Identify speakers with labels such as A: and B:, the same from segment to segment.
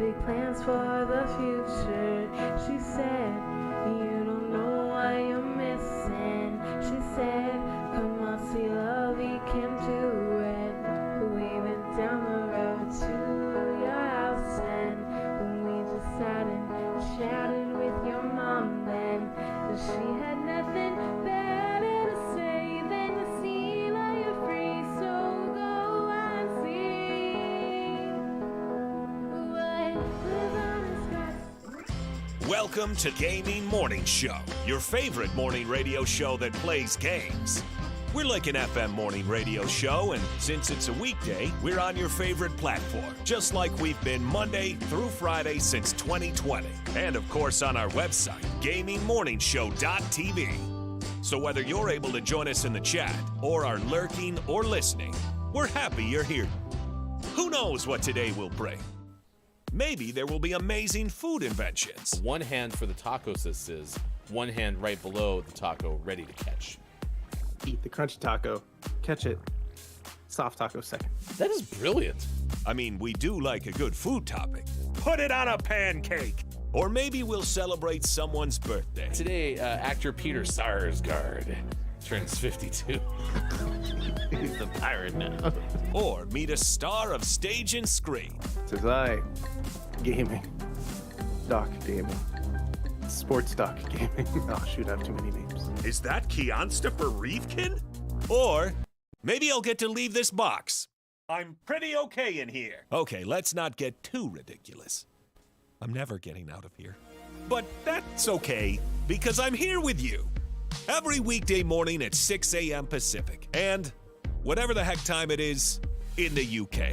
A: big plans for the future. She said, you don't know what you're missing. She said, come on, see love, we can do it. We went down the road to your house and we just sat and chatted with your mom then. And she had nothing better to say than to see like you're free. So go and see what lives on the sky.
B: Welcome to Gaming Morning Show, your favorite morning radio show that plays games. We're like an FM morning radio show, and since it's a weekday, we're on your favorite platform, just like we've been Monday through Friday since 2020. And of course on our website, GamingMorningShow.tv. So whether you're able to join us in the chat, or are lurking or listening, we're happy you're here. Who knows what today will bring? Maybe there will be amazing food inventions.
C: One hand for the taco says, one hand right below the taco ready to catch.
D: Eat the crunchy taco, catch it, soft taco second.
C: That is brilliant.
B: I mean, we do like a good food topic. Put it on a pancake. Or maybe we'll celebrate someone's birthday.
C: Today, actor Peter Sarsgaard turns 52. He's the pirate now.
B: Or meet a star of stage and screen.
D: Says I, gaming, doc gaming, sports doc gaming. Oh shoot, I have too many names.
B: Is that Keonstopher Reefkin? Or maybe I'll get to leave this box. I'm pretty okay in here. Okay, let's not get too ridiculous. I'm never getting out of here. But that's okay, because I'm here with you. Every weekday morning at 6 a.m. Pacific. And whatever the heck time it is in the UK.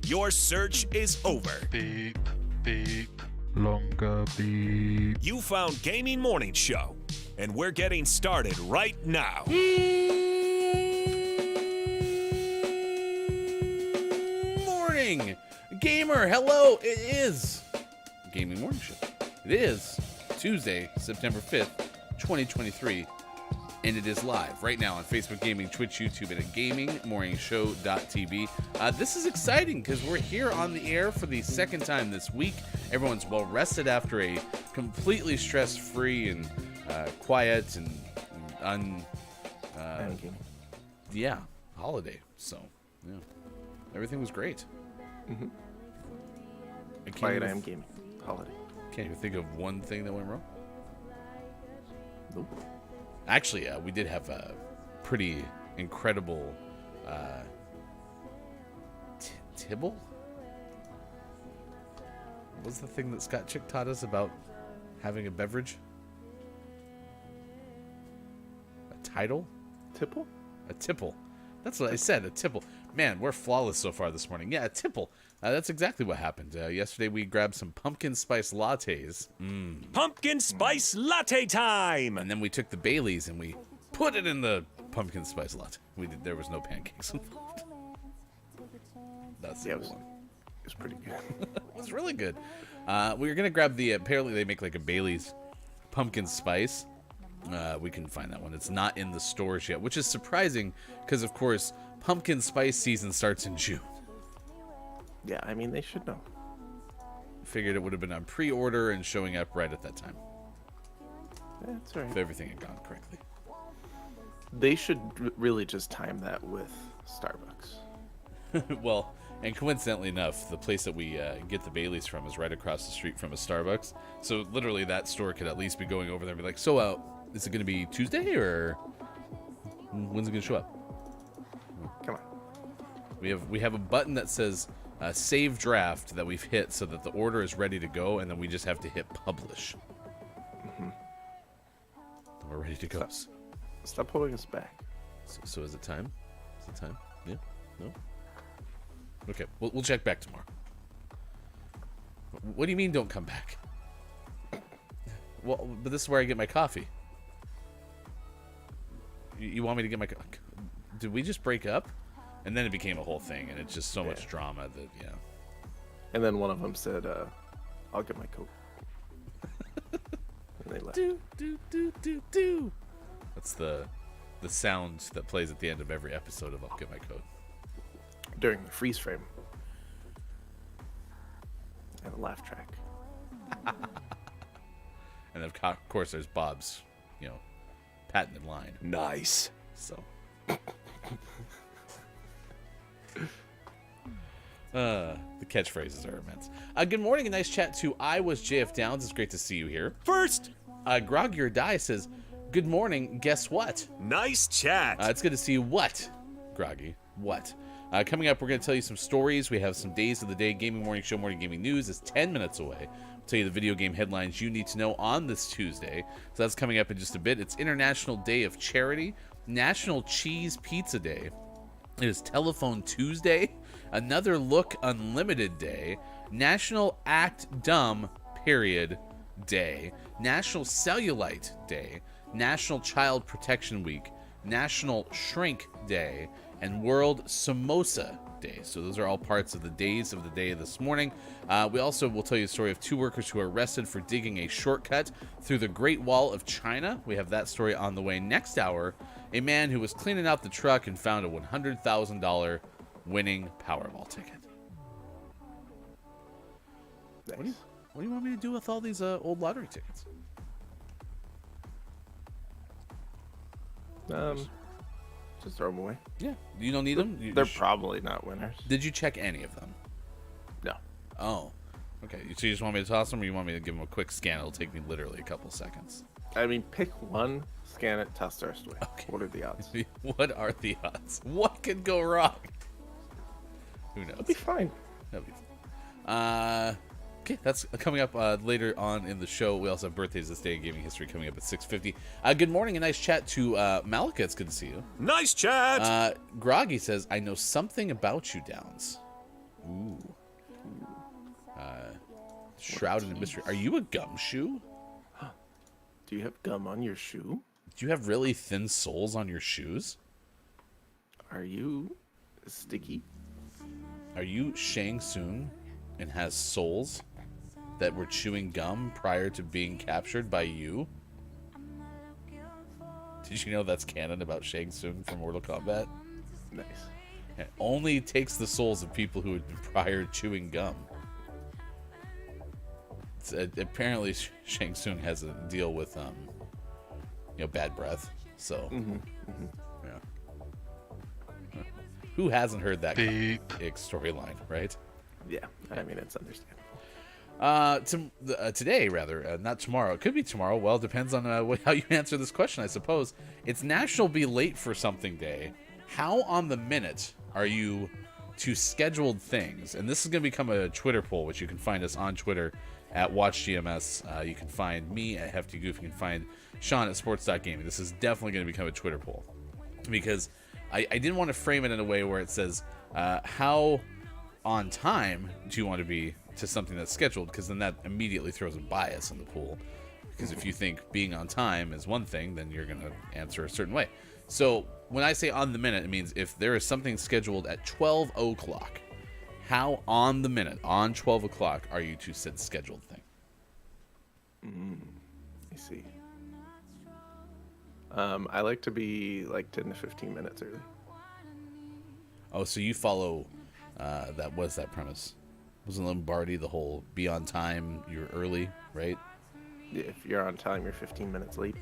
B: Your search is over.
E: Beep, beep, longer beep.
B: You found Gaming Morning Show, and we're getting started right now.
C: Morning, gamer. Hello. It is Gaming Morning Show. It is Tuesday, September 5th, 2023. And it is live right now on Facebook Gaming, Twitch, YouTube, and at GamingMorningShow.tv. This is exciting because we're here on the air for the second time this week. Everyone's well rested after a completely stress-free and quiet and holiday. So, yeah, everything was great.
D: Mm-hmm. Quiet, I am gaming. Holiday.
C: Can't even think of one thing that went wrong.
D: Nope.
C: Actually, we did have a pretty incredible Tibble? What was the thing that Scott Chick taught us about having a beverage? A title?
D: Tipple?
C: A tipple. That's what I said, a tipple. Man, we're flawless so far this morning. Yeah, a tipple. That's exactly what happened. Yesterday we grabbed some pumpkin spice lattes.
B: Pumpkin spice latte time!
C: And then we took the Baileys and we put it in the pumpkin spice latte. There was no pancakes involved. That's
D: it was pretty good.
C: It was really good. We were going to grab apparently they make like a Bailey's pumpkin spice. We couldn't find that one. It's not in the stores yet, which is surprising because, of course, pumpkin spice season starts in June.
D: Yeah, I mean, they should know.
C: Figured it would have been on pre-order and showing up right at that time.
D: That's right.
C: If everything had gone correctly.
D: They should really just time that with Starbucks.
C: Well, and coincidentally enough, the place that we get the Baileys from is right across the street from a Starbucks. So literally that store could at least be going over there and be like, so is it going to be Tuesday or when's it going to show up?
D: Come on.
C: We have a button that says save draft that we've hit so that the order is ready to go, and then we just have to hit publish.
D: Mm-hmm.
C: We're ready to go.
D: Stop holding us back.
C: So is it time? Is it time? Yeah? No? Okay, we'll check back tomorrow. What do you mean don't come back? Well, but this is where I get my coffee. You want me to get my... Did we just break up? And then it became a whole thing, and it's just so much drama that, yeah.
D: And then one of them said, I'll get my coat. And they left.
C: Do. That's the sound that plays at the end of every episode of I'll Get My Coat.
D: During the freeze frame. laugh track.
C: And of course, there's Bob's, patented line.
B: Nice.
C: So. The catchphrases are immense. Good morning, a nice chat to I Was JF Downs. It's great to see you here.
B: First,
C: Grog Your Die says, good morning, guess what?
B: nice chat.
C: It's good to see you. What? Groggy, what? Coming up, we're going to tell you some stories. We have some days of the day. Gaming Morning Show, Morning Gaming News is 10 minutes away. We'll tell you the video game headlines you need to know on this Tuesday. So that's coming up in just a bit. It's International Day of Charity, National Cheese Pizza Day. It is Telephone Tuesday, Another Look Unlimited Day, National Actdumb Day, National Cellulite Day, National Child Protection Week, National Shrink Day, and World Samosa Day. So those are all parts of the days of the day this morning. We also will tell you the story of 2 workers who are arrested for digging a shortcut through the Great Wall of China. We have that story on the way next hour. A man who was cleaning out the truck and found a $100,000 winning Powerball ticket.
D: Nice.
C: What do you want me to do with all these old lottery tickets?
D: Just throw them away.
C: Yeah, you don't need them?
D: They're probably not winners.
C: Did you check any of them?
D: No.
C: Oh, okay. So you just want me to toss them, or you want me to give them a quick scan? It'll take me literally a couple seconds.
D: I mean, pick one, scan it, toss the rest away.
C: Okay.
D: What are the odds?
C: What are the odds? What could go wrong? Who knows?
D: It'll be fine.
C: That'll be fun. Okay, that's coming up later on in the show. We also have birthdays this day in gaming history coming up at 6:50. Good morning, a nice chat to Malika. It's good to see you.
B: Nice chat.
C: Groggy says, I know something about you, Downs. Ooh. Shrouded in mystery. Are you a gumshoe?
D: Do you have gum on your shoe?
C: Do you have really thin soles on your shoes?
D: Are you sticky?
C: Are you Shang Tsung and has soles that were chewing gum prior to being captured by you? Did you know that's canon about Shang Tsung from Mortal Kombat?
D: Nice.
C: It only takes the souls of people who had been prior chewing gum. Apparently, Shang Tsung has a deal with, bad breath. So, yeah. Who hasn't heard that storyline, right?
D: Yeah, I mean, it's understandable.
C: Today, rather, not tomorrow. It could be tomorrow. Well, it depends on how you answer this question, I suppose. It's National Be Late for Something Day. How on the minute are you to scheduled things? And this is going to become a Twitter poll, which you can find us on Twitter at WatchGMS. You can find me at Hefty Goof. You can find Sean at Sports.Gaming. This is definitely going to become a Twitter poll because I didn't want to frame it in a way where it says, how on time do you want to be to something that's scheduled? Because then that immediately throws a bias in the pool. Because if you think being on time is one thing, then you're going to answer a certain way. So when I say on the minute, it means if there is something scheduled at 12 o'clock, how on the minute, on 12 o'clock, are you to said scheduled thing?
D: I see. I like to be like 10 to 15 minutes early.
C: Oh, so you follow that was that premise. Wasn't Lombardi the whole be on time, you're early, right?
D: Yeah, if you're on time, you're 15 minutes late.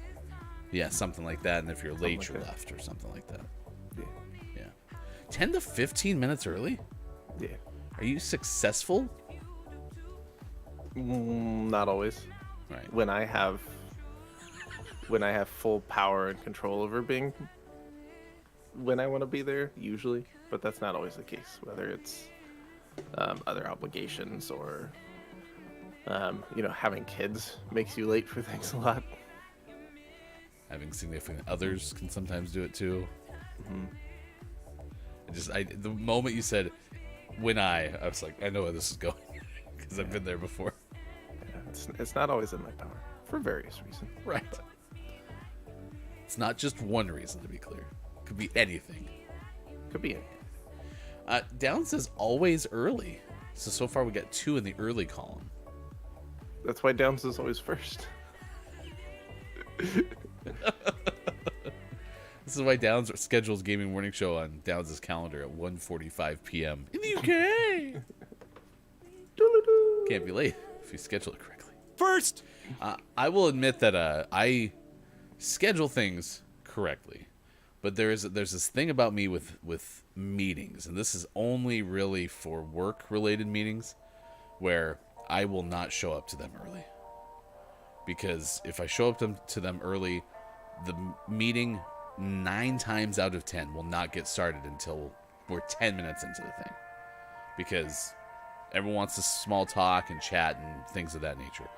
C: Yeah, something like that. And if you're late,
D: like
C: you're
D: that.
C: left or something like that.
D: Yeah.
C: Yeah. 10 to 15 minutes early?
D: Yeah.
C: Are you successful?
D: Not always.
C: Right.
D: When I have full power and control over being when I want to be there, usually, but that's not always the case. Whether it's other obligations or having kids makes you late for things a lot.
C: Having significant others can sometimes do it too. The moment you said when I was like, I know where this is going because I've been there before.
D: Yeah, it's not always in my power for various reasons.
C: Right. But it's not just one reason, to be clear. It could be anything.
D: Could be anything.
C: Down says always early. So far we got 2 in the early column.
D: That's why Downs is always first.
C: This is why Downs schedules Gaming Morning Show on Downs' calendar at 1:45 p.m. in the UK. can't be late if you schedule it correctly.
B: First,
C: I will admit that I schedule things correctly, but there's this thing about me with meetings, and this is only really for work-related meetings, where I will not show up to them early. Because if I show up to them early, the meeting 9 times out of 10 will not get started until we're 10 minutes into the thing. Because everyone wants to small talk and chat and things of that nature.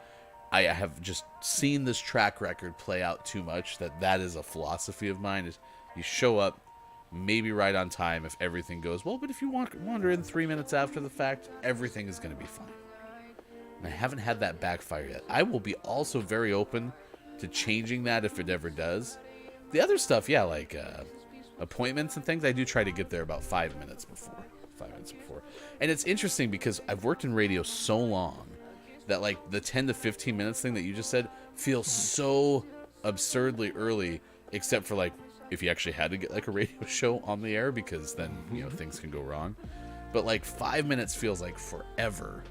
C: I have just seen this track record play out too much that is a philosophy of mine. Is you show up maybe right on time if everything goes well, but if you wander in 3 minutes after the fact, everything is going to be fine. And I haven't had that backfire yet. I will be also very open to changing that if it ever does. The other stuff, yeah, like appointments and things, I do try to get there about 5 minutes before. And it's interesting because I've worked in radio so long that like the 10 to 15 minutes thing that you just said feels so absurdly early, except for like if you actually had to get like a radio show on the air, because then, you know, things can go wrong. But like 5 minutes feels like forever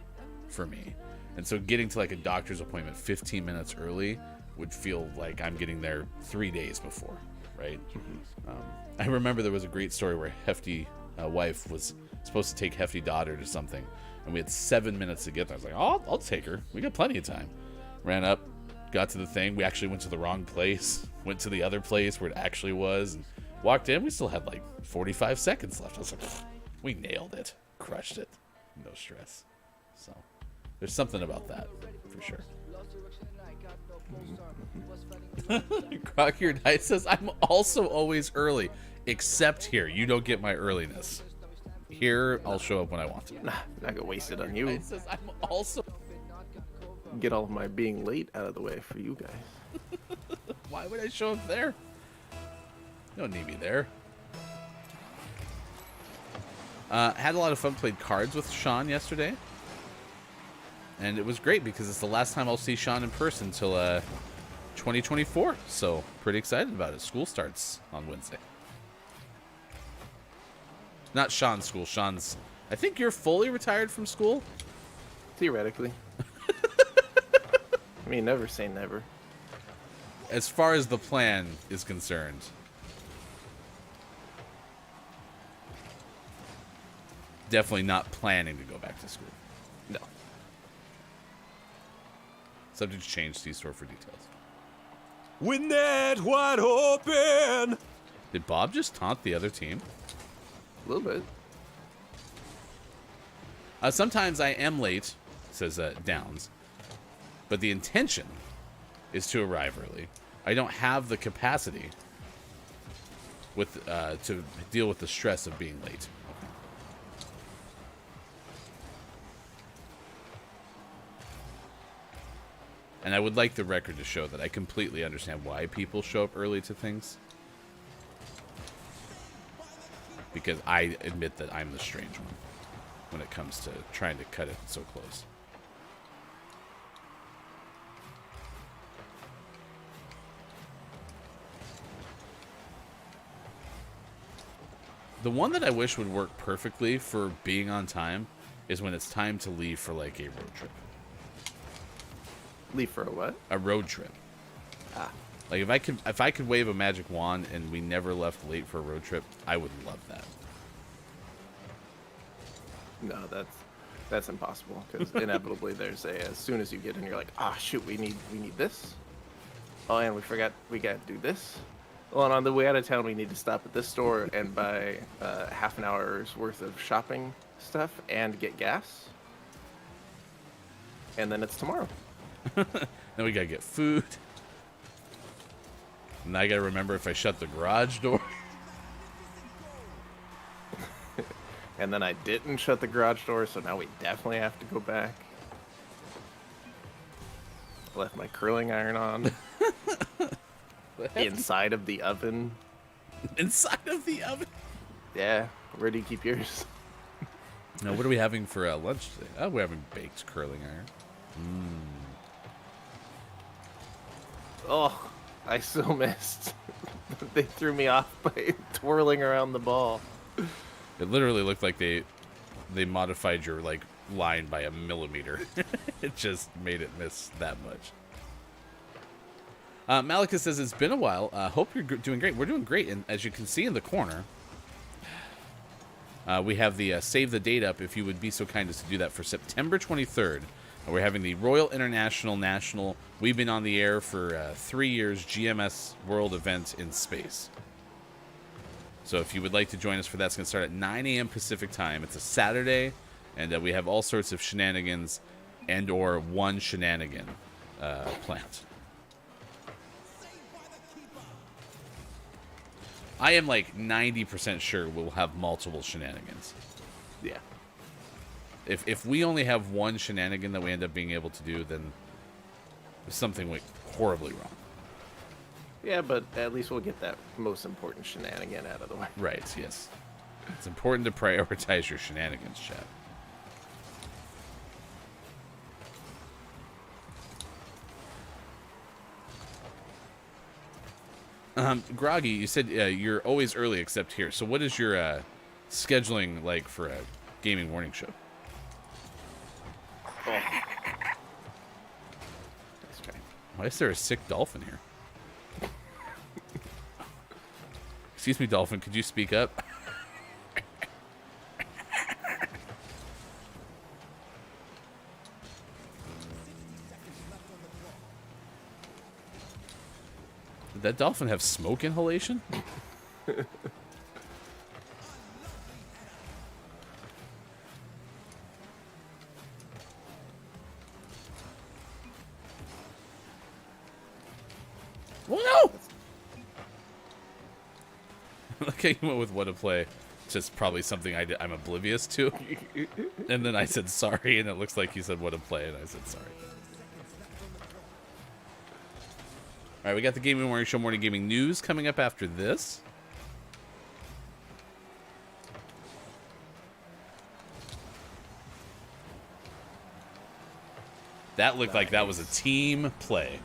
C: for me. And so getting to like a doctor's appointment 15 minutes early would feel like I'm getting there 3 days before, right? I remember there was a great story where Hefty wife was supposed to take Hefty daughter to something, and we had 7 minutes to get there. I was like, oh, I'll take her. We got plenty of time. Ran up, got to the thing. We actually went to the wrong place, went to the other place where it actually was, and walked in. We still had like 45 seconds left. I was like, we nailed it. Crushed it. No stress. So there's something about that, for sure. Croc-Eared Knight says, I'm also always early, except here. You don't get my earliness. Here, I'll show up when I want to.
D: Nah, not gonna waste it on you.
C: It says, I'm also...
D: Get all of my being late out of the way for you guys.
C: Why would I show up there? You don't need me there. Had a lot of fun, played cards with Sean yesterday. And it was great because it's the last time I'll see Sean in person until 2024. So, pretty excited about it. School starts on Wednesday. Not Sean's school. Sean's... I think you're fully retired from school?
D: Theoretically. I mean, never say never.
C: As far as the plan is concerned. Definitely not planning to go back to school.
D: No.
C: Subject to change. See store for details.
B: with net wide open.
C: Did Bob just taunt the other team?
D: A little bit.
C: Sometimes I am late, says Downs, but the intention is to arrive early. I don't have the capacity with to deal with the stress of being late. And I would like the record to show that I completely understand why people show up early to things. Because I admit that I'm the strange one when it comes to trying to cut it so close. The one that I wish would work perfectly for being on time is when it's time to leave for like a road trip.
D: Leave for a what?
C: A road trip.
D: Ah.
C: Like if I could wave a magic wand and we never left late for a road trip, I would love that.
D: No, that's impossible because inevitably there's a as soon as you get in, you're like, ah, shoot, we need this. Oh, and we forgot we got to do this. Well, and on the way out of town, we need to stop at this store and buy half an hour's worth of shopping stuff and get gas. And then it's tomorrow.
C: Then we gotta get food. And I gotta remember if I shut the garage door.
D: And then I didn't shut the garage door, so now we definitely have to go back. I left my curling iron on. Inside of the oven.
C: Inside of the oven?
D: Yeah. Where do you keep yours?
C: Now, what are we having for lunch today? Oh, we're having baked curling iron.
D: Oh, I so missed. They threw me off by twirling around the ball.
C: It literally looked like they modified your like line by a millimeter. It just made it miss that much. Malika says, it's been a while. Hope you're doing great. We're doing great. And as you can see in the corner, we have the save the date up, if you would be so kind as to do that, for September 23rd. We're having the Royal International National, we've been on the air for 3 years, GMS World event in space. So if you would like to join us for that, it's going to start at 9 a.m. Pacific time. It's a Saturday, and we have all sorts of shenanigans and or one shenanigan planned. I am like 90% sure we'll have multiple shenanigans.
D: Yeah.
C: If we only have one shenanigan that we end up being able to do, then something went horribly wrong.
D: Yeah, but at least we'll get that most important shenanigan out of the way.
C: Right, yes. It's important to prioritize your shenanigans, chat. Groggy, you said you're always early except here. So what is your scheduling like for a gaming morning show?
D: Oh. Nice try.
C: Why is there a sick dolphin here? Excuse me, dolphin, could you speak up? Did that dolphin have smoke inhalation? Well, no! Look how you went with what to play. Just probably something I'm oblivious to. And then I said sorry, and it looks like you said what to play, and I said sorry. All right, we got the Gaming Morning Show Morning Gaming News coming up after this. That looked like that was a team play.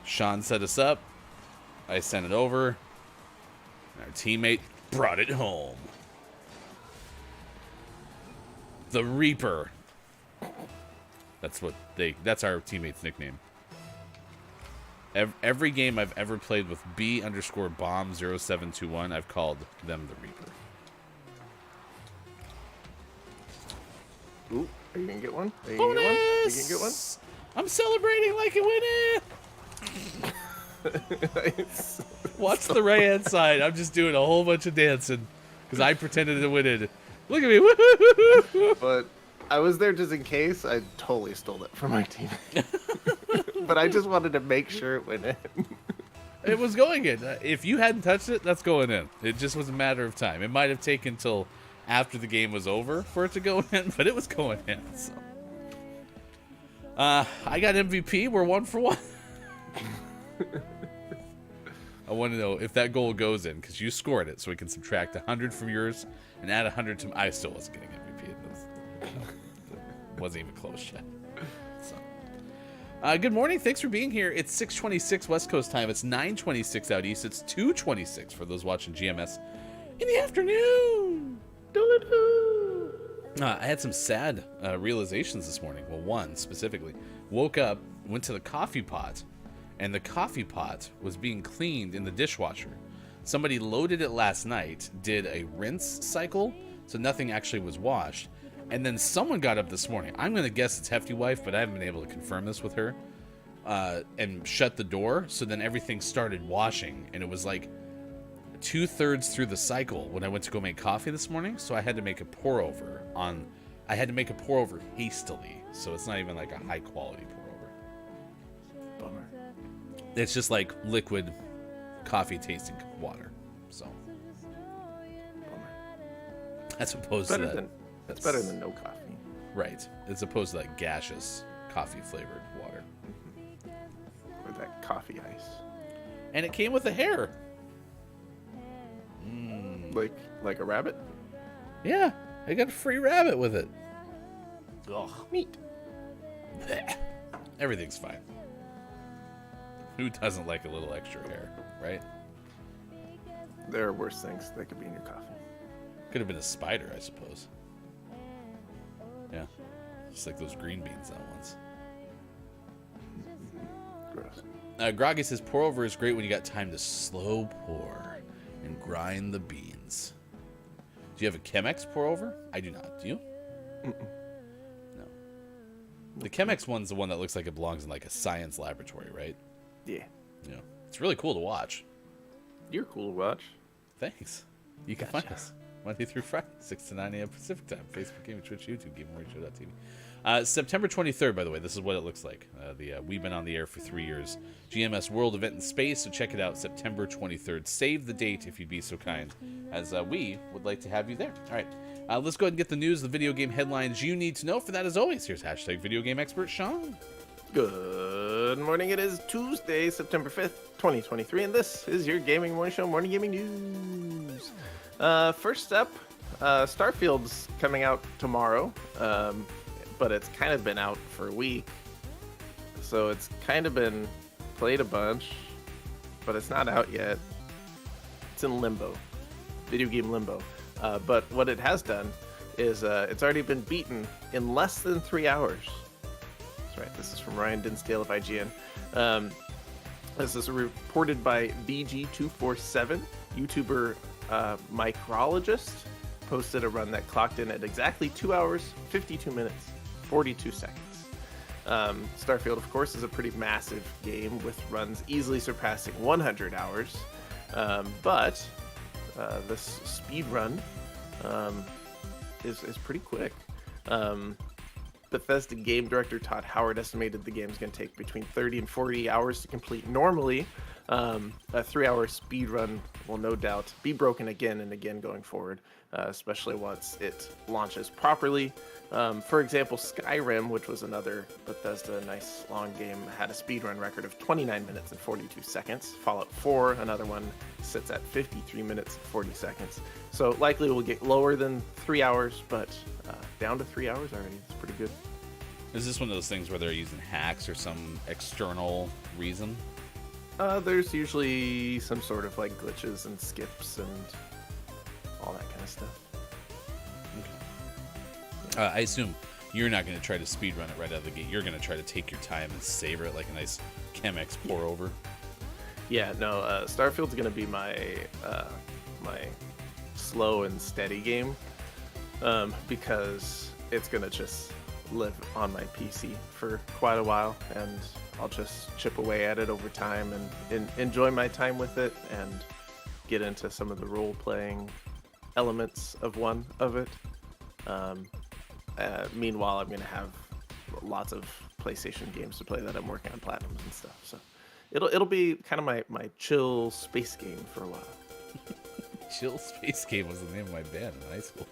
C: Sean set us up. I sent it over. Our teammate brought it home. The Reaper. That's our teammate's nickname. Every game I've ever played with B_bomb0721, I've called them the Reaper.
D: Ooh, are you gonna get one? Are you gonna get one? Are you gonna get one?
C: I'm celebrating like it went in. Watch the right hand side. I'm just doing a whole bunch of dancing because I pretended to win it. Look at me.
D: But I was there just in case. I totally stole it from my team. But I just wanted to make sure it went in.
C: It was going in. If you hadn't touched it, that's going in. It just was a matter of time. It might have taken till after the game was over for it to go in, but it was going in. So. I got MVP. We're 1 for 1. I want to know if that goal goes in, because you scored it, so we can subtract 100 from yours and add 100 to... I still wasn't getting MVP. It wasn't even close yet. So. Good morning. Thanks for being here. It's 6:26 West Coast time. It's 9:26 out east. It's 2:26 for those watching GMS in the afternoon. I had some sad realizations this morning. Well, one specifically. Woke up, went to the coffee pot, and the coffee pot was being cleaned in the dishwasher. Somebody loaded it last night, did a rinse cycle, so nothing actually was washed. And then someone got up this morning. I'm going to guess it's Hefty Wife, but I haven't been able to confirm this with her. And shut the door, so then everything started washing. And it was like 2/3 through the cycle when I went to go make coffee this morning. So I had to make a pour over hastily. So it's not even like a high quality pour over.
D: Bummer.
C: It's just like liquid coffee tasting water. So
D: Bummer.
C: as opposed to that.
D: That's better than no coffee.
C: Right. As opposed to that gaseous coffee flavored water.
D: Or that coffee ice.
C: And it came with a hair.
D: Like a rabbit?
C: Yeah. I got a free rabbit with it.
D: Ugh. Neat.
C: Blech. Everything's fine. Who doesn't like a little extra hair, right?
D: There are worse things that could be in your coffee.
C: Could have been a spider, I suppose. Yeah. Just like those green beans that once.
D: Gross.
C: Groggy says, pour over is great when you got time to slow pour and grind the beans. Do you have a Chemex pour over? I do not. Do you?
D: Mm-mm.
C: No. The Chemex one's the one that looks like it belongs in like a science laboratory, right?
D: Yeah.
C: Yeah. It's really cool to watch.
D: You're cool to watch.
C: Thanks. You can find us Monday through Friday, 6 to 9 a.m. Pacific time. Facebook, Gaming, Twitch, YouTube, GameMorningShow.tv. September 23rd, by the way, this is what it looks like. We've been on the air for 3 years. GMS World Event in Space, so check it out, September 23rd. Save the date if you'd be so kind, as we would like to have you there. All right, let's go ahead and get the news, the video game headlines you need to know. For that, as always, here's hashtag video game expert Sean.
D: Good morning. It is Tuesday, September 5th, 2023, and this is your Gaming Morning Show, Morning Gaming News. First up, Starfield's coming out tomorrow, but it's kind of been out for a week, so it's kind of been played a bunch, but it's not out yet. It's in limbo, video game limbo. But what it has done is it's already been beaten in less than 3 hours. That's right, this is from Ryan Dinsdale of IGN. This is reported by VG247, YouTuber Micrologist, posted a run that clocked in at exactly 2 hours, 52 minutes, 42 seconds. Starfield, of course, is a pretty massive game with runs easily surpassing 100 hours, but this speed run is pretty quick. Bethesda game director Todd Howard estimated the game's going to take between 30 and 40 hours to complete. Normally, a 3-hour speed run will no doubt be broken again and again going forward, especially once it launches properly. For example, Skyrim, which was another Bethesda nice long game, had a speedrun record of 29 minutes and 42 seconds. Fallout 4, another one, sits at 53 minutes and 40 seconds. So likely will get lower than 3 hours, but down to 3 hours already. It's pretty good.
C: Is this one of those things where they're using hacks or some external reason?
D: There's usually some sort of like glitches and skips and all that kind of stuff.
C: Okay. I assume you're not going to try to speedrun it right out of the gate. You're going to try to take your time and savor it like a nice Chemex pour over.
D: Yeah, no, Starfield's going to be my my slow and steady game, because it's going to just live on my PC for quite a while, and I'll just chip away at it over time and enjoy my time with it and get into some of the role-playing elements of one of it. Meanwhile, I'm going to have lots of PlayStation games to play that I'm working on platinums and stuff. So it'll be kind of my chill space game for a while.
C: Chill Space Game was the name of my band in high school.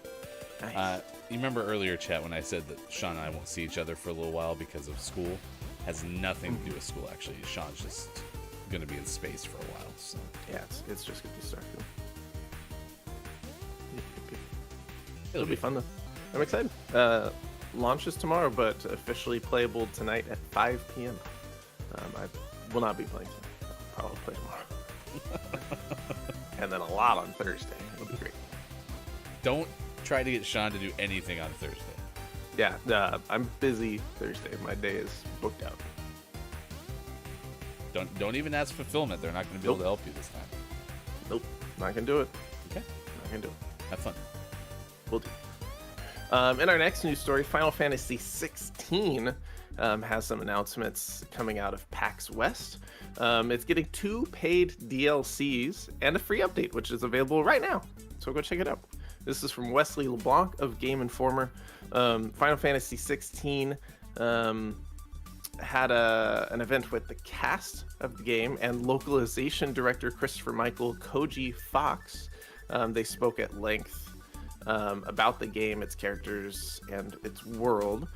D: Nice.
C: You remember earlier, chat, when I said that Sean and I won't see each other for a little while because of school? Has nothing to do with school, actually. Sean's just going to be in space for a while. So.
D: Yeah, it's just going to be Starfield. It'll be fun, though. I'm excited. Launches tomorrow, but officially playable tonight at 5 p.m. I will not be playing tonight. I'll probably play tomorrow. And then a lot on Thursday. It'll be great.
C: Don't try to get Sean to do anything on Thursday.
D: Yeah, I'm busy Thursday. My day is booked out.
C: Don't even ask fulfillment. They're not going to be able to help you this time.
D: Nope, not gonna do it.
C: Okay.
D: Not gonna do it.
C: Have fun.
D: We'll do. In our next news story, Final Fantasy 16 has some announcements coming out of PAX West. It's getting 2 paid DLCs and a free update, which is available right now. So go check it out. This is from Wesley LeBlanc of Game Informer. Final Fantasy 16 had an event with the cast of the game and localization director Christopher Michael Koji Fox. They spoke at length about the game, its characters, and its world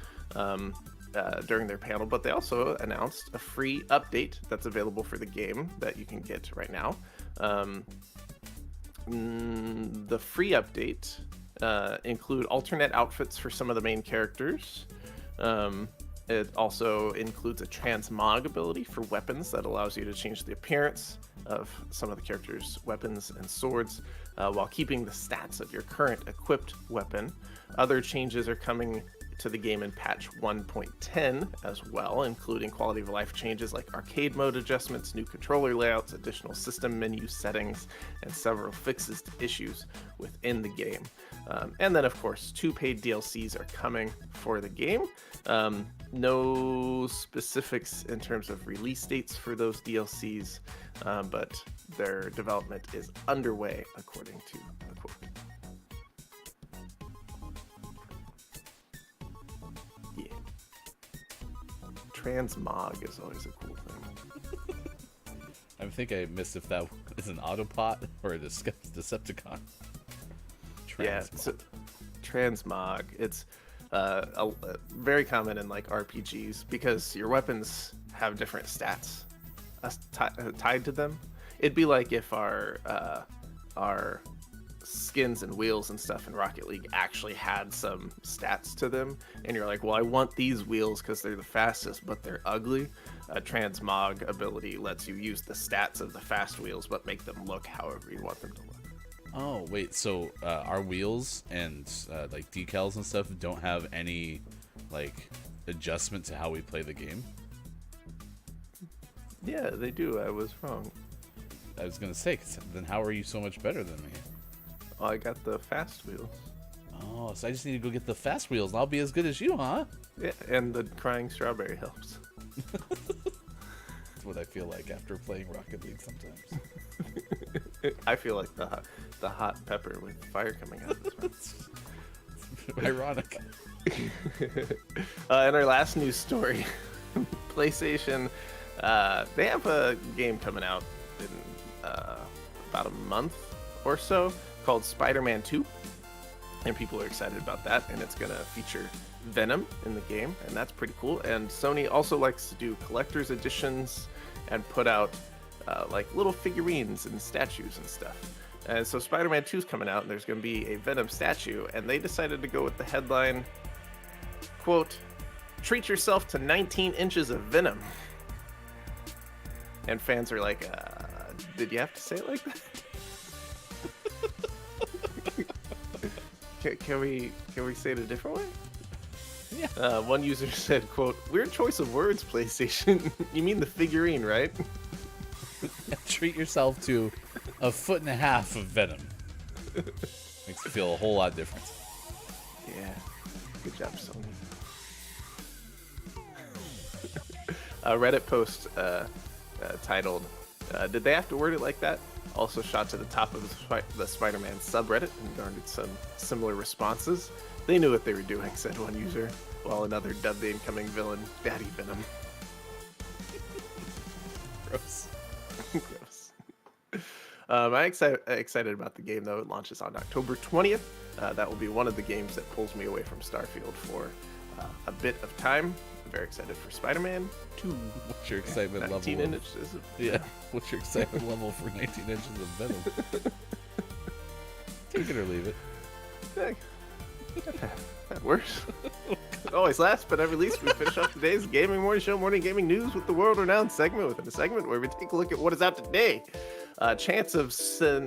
D: during their panel, but they also announced a free update that's available for the game that you can get right now. The free update include alternate outfits for some of the main characters. It also includes a transmog ability for weapons that allows you to change the appearance of some of the characters' weapons and swords while keeping the stats of your current equipped weapon. Other changes are coming to the game in patch 1.10 as well, including quality of life changes like arcade mode adjustments, new controller layouts, additional system menu settings, and several fixes to issues within the game. And then, of course, 2 paid DLCs are coming for the game. No specifics in terms of release dates for those DLCs, but their development is underway, according to the quote. Yeah. Transmog is always a cool thing.
C: I think I missed if that is an Autobot or a Decepticon.
D: Yeah, so transmog. It's very common in like RPGs because your weapons have different stats tied to them. It'd be like if our skins and wheels and stuff in Rocket League actually had some stats to them, and you're like, well, I want these wheels because they're the fastest, but they're ugly. A transmog ability lets you use the stats of the fast wheels, but make them look however you want them to look.
C: Oh, wait, so our wheels and like decals and stuff don't have any like adjustment to how we play the game?
D: Yeah, they do. I was wrong.
C: I was gonna say, 'cause then how are you so much better than me?
D: Well, I got the fast wheels.
C: Oh, so I just need to go get the fast wheels and I'll be as good as you, huh?
D: Yeah, and the crying strawberry helps.
C: That's what I feel like after playing Rocket League sometimes.
D: I feel like the hot pepper with fire coming out of his mouth.
C: Ironic.
D: In our last news story, PlayStation, they have a game coming out in about a month or so called Spider-Man 2, and people are excited about that, and it's going to feature Venom in the game, and that's pretty cool. And Sony also likes to do collector's editions and put out like little figurines and statues and stuff. And so Spider-Man 2 is coming out, and there's going to be a Venom statue, and they decided to go with the headline, quote, "Treat yourself to 19 inches of Venom." And fans are like, did you have to say it like that? Can we say it a different way? Yeah. One user said, quote, "Weird choice of words, PlayStation. You mean the figurine, right?"
C: Treat yourself to 1.5 feet of Venom. Makes you feel a whole lot different.
D: Yeah. Good job, Sony. A Reddit post titled, "Did they have to word it like that?" Also shot to the top of the Spider-Man subreddit and garnered some similar responses. They knew what they were doing, said one user, while another dubbed the incoming villain Daddy Venom.
C: Gross.
D: Gross. I'm excited about the game, though. It launches on October 20th. That will be one of the games that pulls me away from Starfield for a bit of time. I'm very excited for Spider-Man 2.
C: What's your excitement level?
D: 19 inches of...
C: Yeah. What's your excitement level for 19 inches of Venom? Take it or leave it.
D: That works. Always last but never least, we finish up today's Gaming Morning Show Morning Gaming News with the world-renowned segment within a segment where we take a look at what is out today. Chance of Sinar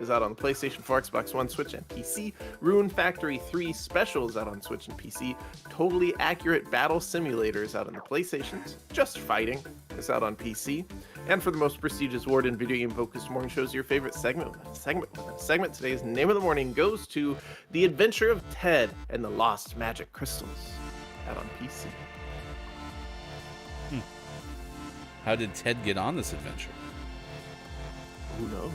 D: is out on PlayStation 4, Xbox One, Switch, and PC. Rune Factory 3 Special is out on Switch and PC. Totally Accurate Battle Simulator is out on the PlayStations. Just Fighting is out on PC. And for the most prestigious award in video game-focused morning shows, your favorite segment today's Name of the Morning goes to The Adventure of Ted and the Lost Magic Crystals, out on PC.
C: How did Ted get on this adventure?
D: Who knows?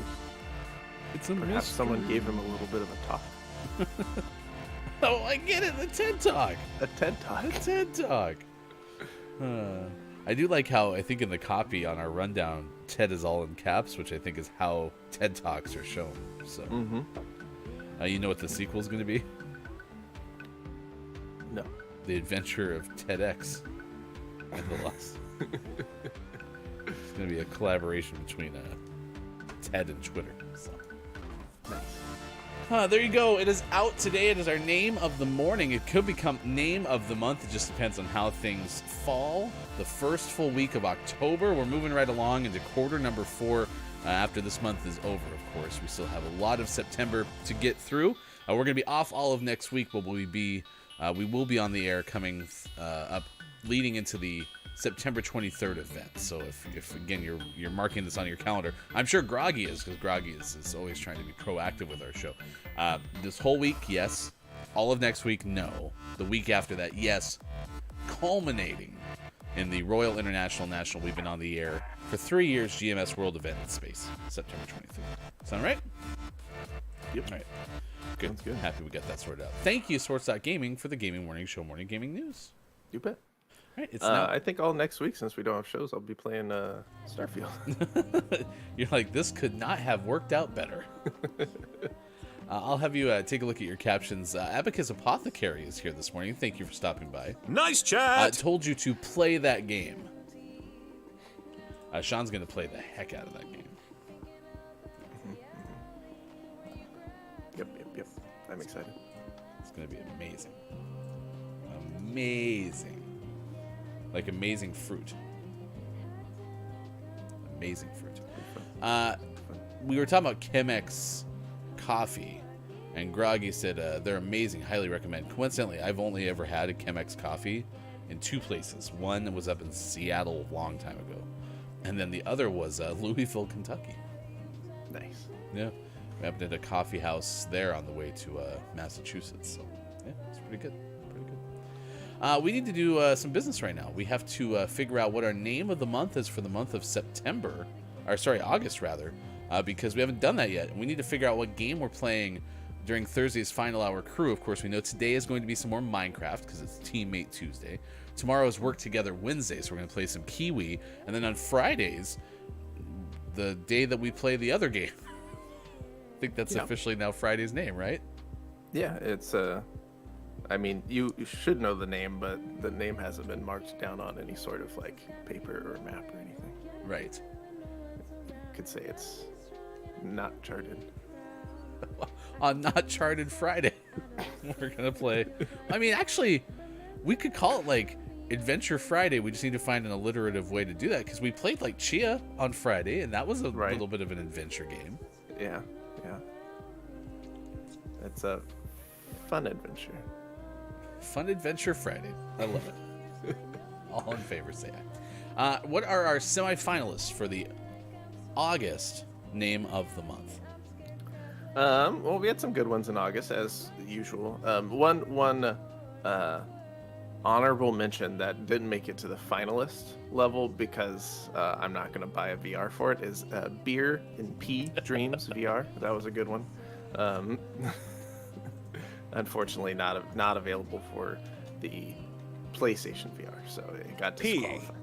C: It's a
D: Perhaps
C: mystery.
D: someone gave him a little bit of a talk.
C: Oh, I get it. The TED Talk.
D: A TED Talk.
C: A TED Talk. I do like how I think in the copy on our rundown, TED is all in caps, which I think is how TED Talks are shown. So, you know what the sequel is going to be?
D: No.
C: The Adventure of TEDx and the Lost. It's going to be a collaboration between TED and Twitter. So.
D: Nice.
C: There you go. It is out today. It is our Name of the Morning. It could become Name of the Month. It just depends on how things fall. The first full week of October. We're moving right along into quarter number 4 after this month is over, of course. We still have a lot of September to get through. We're going to be off all of next week, but we will be on the air coming up, leading into the September 23rd event. So if again you're marking this on your calendar, I'm sure Groggy is, because Groggy is always trying to be proactive with our show. This whole week, yes. All of next week, no. The week after that, yes. Culminating in the Royal International National, we've been on the air for 3 years, GMS World Event in Space, September 23rd. Sound right?
D: Yep.
C: All right. Good.
D: Sounds good.
C: Happy we got that sorted out. Thank you, Sports.Gaming, for the Gaming Morning Show Morning Gaming News.
D: You bet.
C: All right, it's now.
D: I think all next week, since we don't have shows, I'll be playing Starfield.
C: You're like, this could not have worked out better. I'll have you take a look at your captions. Abacus Apothecary is here this morning. Thank you for stopping by.
B: Nice chat.
C: Told you to play that game. Sean's going to play the heck out of that game.
D: Yep. I'm excited.
C: It's going to be amazing. Amazing. Like amazing fruit. Amazing fruit. We were talking about Chemex coffee, and Groggy said they're amazing, highly recommend. Coincidentally, I've only ever had a Chemex coffee in 2 places. One was up in Seattle a long time ago, and then the other was Louisville, Kentucky.
D: Nice.
C: Yeah, we happened at a coffee house there on the way to Massachusetts, so yeah, it's pretty good. We need to do some business right now. We have to figure out what our name of the month is for the month of August rather, because we haven't done that yet. And we need to figure out what game we're playing during Thursday's Final Hour Crew. Of course, we know today is going to be some more Minecraft because it's Teammate Tuesday. Tomorrow is Work Together Wednesday, so we're going to play some Kiwi. And then on Fridays, the day that we play the other game. I think that's officially now Friday's name, right?
D: Yeah, it's I mean, you should know the name, but the name hasn't been marked down on any sort of like paper or map or anything.
C: Right.
D: You could say it's not charted.
C: On Not Charted Friday, we're gonna play. I mean, actually, we could call it like Adventure Friday. We just need to find an alliterative way to do that, because we played like Chia on Friday, and that was a little bit of an adventure game.
D: Yeah. It's a fun adventure.
C: Fun Adventure Friday. I love it. All in favor, say aye. What are our semifinalists for the August name of the month?
D: Well, we had some good ones in August, as usual. One honorable mention that didn't make it to the finalist level because I'm not going to buy a VR for it is Beer and Pea Dreams VR. That was a good one. Unfortunately, not available for the PlayStation VR, so it got disqualified.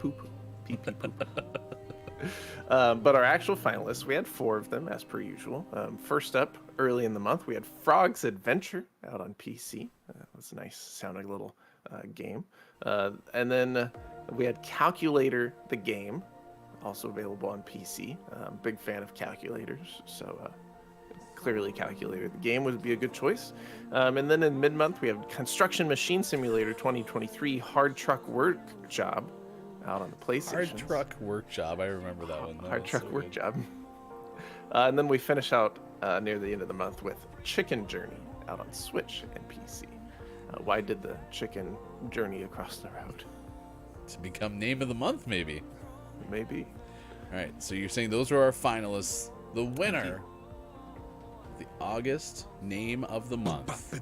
D: Poop. But our actual finalists, we had 4 of them, as per usual. First up, early in the month, we had Frog's Adventure out on PC. That's a nice sounding little game. And then we had Calculator, the game, also available on PC. Big fan of calculators, so clearly Calculator, the game would be a good choice. And then in mid-month, we have Construction Machine Simulator 2023 Hard Truck Work Job out on the PlayStation.
C: Hard Truck Work Job. I remember that one.
D: Hard Truck Work Job. And then we finish out near the end of the month with Chicken Journey out on Switch and PC. Why did the chicken journey across the road?
C: To become name of the month, maybe.
D: Maybe.
C: All right, so you're saying those are our finalists. The winner, the August name of the month.
D: Nice.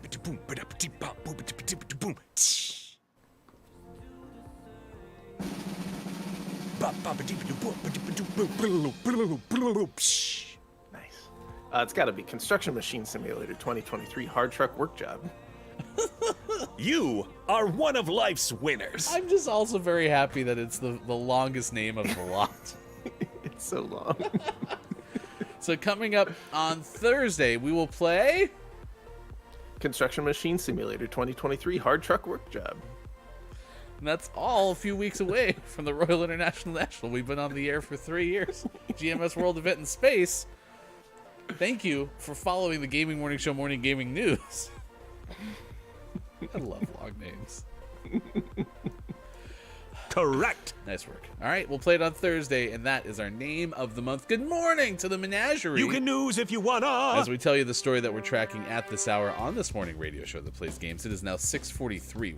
D: It's got to be Construction Machine Simulator 2023 Hard Truck Work Job.
B: You are one of life's winners.
C: I'm just also very happy that it's the longest name of the lot.
D: It's so long.
C: So coming up on Thursday, we will play
D: Construction Machine Simulator 2023 Hard Truck Work Job.
C: And that's all a few weeks away from the Royal International National. We've been on the air for 3 years. GMS World Event in Space. Thank you for following the Gaming Morning Show Morning Gaming News. I love long names.
B: correct.
C: Nice work. All right, we'll play it on Thursday, and that is our name of the month. Good morning to the menagerie.
B: You can news if you wanna.
C: As we tell you the story that we're tracking at this hour on this morning radio show that plays games, it is now 6:43.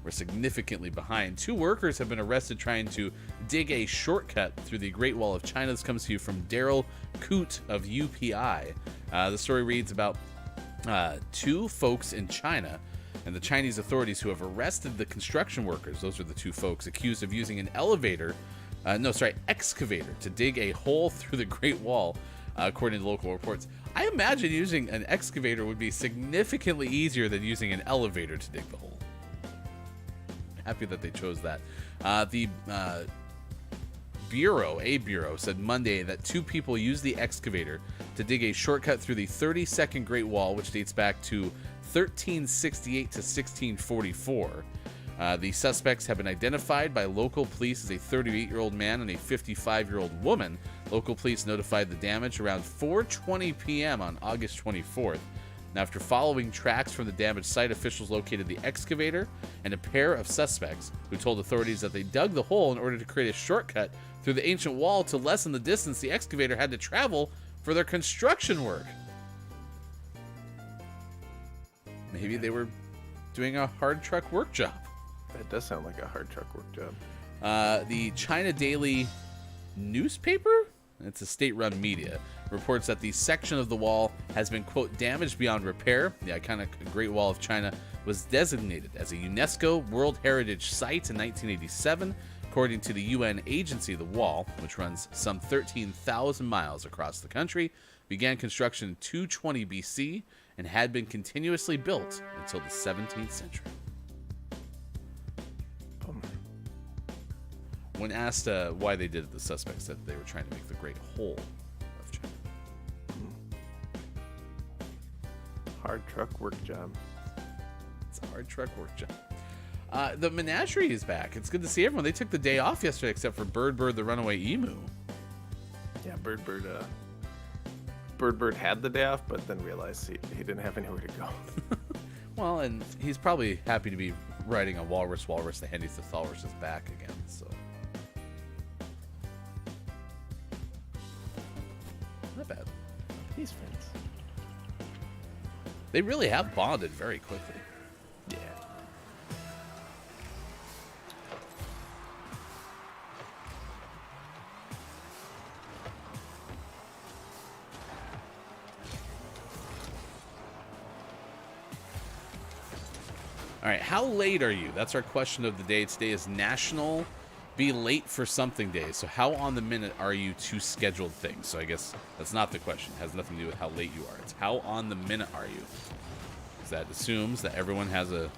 C: We're significantly behind. 2 workers have been arrested trying to dig a shortcut through the Great Wall of China. This comes to you from Daryl Coote of UPI. The story reads about 2 folks in China and the Chinese authorities who have arrested the construction workers. Those are the 2 folks accused of using an excavator to dig a hole through the Great Wall, according to local reports. I imagine using an excavator would be significantly easier than using an elevator to dig the hole. Happy that they chose that. The bureau said Monday that 2 people used the excavator to dig a shortcut through the 32nd Great Wall, which dates back to 1368 to 1644. The suspects have been identified by local police as a 38-year-old man and a 55-year-old woman. Local police notified the damage around 4:20 p.m. on August 24th. Now, after following tracks from the damaged site, officials located the excavator and a pair of suspects who told authorities that they dug the hole in order to create a shortcut through the ancient wall to lessen the distance the excavator had to travel for their construction work. Maybe they were doing a hard truck work job.
D: That does sound like a hard truck work job.
C: The China Daily newspaper, it's a state-run media, reports that the section of the wall has been, quote, damaged beyond repair. The iconic Great Wall of China was designated as a UNESCO World Heritage Site in 1987. According to the UN agency, the wall, which runs some 13,000 miles across the country, began construction in 220 BC and had been continuously built until the 17th century. When asked why they did it, the suspects said they were trying to make the Great Hole of China.
D: Hard truck work job.
C: It's a hard truck work job. The menagerie is back. It's good to see everyone. They took the day off yesterday, except for Bird the runaway emu.
D: Yeah, Bird had the day off, but then realized he didn't have anywhere to go.
C: Well, and he's probably happy to be riding a walrus. The Hendy Thesaurus is back again, so. Not bad.
D: He's friends.
C: They really have bonded very quickly.
D: Yeah.
C: All right, how late are you? That's our question of the day. Today is National Be Late for Something Day. So how on the minute are you to scheduled things? So I guess that's not the question. It has nothing to do with how late you are. It's how on the minute are you? Because that assumes that everyone has a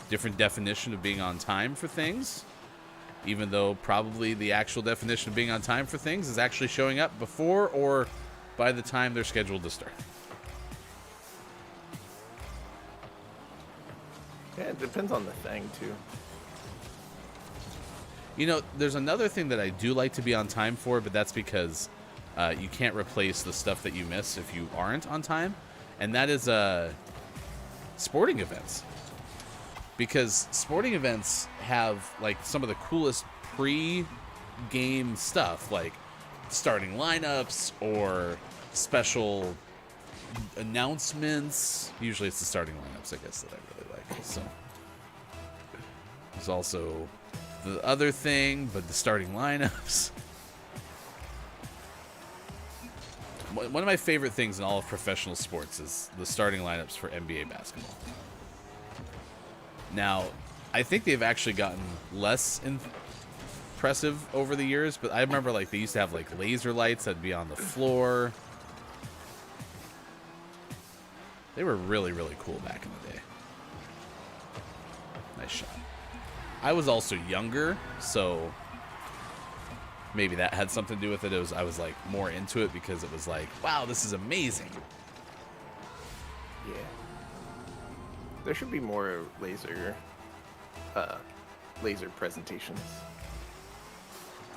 C: different definition of being on time for things, even though probably the actual definition of being on time for things is actually showing up before or by the time they're scheduled to start.
D: Yeah, it depends on the thing, too.
C: You know, there's another thing that I do like to be on time for, but that's because you can't replace the stuff that you miss if you aren't on time, and that is sporting events. Because sporting events have, like, some of the coolest pre-game stuff, like starting lineups or special announcements. Usually it's the starting lineups, I guess, that I really like. So there's also the other thing, but the starting lineups. One of my favorite things in all of professional sports is the starting lineups for NBA basketball. Now, I think they've actually gotten less impressive over the years, but I remember, like, they used to have, like, laser lights that'd be on the floor. They were really, really cool back in the day. Nice shot. I was also younger, so maybe that had something to do with it. I was like more into it because it was like, wow, this is amazing.
D: Yeah. There should be more laser presentations.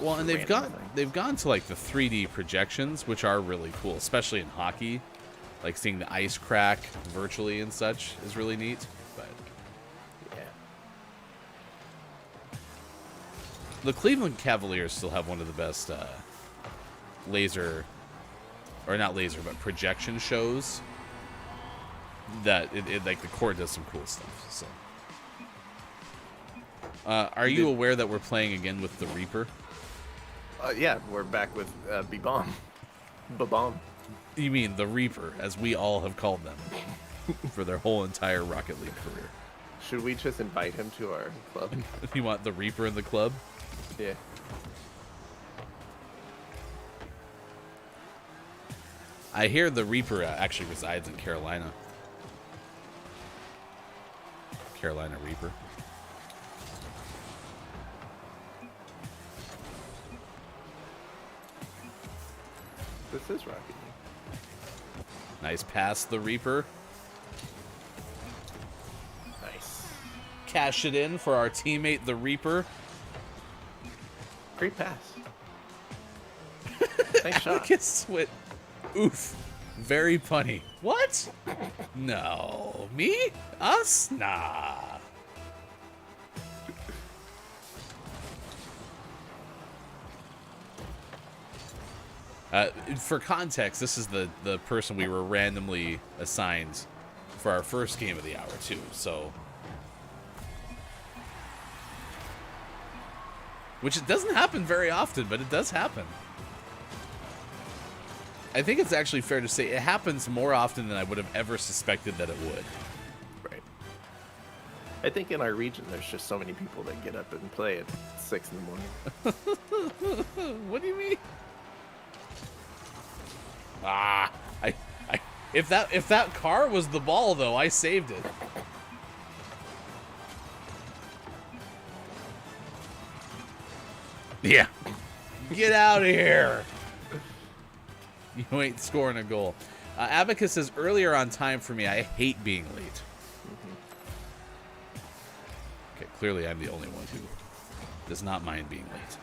C: Well, and they've gone to like the 3D projections, which are really cool, especially in hockey. Like seeing the ice crack virtually and such is really neat. But
D: yeah.
C: The Cleveland Cavaliers still have one of the best laser, or not laser, but projection shows. That it like the court does some cool stuff. So, are you aware that we're playing again with the Reaper?
D: Yeah, we're back with B-Bomb. B-Bomb.
C: You mean the Reaper, as we all have called them for their whole entire Rocket League career.
D: Should we just invite him to our club?
C: You want the Reaper in the club?
D: Yeah.
C: I hear the Reaper actually resides in Carolina. Carolina Reaper.
D: This is Rocket League.
C: Nice pass, the Reaper.
D: Nice.
C: Cash it in for our teammate, the Reaper.
D: Great pass. Nice shot.
C: Look at Swit. Oof. Very funny. What? No. Me? Us? Nah. For context, this is the person we were randomly assigned for our first game of the hour, too. So, which it doesn't happen very often, but it does happen. I think it's actually fair to say it happens more often than I would have ever suspected that it would.
D: Right. I think in our region, there's just so many people that get up and play at 6 in the morning.
C: What do you mean? If that car was the ball, though, I saved it. Yeah. Get out of here. You ain't scoring a goal. Abacus says, earlier on time for me. I hate being late. Okay, clearly I'm the only one who does not mind being late.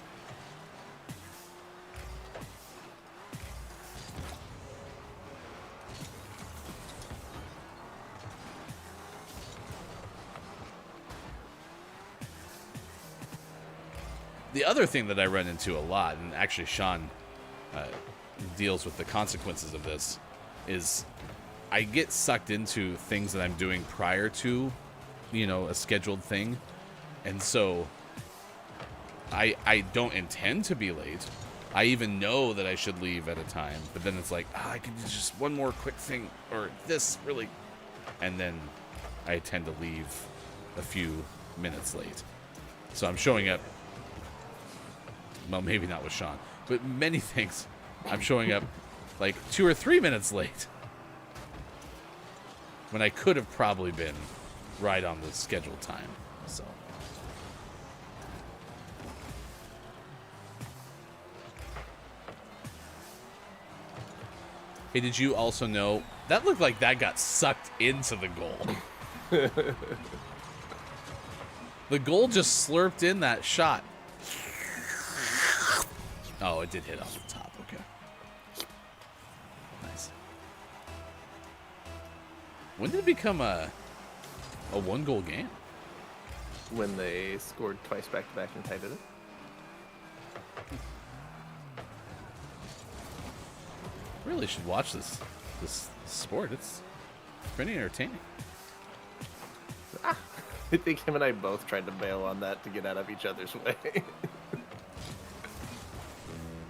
C: The other thing that I run into a lot, and actually Sean deals with the consequences of this, is I get sucked into things that I'm doing prior to, a scheduled thing. And so I don't intend to be late. I even know that I should leave at a time, but then it's like, I could do just one more quick thing, or this really, and then I tend to leave a few minutes late. So I'm showing up, well, maybe not with Sean, but many things, I'm showing up like 2 or 3 minutes late when I could have probably been right on the scheduled time. So hey, did you also know that looked like that got sucked into the goal? The goal just slurped in that shot. Oh, it did hit off the top. Okay. Nice. When did it become a 1-goal game?
D: When they scored twice back-to-back and tied it up.
C: Really should watch this sport. It's pretty entertaining.
D: I think him and I both tried to bail on that to get out of each other's way.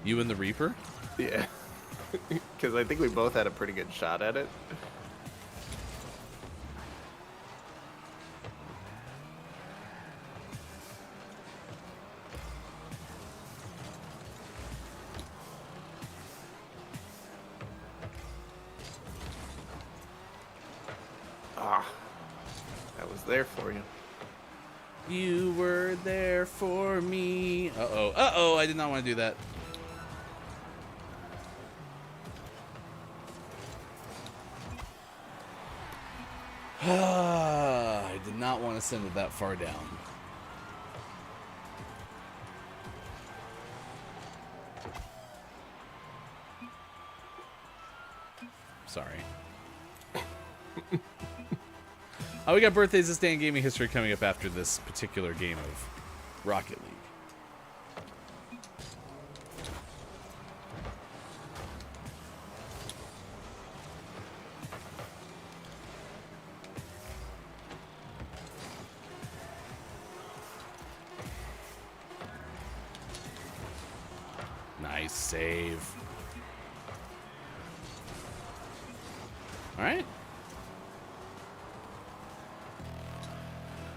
C: You and the Reaper?
D: Yeah. Because I think we both had a pretty good shot at it. That was there for you.
C: You were there for me. Uh-oh. Uh-oh, I did not want to do that. I did not want to send it that far down. Sorry. We got birthdays this day in gaming history coming up after this particular game of Rocket League. Nice save. All right.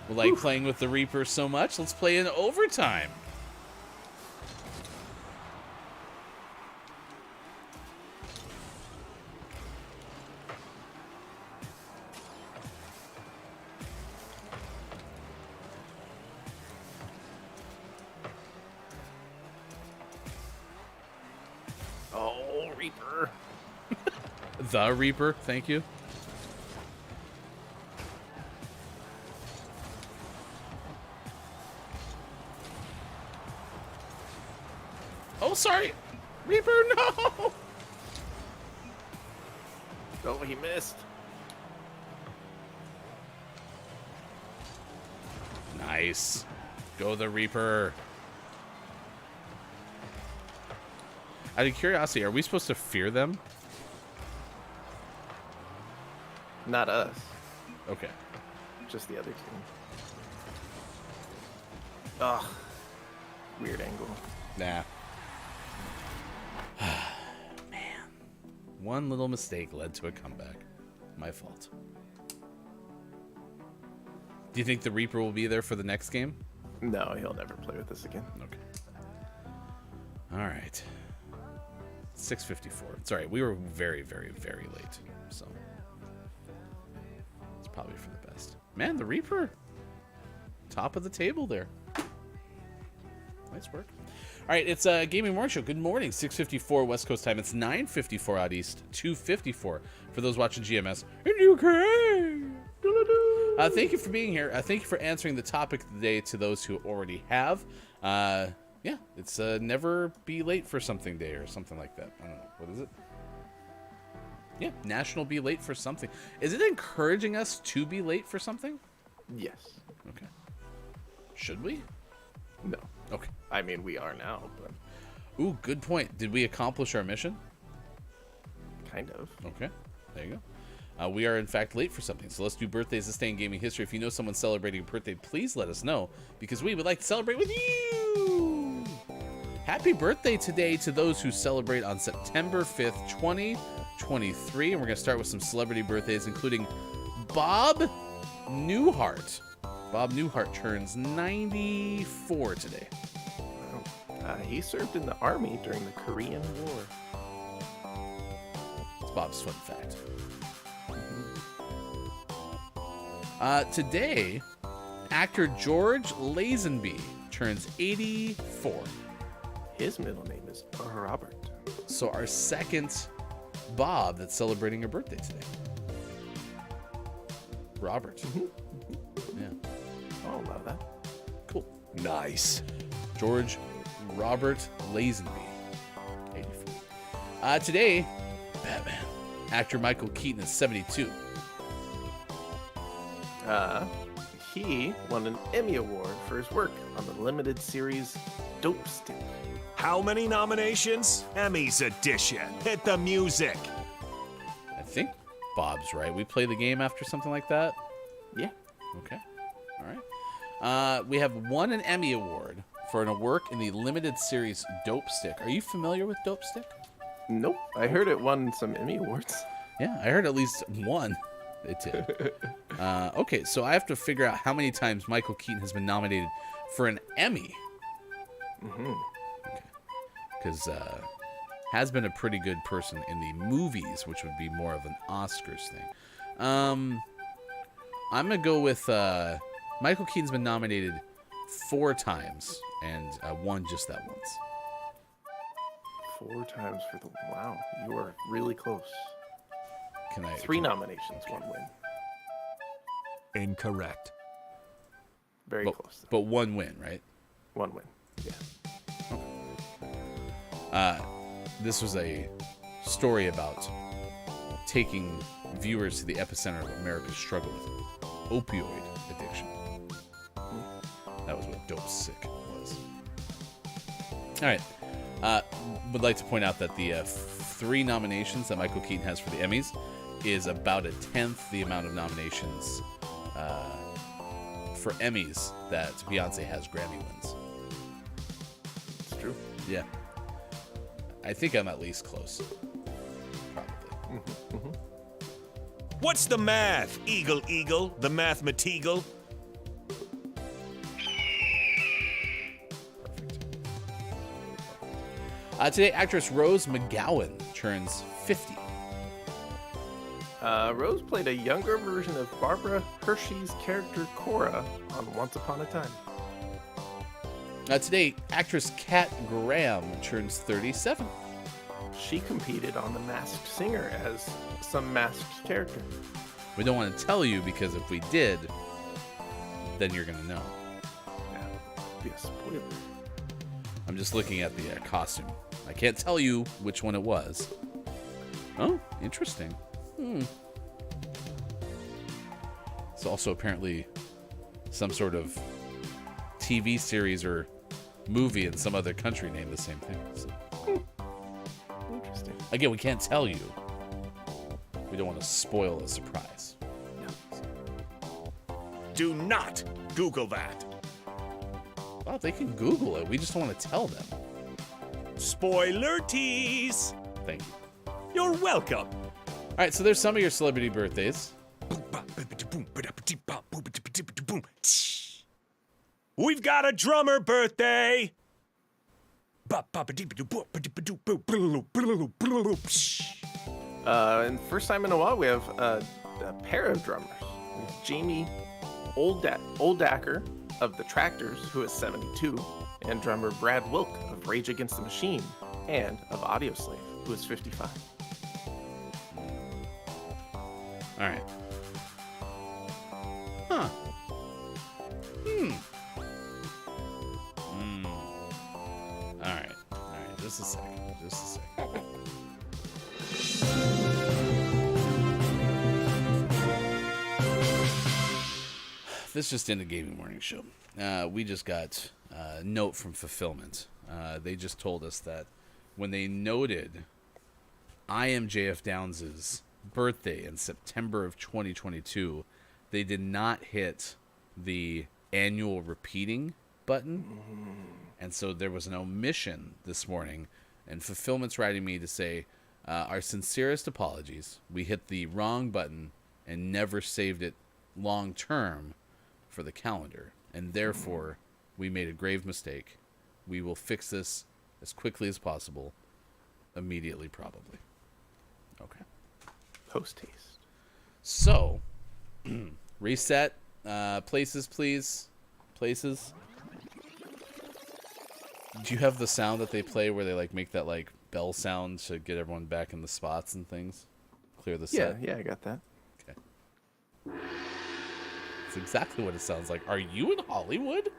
C: We like playing with the Reaper so much. Let's play in overtime.
D: Oh, Reaper.
C: The Reaper, thank you. Oh, sorry. Reaper, no!
D: Oh, he missed.
C: Nice. Go the Reaper. Out of curiosity, are we supposed to fear them?
D: Not us.
C: Okay.
D: Just the other team. Ugh. Weird angle.
C: Nah. Man. One little mistake led to a comeback. My fault. Do you think the Reaper will be there for the next game?
D: No, he'll never play with us again.
C: Okay. All right. 6:54. It's all right. We were very, very, very late. So it's probably for the best. Man, the Reaper. Top of the table there. Nice work. All right, it's a Gaming Morning Show. Good morning. 6:54 West Coast time. It's 9:54 out east. 2:54 for those watching GMS in UK. Thank you for being here. Thank you for answering the topic of the day to those who already have. Yeah, it's Never Be Late for Something Day or something like that. I don't know. What is it? Yeah, National Be Late for Something. Is it encouraging us to be late for something?
D: Yes.
C: Okay. Should we?
D: No.
C: Okay.
D: I mean, we are now, but
C: Ooh, good point. Did we accomplish our mission?
D: kind of.
C: Okay. There you go. We are, in fact, late for something. So let's do birthdays this day in gaming history. If you know someone celebrating a birthday, please let us know, because we would like to celebrate with you. Happy birthday today to those who celebrate on September 5th, 2023. And we're going to start with some celebrity birthdays, including Bob Newhart. Bob Newhart turns 94 today.
D: He served in the army during the Korean War.
C: It's Bob's fun fact. Today, actor George Lazenby turns 84.
D: His middle name is Robert.
C: So our second Bob that's celebrating a birthday today. Robert. Yeah.
D: Oh, love that.
C: Cool. Nice. George Robert Lazenby. 84. Today, Batman. Actor Michael Keaton is 72.
D: He won an Emmy Award for his work on the limited series Dope Stick.
B: How many nominations? Emmys edition. Hit the music.
C: I think Bob's right. We play the game after something like that?
D: Yeah.
C: Okay. All right. We have won an Emmy Award for a work in the limited series Dope Stick. Are you familiar with Dope Stick?
D: Nope. I heard it won some Emmy Awards.
C: Yeah, I heard at least one. It did. Okay, so I have to figure out how many times Michael Keaton has been nominated for an Emmy.
D: Mm-hmm.
C: Okay. Because has been a pretty good person in the movies, which would be more of an Oscars thing. I'm going to go with Michael Keaton's been nominated 4 times and won just that once.
D: 4 times for the... Wow, you are really close.
C: Can I?
D: 3 nominations, 1 win.
B: Incorrect.
D: Very close.
C: But 1 win, right?
D: 1 win. Yeah.
C: This was a story about taking viewers to the epicenter of America's struggle with opioid addiction. That was what Dope Sick was. All right. Would like to point out that the 3 nominations that Michael Keaton has for the Emmys is about 1/10 the amount of nominations for Emmys that Beyonce has Grammy wins.
D: It's true.
C: Yeah. I think I'm at least close. Probably.
B: What's the math, Eagle Eagle, the mathematigal?
C: Today, actress Rose McGowan turns 50.
D: Rose played a younger version of Barbara Hershey's character Cora on Once Upon a Time.
C: Today, actress Kat Graham turns 37.
D: She competed on The Masked Singer as some masked character.
C: We don't want to tell you because if we did, then you're going to know.
D: Yeah, be a spoiler.
C: I'm just looking at the costume. I can't tell you which one it was. Oh, interesting. It's also apparently some sort of TV series or movie in some other country named the same thing. So.
D: Interesting.
C: Again, we can't tell you. We don't want to spoil the surprise.
B: Do not Google that.
C: Well, they can Google it. We just don't want to tell them.
B: Spoiler tease.
C: Thank you.
B: You're welcome.
C: All right, so there's some of your celebrity birthdays.
B: We've got a drummer birthday.
D: And first time in a while, we have a pair of drummers. Jamie Oldacker of the Tractors, who is 72, and drummer Brad Wilk of Rage Against the Machine and of Audioslave, who is 55.
C: All right. Huh. All right. Just a second. This just in the Gaming Morning Show. We just got a note from Fulfillment. They just told us that when they noted I Am JF Downs' birthday in September of 2022, they did not hit the annual repeating button. And so there was an omission this morning. And Fulfillment's writing me to say, our sincerest apologies. We hit the wrong button and never saved it long term for the calendar, and therefore we made a grave mistake. We will fix this as quickly as possible, immediately probably. Okay.
D: Post haste.
C: So, reset. Places, please. Places. Do you have the sound that they play where they like make that like bell sound to get everyone back in the spots and things? Clear the set.
D: Yeah, I got that.
C: Okay. That's exactly what it sounds like. Are you in Hollywood?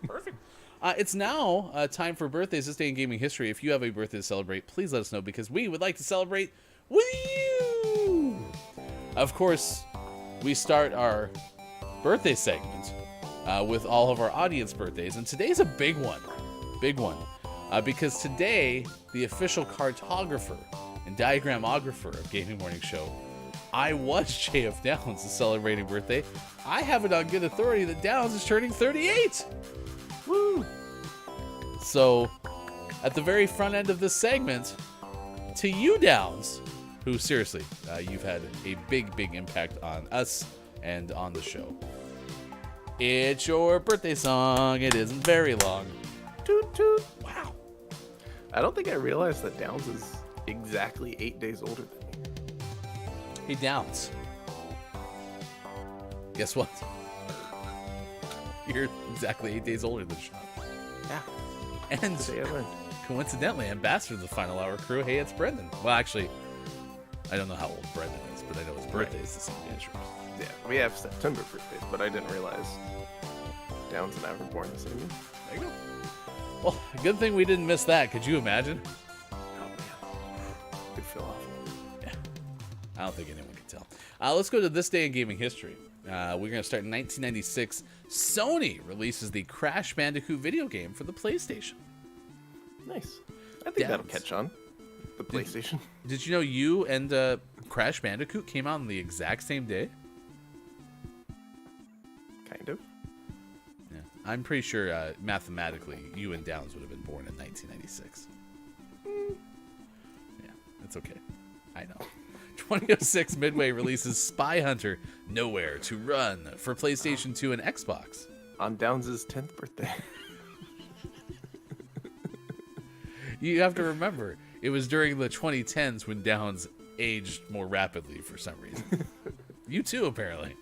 C: Perfect. It's now time for birthdays this day in gaming history. If you have a birthday to celebrate, please let us know because we would like to celebrate with you. Of course, we start our birthday segment with all of our audience birthdays, and today's a big one. Because today, the official cartographer and diagramographer of Gaming Morning Show, I was JF Downs' celebrating birthday. I have it on good authority that Downs is turning 38. Woo! So, at the very front end of this segment, to you, Downs, who seriously, you've had a big impact on us and on the show. It's your birthday song. It isn't very long.
D: Toot toot.
C: Wow.
D: I don't think I realized that Downs is exactly 8 days older than me.
C: Hey, Downs. Guess what? You're exactly 8 days older than Sean.
D: Yeah.
C: And
D: Today I learned.
C: coincidentally, ambassador of the Final Hour crew, hey, it's Brendan. Well, actually, I don't know how old Brendan is, but I know his birthday is the same day as yours.
D: Yeah, we have September birthdays, but I didn't realize Downs and I were born the same year.
C: There you go. Well, good thing we didn't miss that. Could you imagine?
D: Oh man, could feel awful.
C: Yeah. I don't think anyone can tell. Let's go to this day in gaming history. We're going to start in 1996. Sony releases the Crash Bandicoot video game for the PlayStation.
D: Nice. I think that'll catch on. The PlayStation.
C: Did you know you and Crash Bandicoot came out on the exact same day?
D: Kind of.
C: Yeah. I'm pretty sure mathematically you and Downs would have been born in 1996. It's okay. I know. 2006, Midway releases Spy Hunter Nowhere to Run for PlayStation 2 and Xbox.
D: On Downs' 10th birthday.
C: You have to remember, it was during the 2010s when Downs aged more rapidly for some reason. You too, apparently.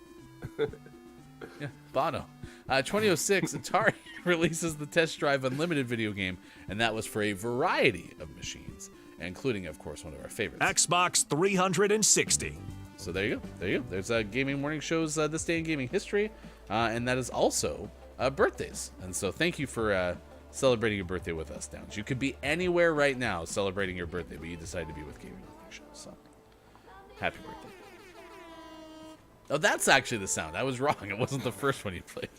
C: Yeah, Bono. 2006, Atari releases the Test Drive Unlimited video game, and that was for a variety of machines, including, of course, one of our favorites,
B: Xbox 360.
C: So there you go. There you go. There's Gaming Morning Show's This Day in Gaming History, and that is also birthdays. And so thank you for celebrating your birthday with us, Downs. You could be anywhere right now celebrating your birthday, but you decided to be with Gaming Morning Show. So happy birthday. Oh, that's actually the sound. I was wrong. It wasn't the first one you played.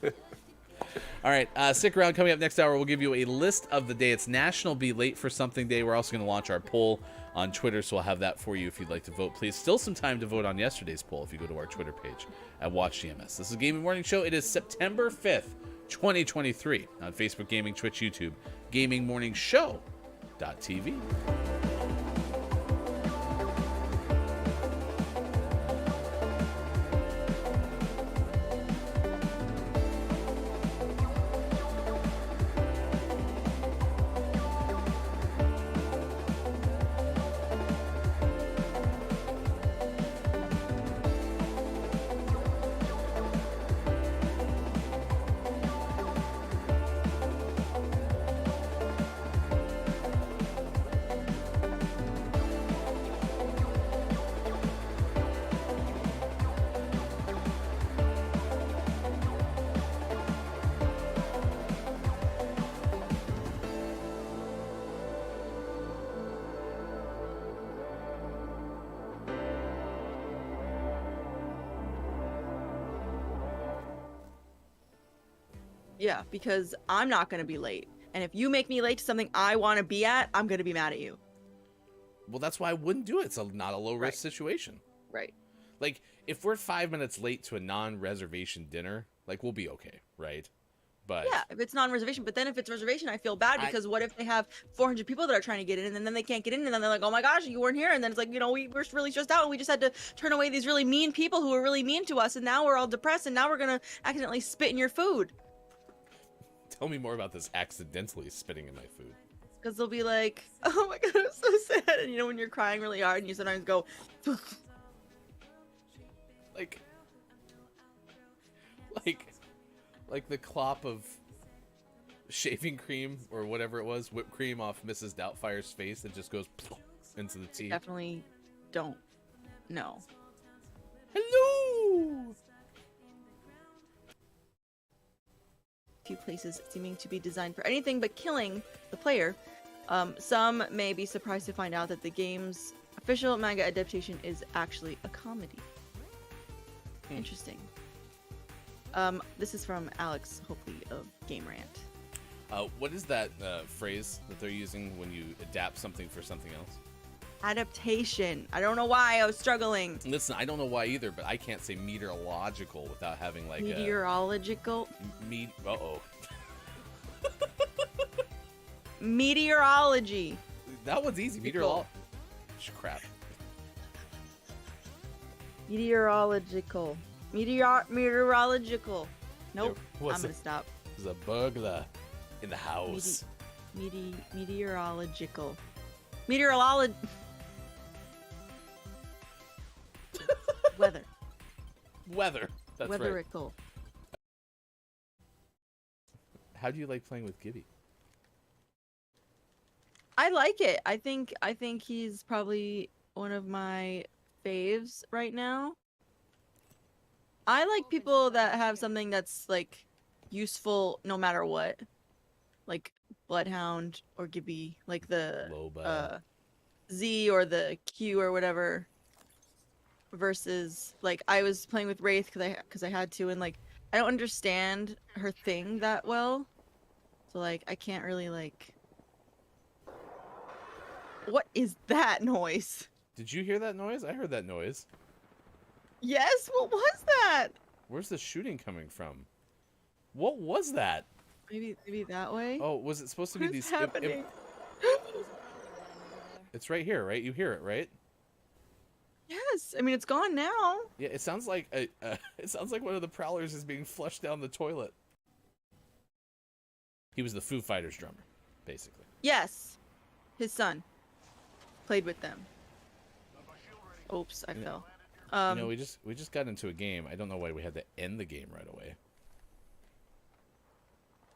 C: All right, stick around. Coming up next hour, we'll give you a list of the day. It's National Be Late for Something Day. We're also going to launch our poll on Twitter, so we'll have that for you if you'd like to vote. Please, still some time to vote on yesterday's poll if you go to our Twitter page at Watch GMS. This is Gaming Morning Show. It is September 5th, 2023 on Facebook, Gaming, Twitch, YouTube, GamingMorningShow.tv.
F: Yeah, because I'm not going to be late. And if you make me late to something I want to be at, I'm going to be mad at you.
C: Well, that's why I wouldn't do it. It's not a low-risk situation.
F: Right.
C: Like, if we're 5 minutes late to a non-reservation dinner, like, we'll be okay, right? But
F: yeah, if it's non-reservation. But then if it's reservation, I feel bad because what if they have 400 people that are trying to get in and then they can't get in and then they're like, oh my gosh, you weren't here. And then it's like, you know, we're really stressed out and we just had to turn away these really mean people who were really mean to us. And now we're all depressed and now we're going to accidentally spit in your food.
C: Tell me more about this accidentally spitting in my food.
F: Because they'll be like, oh my god, I'm so sad. And you know when you're crying really hard and you sometimes go,
C: like the clop of shaving cream or whatever it was, whipped cream off Mrs. Doubtfire's face that just goes into the tea.
F: Definitely don't. No.
C: Hello.
F: Few places seeming to be designed for anything but killing the player. Some may be surprised to find out that the game's official manga adaptation is actually a comedy. Interesting. This is from Alex Hopely of Game Rant.
C: What is that phrase that they're using when you adapt something for something else?
F: Adaptation. I don't know why I was struggling.
C: Listen, I don't know why either, but I can't say meteorological without having like
F: meteorological.
C: Uh-oh.
F: Meteorology.
C: That one's easy. Meteorology. Crap.
F: Meteorological. Meteorological. Nope. I'm gonna stop.
C: There's a burglar in the house.
F: Meteorological. Meteorology. Weather.
C: That's
F: Weatherical.
C: Right. How do you like playing with Gibby?
F: I like it. I think he's probably one of my faves right now. I like people that have something that's like useful no matter what. Like Bloodhound or Gibby, like the Z or the Q or whatever. Versus like I was playing with Wraith because I had to, and like I don't understand her thing that well. So like I can't really like. What is that noise?
C: Did you hear that noise? I heard that noise.
F: Yes, what was that?
C: Where's the shooting coming from? What was that?
F: Maybe that way.
C: Oh, was it supposed to be
F: What's
C: these?
F: happening?
C: It's right here, right? You hear it, right?
F: Yes. I mean, it's gone now.
C: Yeah, it sounds like it sounds like one of the Prowlers is being flushed down the toilet. He was the Foo Fighters drummer, basically.
F: Yes. His son played with them. Oops, I fell.
C: You know, we just got into a game. I don't know why we had to end the game right away.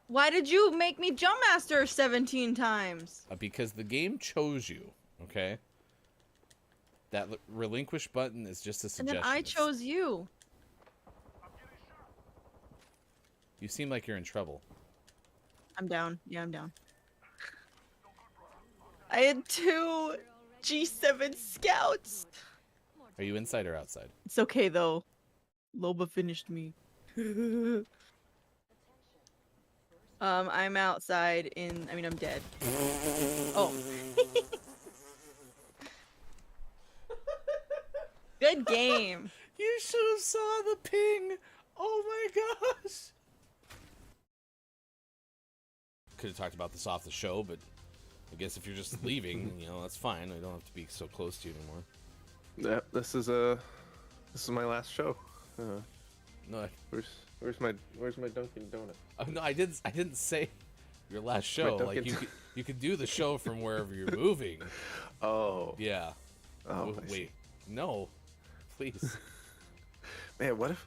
F: Why did you make me Jump Master 17 times?
C: Because the game chose you, okay? That relinquish button is just a suggestion.
F: And then I chose you.
C: You seem like you're in trouble.
F: I'm down. Yeah, I'm down. I had 2 G7 scouts.
C: Are you inside or outside?
F: It's okay though. Loba finished me. I'm outside I mean, I'm dead. Oh. Good game.
C: You should have saw the ping. Oh my gosh. Could have talked about this off the show, but I guess if you're just leaving, you know, that's fine. I don't have to be so close to you anymore.
D: Yeah, this is my last show.
C: No,
D: Where's my Dunkin' Donut?
C: oh, no, I didn't say your last show. Like you could do the show from wherever you're moving.
D: Oh.
C: Yeah.
D: Oh,
C: wait. No. Please.
D: Man, what if?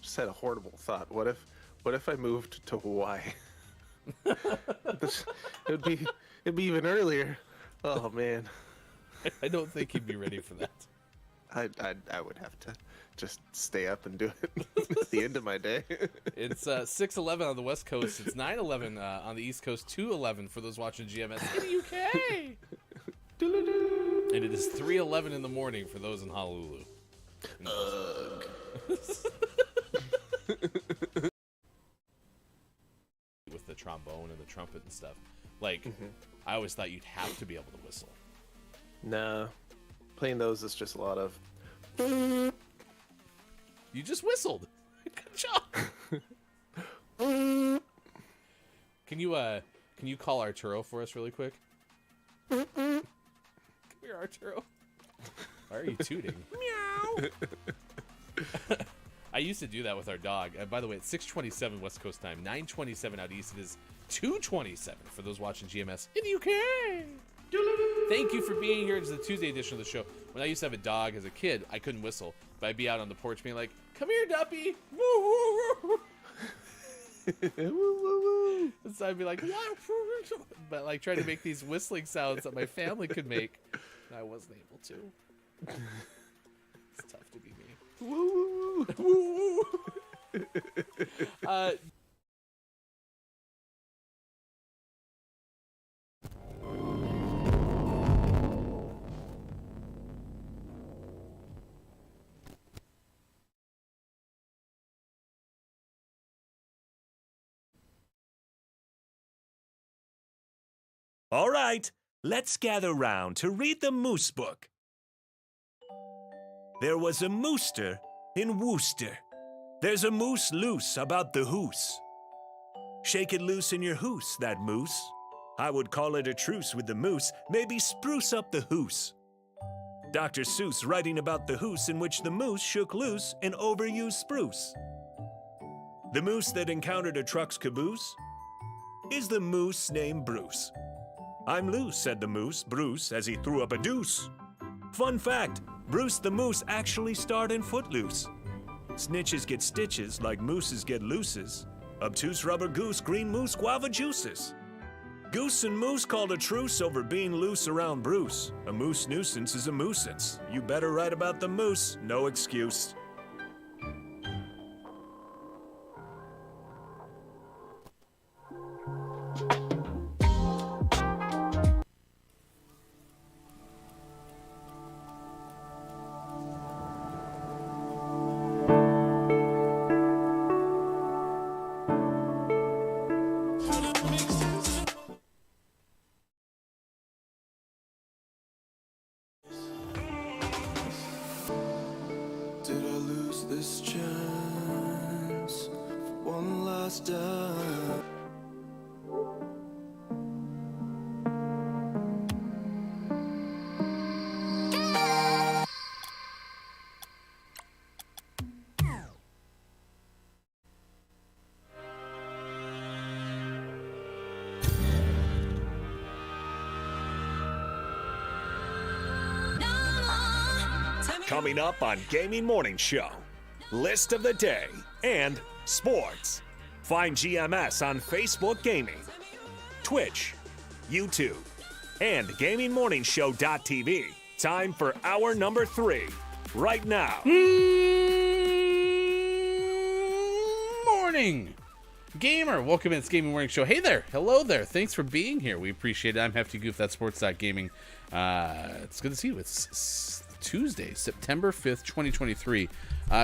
D: Just had a horrible thought. What if I moved to Hawaii? It'd be even earlier. Oh man.
C: I don't think he'd be ready for that.
D: I would have to just stay up and do it at the end of my day.
C: It's 6:11 on the West Coast. It's 9:11 on the East Coast. 2:11 for those watching GMS in the UK. And it is 3:11 in the morning for those in Honolulu. With the trombone and the trumpet and stuff. Like, I always thought you'd have to be able to whistle.
D: No. Playing those is just a lot of...
C: You just whistled. Good job. Can you call Arturo for us really quick? Come here, Arturo. Why are you tooting? Meow. I used to do that with our dog. By the way, it's 6:27 West Coast time, 9:27 out east. It is 2:27 for those watching GMS in the UK. Thank you for being here. It's the Tuesday edition of the show. When I used to have a dog as a kid, I couldn't whistle, but I'd be out on the porch being like, "Come here, Duppy." Woo, woo, woo. And so I'd be like, "Wow," but like trying to make these whistling sounds that my family could make, and I wasn't able to. It's tough to be me. Woo, woo, woo.
B: All right, let's gather round to read the Moose Book. There was a mooster in Worcester. There's a moose loose about the hoose. Shake it loose in your hoose, that moose. I would call it a truce with the moose, maybe spruce up the hoose. Dr. Seuss writing about the hoose in which the moose shook loose an overused spruce. The moose that encountered a truck's caboose is the moose named Bruce. I'm loose, said the moose, Bruce, as he threw up a deuce. Fun fact, Bruce the moose actually starred in Footloose. Snitches get stitches like mooses get looses. Obtuse rubber goose, green moose, guava juices. Goose and moose called a truce over being loose around Bruce. A moose nuisance is a moosance. You better write about the moose, no excuse.
G: Did I lose this chance for one last time?
B: Coming up on Gaming Morning Show, list of the day and sports. Find GMS on Facebook Gaming, Twitch, YouTube, and GamingMorningshow.tv. Time for hour number 3, right now.
C: Morning, gamer. Welcome in. It's Gaming Morning Show. Hey there. Hello there. Thanks for being here. We appreciate it. I'm Hefty Goof. That's Sports.Gaming. It's good to see you. It's Tuesday, September 5th, 2023.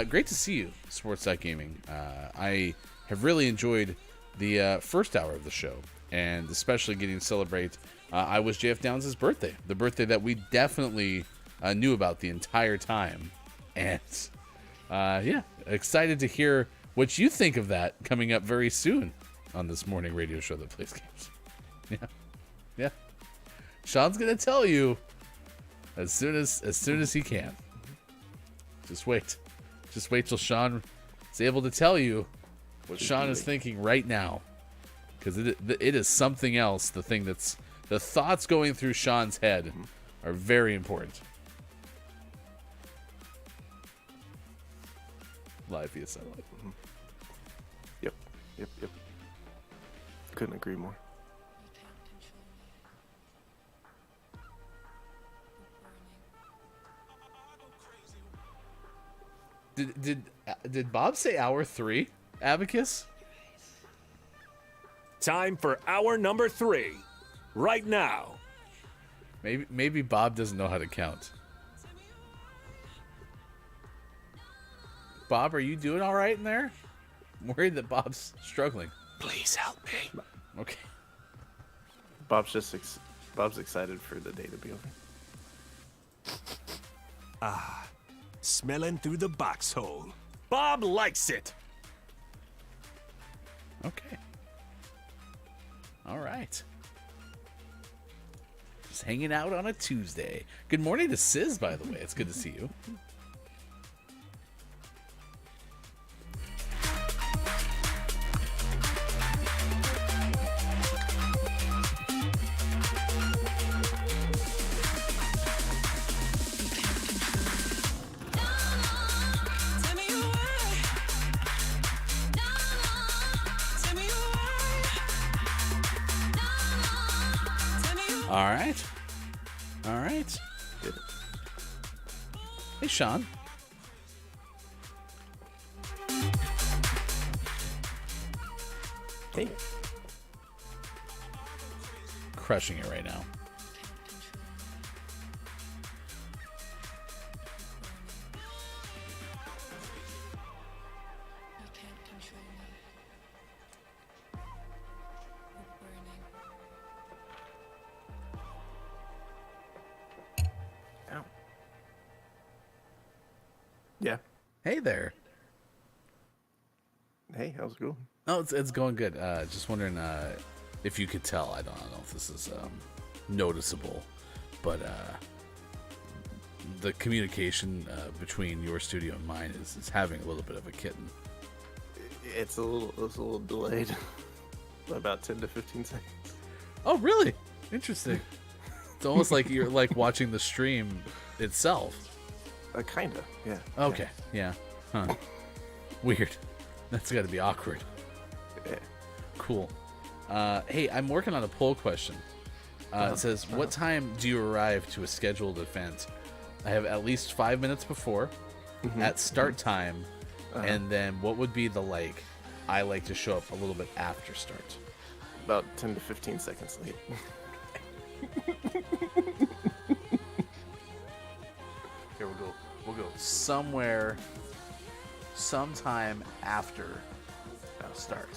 C: Great to see you, Sports.Gaming. I have really enjoyed the first hour of the show, and especially getting to celebrate I was JF Downs' birthday, the birthday that we definitely knew about the entire time. And yeah, excited to hear what you think of that coming up very soon on this morning radio show that plays games. Yeah. Sean's gonna tell you as soon as he can. Just wait till Sean is able to tell you what Sean is thinking right now, because it is something else. The thoughts going through Sean's head are very important. Live via satellite.
D: Yep. Couldn't agree more.
C: Did Bob say hour 3, Abacus?
B: Time for hour number 3, right now.
C: Maybe Bob doesn't know how to count. Bob, are you doing all right in there? I'm worried that Bob's struggling.
B: Please help me.
C: Okay.
D: Bob's excited for the day to be over.
B: Smelling through the box hole. Bob likes it.
C: Okay. All right. Just hanging out on a Tuesday. Good morning to Sis, by the way. It's good to see you. All right. Hey, Sean.
D: Hey.
C: Crushing it right now.
D: Yeah.
C: Hey there.
D: Hey, how's it going?
C: Oh, it's going good. Just wondering if you could tell. I don't know if this is noticeable, but the communication between your studio and mine is having a little bit of a kitten.
D: It's a little delayed by about 10 to 15 seconds.
C: Oh, really? Interesting. It's almost like you're like watching the stream itself.
D: Kinda, yeah.
C: Okay, yeah. Huh. Weird. That's got to be awkward.
D: Yeah.
C: Cool. Hey, I'm working on a poll question. It says, what time do you arrive to a scheduled event? I have at least 5 minutes before, at start time, and then what would be the I like to show up a little bit after start?
D: About 10 to 15 seconds late.
C: Here we'll go sometime after start.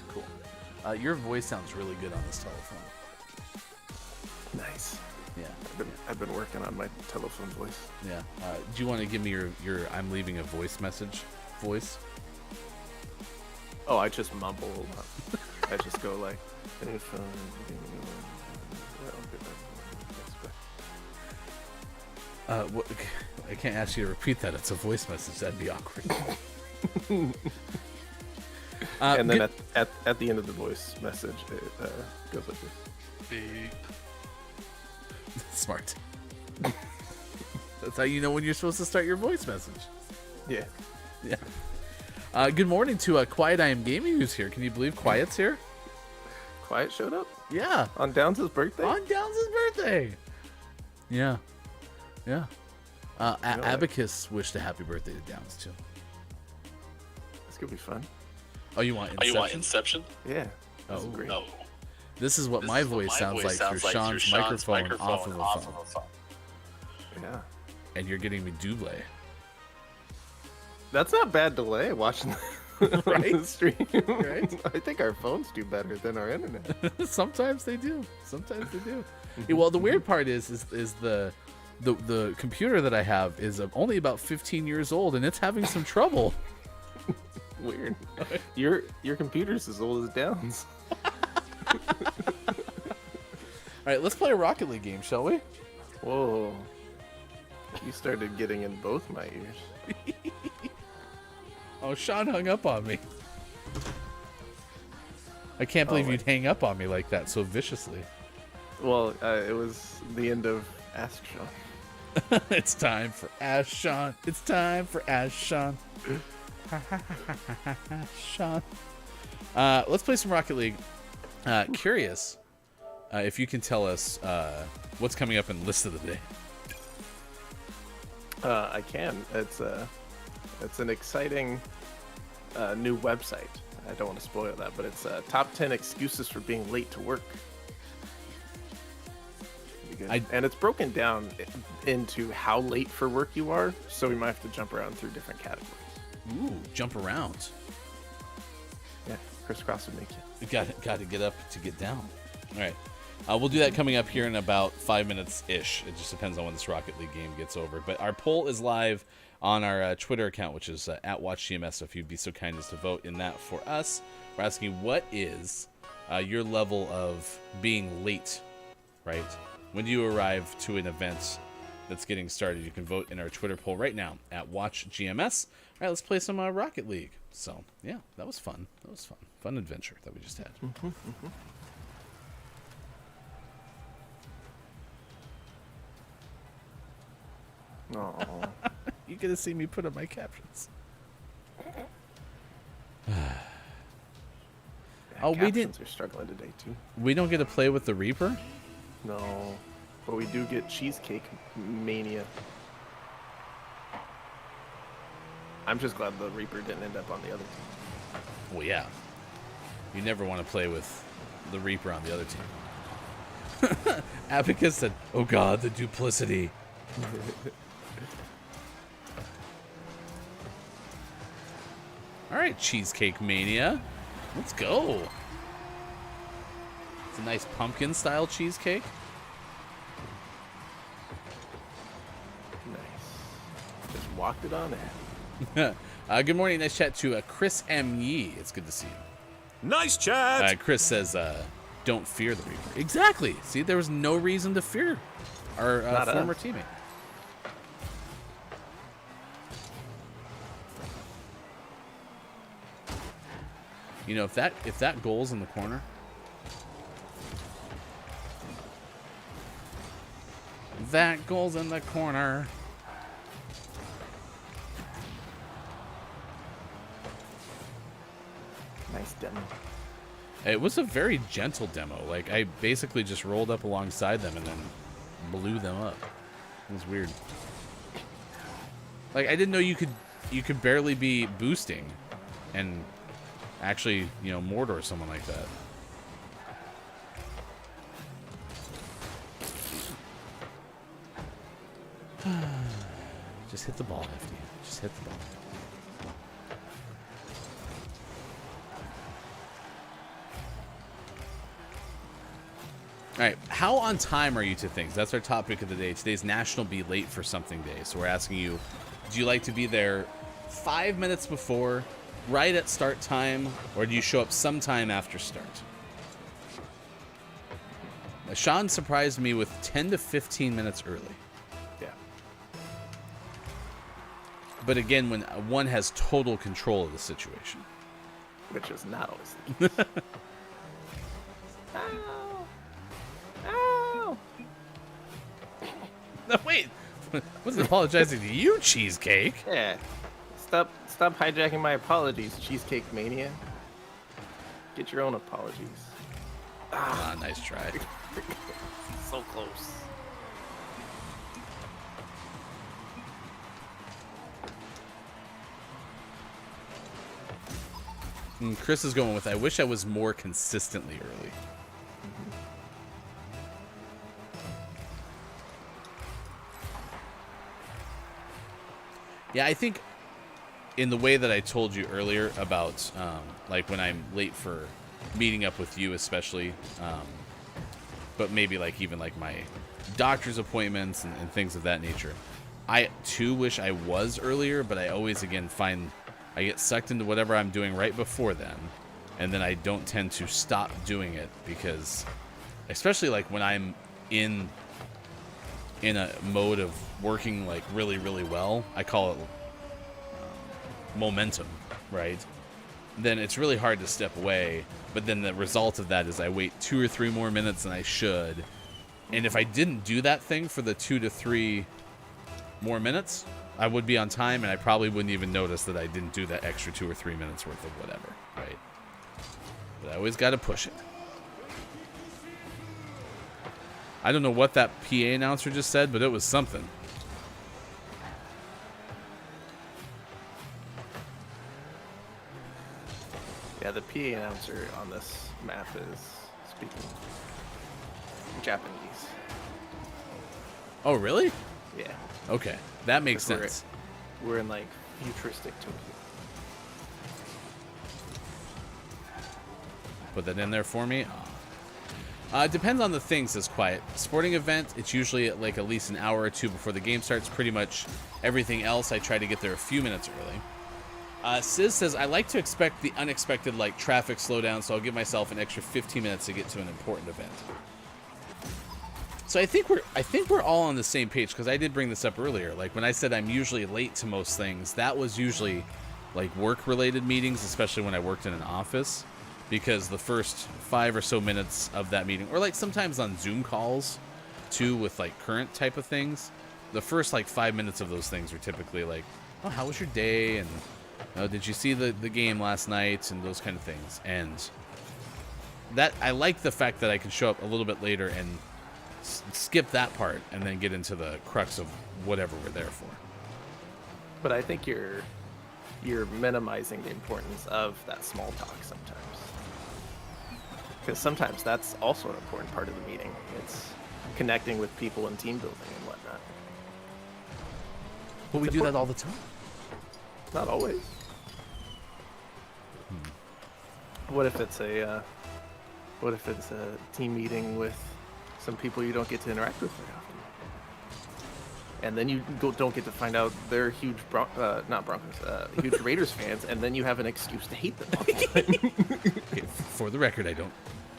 C: Cool. Your voice sounds really good on this telephone.
D: Nice.
C: Yeah.
D: I've been working on my telephone voice.
C: Yeah. Do you want to give me your I'm leaving a voice message voice?
D: Oh, I just mumble a lot. I just go like,
C: What, I can't ask you to repeat that. It's a voice message. That'd be awkward.
D: and then at the end of the voice message, it goes like this.
E: Beep.
C: Smart. That's how you know when you're supposed to start your voice message.
D: Yeah.
C: Yeah. Good morning to Quiet I Am Gaming, who's here. Can you believe Quiet's here?
D: Quiet showed up
C: Yeah.
D: on Downs' birthday.
C: On Downs' birthday. Yeah. Yeah. Abacus wished a happy birthday to Downs, too.
D: This could be fun.
C: Oh, you want Inception?
D: Yeah.
C: Oh,
D: great.
C: no. This is what my voice sounds like through Sean's microphone off of a phone.
D: Yeah.
C: And you're getting me double.
D: That's not bad delay watching
C: Right?
D: the stream.
C: Right?
D: I think our phones do better than our internet.
C: Sometimes they do. Yeah, well, the weird part is the computer that I have is only about 15 years old, and it's having some trouble.
D: Weird. Your computer's as old as Downs.
C: All right, let's play a Rocket League game, shall we?
D: Whoa. You started getting in both my ears.
C: Oh, Sean hung up on me. I can't believe you'd hang up on me like that so viciously.
D: Well, it was the end of Ask Sean.
C: It's time for Ask Sean. It's time for Ask Sean. Sean. Let's play some Rocket League. Curious if you can tell us what's coming up in list of the day.
D: I can. It's an exciting new website. I don't want to spoil that, but it's top 10 excuses for being late to work. And it's broken down into how late for work you are, so we might have to jump around through different categories.
C: Ooh, jump around.
D: Yeah, crisscross would make you.
C: You got to get up to get down. All right. We'll do that coming up here in about 5 minutes-ish. It just depends on when this Rocket League game gets over. But our poll is live on our Twitter account, which is @WatchGMS, so if you'd be so kind as to vote in that for us. We're asking, what is your level of being late, right? When do you arrive to an event that's getting started? You can vote in our Twitter poll right now @WatchGMS. All right, let's play some Rocket League. So, yeah, that was fun. Fun adventure that we just had.
D: Oh.
C: You're going to see me put up my captions. We didn't.
D: Are struggling today too.
C: We don't get to play with the Reaper?
D: No, but we do get Cheesecake Mania. I'm just glad the Reaper didn't end up on the other team.
C: Well, yeah. You never want to play with the Reaper on the other team. Abacus said, "Oh God, the duplicity." All right, Cheesecake Mania. Let's go. It's a nice pumpkin-style cheesecake.
D: Nice. Just walked it on in.
C: Good morning. Nice chat to Chris M. Yee. It's good to see you.
B: Nice chat.
C: Chris says, don't fear the Reaper. Exactly. See, there was no reason to fear our former teammate. You know, if that goal's in the corner, that goal's in the corner.
D: Nice demo.
C: It was a very gentle demo. Like, I basically just rolled up alongside them and then blew them up. It was weird. Like, I didn't know you could barely be boosting and actually, you know, Mordor someone like that. Just hit the ball, FD. Just hit the ball. All right, how on time are you to things? That's our topic of the day. Today's National Be Late for Something Day. So we're asking you, do you like to be there 5 minutes before, right at start time, or do you show up sometime after start? Sean surprised me with 10 to 15 minutes early.
D: Yeah.
C: But again, when one has total control of the situation.
D: Which is not always the case. Ow! Ow!
C: No, wait. I wasn't apologizing to you, Cheesecake.
D: Yeah. Stop hijacking my apologies, Cheesecake Mania. Get your own apologies.
C: Ah, nice try.
D: So close.
C: Chris is going with, I wish I was more consistently early. Yeah, I think in the way that I told you earlier about, like when I'm late for meeting up with you especially, but maybe like even like my doctor's appointments and things of that nature, I too wish I was earlier, but I always again find I get sucked into whatever I'm doing right before then, and then I don't tend to stop doing it because, especially like when I'm in a mode of working like really, really well, I call it momentum, right? Then it's really hard to step away, but then the result of that is I wait 2 or 3 more minutes than I should, and if I didn't do that thing for the 2 to 3 more minutes, I would be on time, and I probably wouldn't even notice that I didn't do that extra 2 or 3 minutes worth of whatever, right? But I always got to push it. I don't know what that PA announcer just said, but it was something.
D: Yeah, the PA announcer on this map is speaking Japanese.
C: Oh, really?
D: Yeah.
C: Okay, that makes
D: 'Cause
C: sense.
D: We're in like futuristic Tokyo.
C: Put that in there for me. It depends on the things, says Quiet. Sporting event, it's usually at like at least an hour or 2 before the game starts. Pretty much everything else, I try to get there a few minutes early. Sis says, I like to expect the unexpected, like traffic slowdown, so I'll give myself an extra 15 minutes to get to an important event. So I think we're all on the same page, because I did bring this up earlier. Like when I said I'm usually late to most things, that was usually like work-related meetings, especially when I worked in an office, because the first 5 or so minutes of that meeting, or like sometimes on Zoom calls too, with like current type of things, the first like 5 minutes of those things are typically like, oh, how was your day, and did you see the game last night, and those kind of things. And that, I like the fact that I can show up a little bit later and skip that part and then get into the crux of whatever we're there for.
D: But I think you're minimizing the importance of that small talk sometimes. Because sometimes that's also an important part of the meeting. It's connecting with people and team building and whatnot.
C: But we do that all the time.
D: Not always. What if it's a team meeting with some people you don't get to interact with very often, and then you don't get to find out they're huge huge Raiders fans, and then you have an excuse to hate them all the time.
C: Okay, for the record, I don't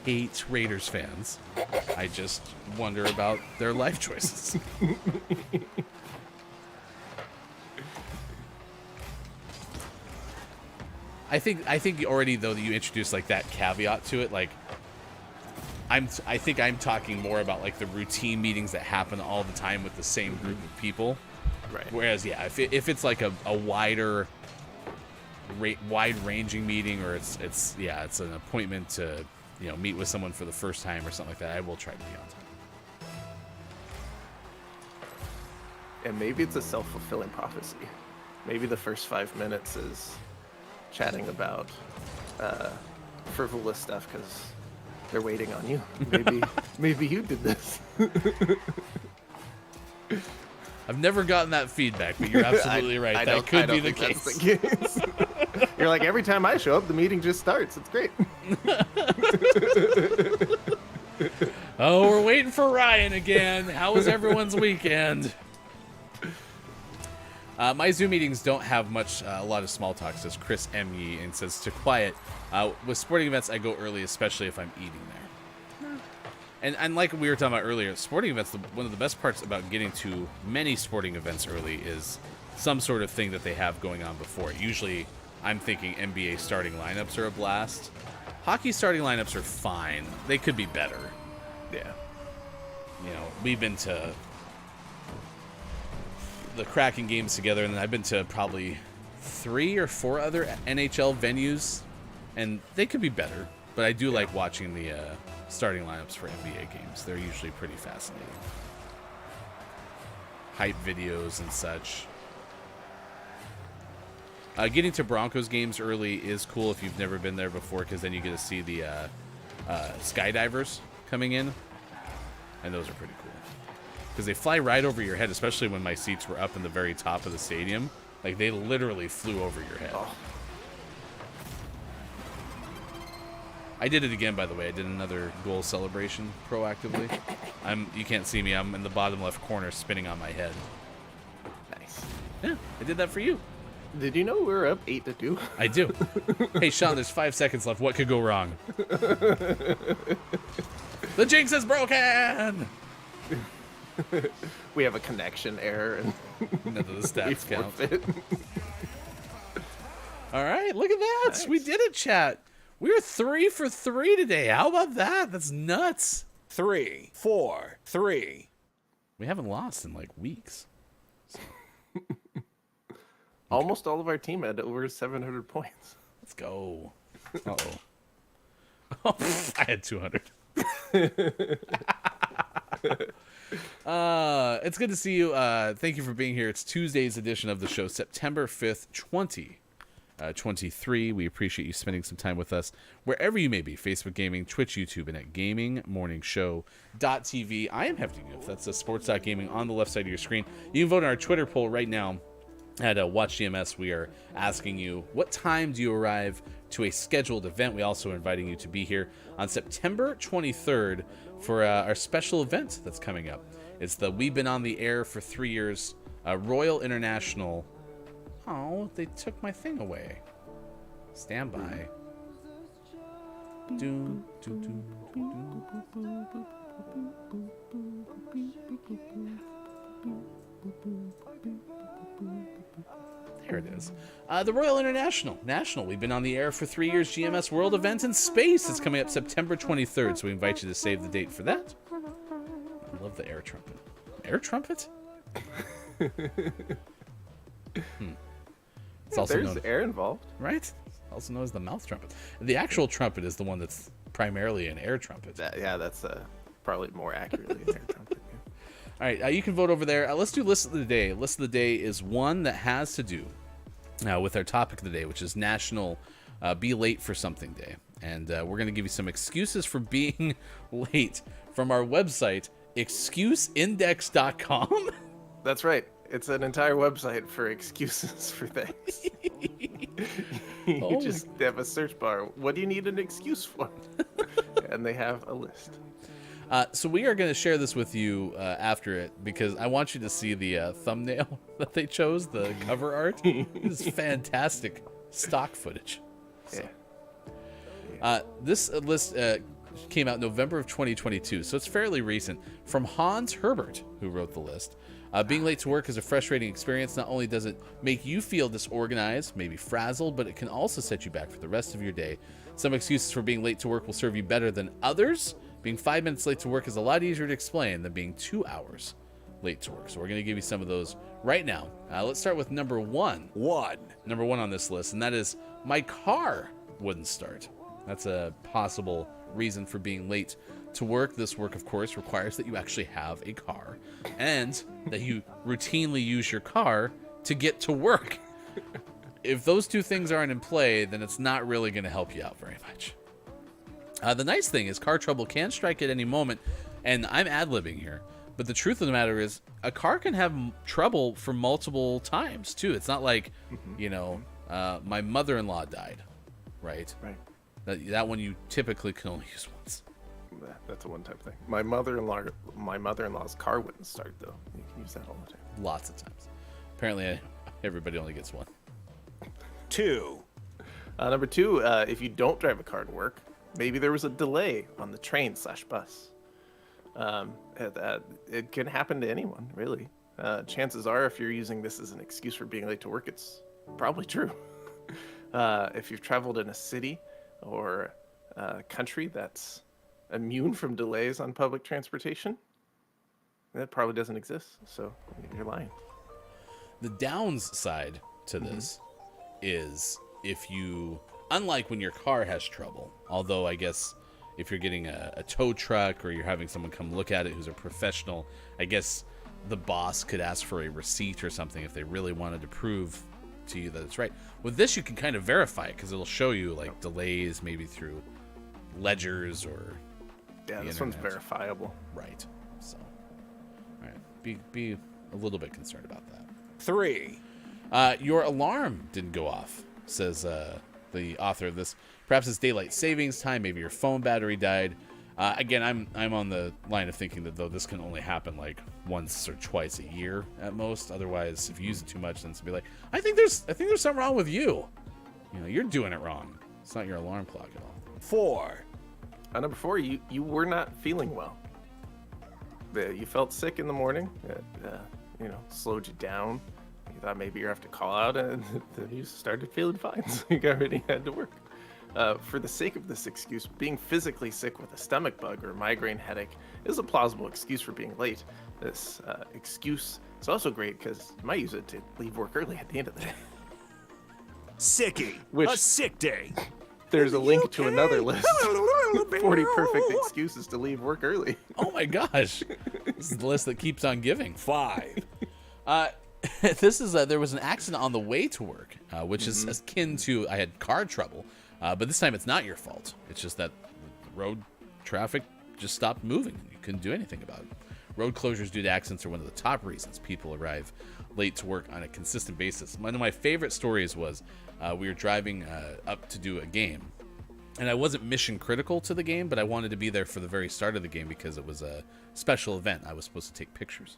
C: hate Raiders fans. I just wonder about their life choices. I think already though that you introduced like that caveat to it, like I think I'm talking more about like the routine meetings that happen all the time with the same group of people.
D: Right.
C: Whereas yeah, if it's like a wider wide-ranging meeting, or it's an appointment to meet with someone for the first time or something like that, I will try to be on time.
D: And maybe it's a self-fulfilling prophecy. Maybe the first 5 minutes is chatting about frivolous stuff because they're waiting on you. Maybe you did this.
C: I've never gotten that feedback, but you're absolutely right. That could be the case.
D: That's the case. You're like, every time I show up, the meeting just starts. It's great.
C: Oh, we're waiting for Ryan again. How was everyone's weekend? My Zoom meetings don't have a lot of small talk, says Chris M. Yee, and says to Quiet. With sporting events, I go early, especially if I'm eating there. And like we were talking about earlier, sporting events, one of the best parts about getting to many sporting events early is some sort of thing that they have going on before. Usually, I'm thinking NBA starting lineups are a blast. Hockey starting lineups are fine. They could be better.
D: Yeah.
C: We've been to the Kraken games together, and then I've been to probably 3 or 4 other NHL venues, and they could be better. But I do like watching the starting lineups for NBA games. They're usually pretty fascinating. Hype videos and such. Getting to Broncos games early is cool if you've never been there before, because then you get to see the skydivers coming in, and those are pretty cool because they fly right over your head, especially when my seats were up in the very top of the stadium. Like, they literally flew over your head.
D: Oh.
C: I did it again, by the way. I did another goal celebration proactively. You can't see me. I'm in the bottom left corner spinning on my head.
D: Nice.
C: Yeah, I did that for you.
D: Did you know we were up 8-2?
C: I do. Hey, Sean, there's 5 seconds left. What could go wrong? The jinx is broken!
D: We have a connection error, and
C: none of the stats count.
D: forfeit.
C: All right, look at that.
D: Nice.
C: We did it, chat. We're 3 for 3 today. How about that? That's nuts.
B: 3, 4, 3.
C: We haven't lost in like weeks.
D: Almost all of our team had over 700 points.
C: Let's go. Uh-oh. Oh, I had 200. It's good to see you. Thank you for being here. It's Tuesday's edition of the show, September 5th, 2023. We appreciate you spending some time with us wherever you may be. Facebook Gaming, Twitch, YouTube, and at GamingMorningShow.tv. I am Hefty Goof. That's sports.gaming on the left side of your screen. You can vote on our Twitter poll right now. At Watch GMS, we are asking you, what time do you arrive to a scheduled event? We also are inviting you to be here on September 23rd for our special event that's coming up. It's the We've Been on the Air for 3 years Royal International. Oh, they took my thing away. Stand by. There it is. The Royal International. We've been on the air for 3 years. GMS World Event in Space. It's coming up September 23rd, so we invite you to save the date for that. I love the air trumpet. Air trumpet? It's also
D: There's air involved.
C: right? Also known as the mouth trumpet. The actual trumpet is the one that's primarily an air trumpet.
D: That's probably more accurately an air trumpet. Yeah.
C: All right, you can vote over there. Let's do List of the Day. List of the Day is one that has to do with our topic of the day, which is National Be Late for Something Day. And we're going to give you some excuses for being late from our website, excuseindex.com.
D: That's right. It's an entire website for excuses for things. You just have a search bar. What do you need an excuse for? And they have a list.
C: So we are going to share this with you after it, because I want you to see the thumbnail that they chose, the cover art. This is fantastic stock footage. So, this list came out November of 2022, so it's fairly recent, from Hans Herbert, who wrote the list. Being late to work is a frustrating experience. Not only does it make you feel disorganized, maybe frazzled, but it can also set you back for the rest of your day. Some excuses for being late to work will serve you better than others. Being 5 minutes late to work is a lot easier to explain than being 2 hours late to work. So we're going to give you some of those right now. Let's start with number one. Number one on this list, and that is my car wouldn't start. That's a possible reason for being late to work. This work, of course, requires that you actually have a car and that you routinely use your car to get to work. If those two things aren't in play, then it's not really going to help you out very much. The nice thing is car trouble can strike at any moment, and I'm ad-libbing here, but the truth of the matter is a car can have trouble for multiple times, too. It's not like, my mother-in-law died, right?
D: Right.
C: That one you typically can only use once.
D: That's a one-time thing. My mother-in-law's car wouldn't start, though. You can use that all the time.
C: Lots of times. Apparently, everybody only gets one.
B: 2.
D: Number 2, if you don't drive a car to work, maybe there was a delay on the train/bus. It can happen to anyone, really. Chances are, if you're using this as an excuse for being late to work, it's probably true. If you've traveled in a city or a country that's immune from delays on public transportation, that probably doesn't exist, so you're lying.
C: The downside to this is if you, unlike when your car has trouble, although I guess if you're getting a tow truck or you're having someone come look at it who's a professional, I guess the boss could ask for a receipt or something if they really wanted to prove to you that it's right. With this, you can kind of verify it because it'll show you like delays maybe through ledgers or
D: Yeah,
C: the
D: this one's
C: internet.
D: verifiable.
C: Right. So, all right, be a little bit concerned about that.
B: 3.
C: Your alarm didn't go off, says the author of this. Perhaps it's daylight savings time. Maybe your phone battery died. Again, I'm on the line of thinking that though this can only happen like once or twice a year at most. Otherwise, if you use it too much, then it's gonna be like, I think there's something wrong with you. You know, you're doing it wrong. It's not your alarm clock at all.
B: 4.
D: Number 4, you were not feeling well. You felt sick in the morning. It, slowed you down. You thought maybe you have to call out, and then you started feeling fine, so you got ready and had to work. For the sake of this excuse, being physically sick with a stomach bug or migraine headache is a plausible excuse for being late. This excuse is also great because you might use it to leave work early at the end of the day.
B: Sicky.
D: Which-
B: a sick day.
D: There's a link to another list. 40 perfect excuses to leave work early.
C: Oh my gosh, this is the list that keeps on giving.
B: 5.
C: This is there was an accident on the way to work, which is akin to I had car trouble, but this time it's not your fault. It's just that the road traffic just stopped moving. You couldn't do anything about it. Road closures due to accidents are one of the top reasons people arrive late to work on a consistent basis. One of my favorite stories was we were driving up to do a game, and I wasn't mission critical to the game, but I wanted to be there for the very start of the game because it was a special event. I was supposed to take pictures.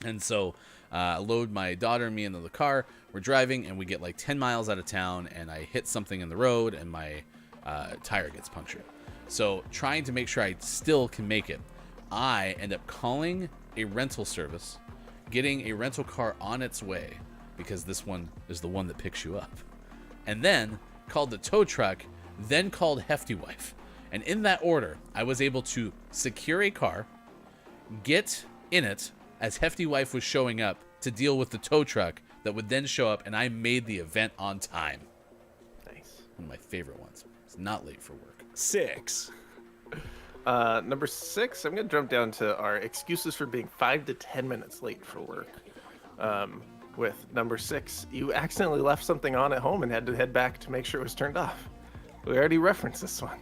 C: And so I load my daughter and me into the car. We're driving, and we get like 10 miles out of town, and I hit something in the road, and my tire gets punctured. So trying to make sure I still can make it, I end up calling a rental service, getting a rental car on its way, because this one is the one that picks you up, and then called the tow truck, then called Hefty Wife. And in that order, I was able to secure a car, get in it as Hefty Wife was showing up to deal with the tow truck that would then show up, and I made the event on time.
D: Nice.
C: One of my favorite ones. It's not late for work.
B: 6.
D: Number 6, I'm going to jump down to our excuses for being 5 to 10 minutes late for work. With number 6, you accidentally left something on at home and had to head back to make sure it was turned off. We already referenced this one.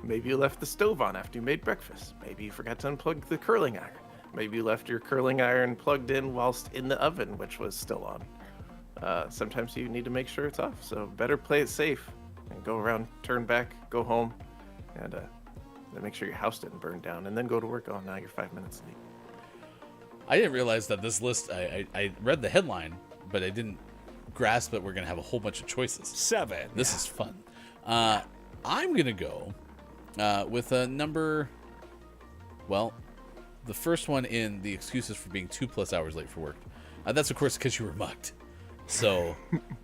D: Maybe you left the stove on after you made breakfast. Maybe you forgot to unplug the curling iron. Maybe you left your curling iron plugged in whilst in the oven, which was still on. Sometimes you need to make sure it's off, so better play it safe and go around, turn back, go home, and then make sure your house didn't burn down, and then go to work. Oh, now you're 5 minutes late.
C: I didn't realize that this list, I read the headline, but I didn't grasp that we're going to have a whole bunch of choices.
B: 7.
C: This is fun. I'm going to go with a number, well, the first one in the excuses for being 2+ hours late for work. That's, of course, because you were mugged. So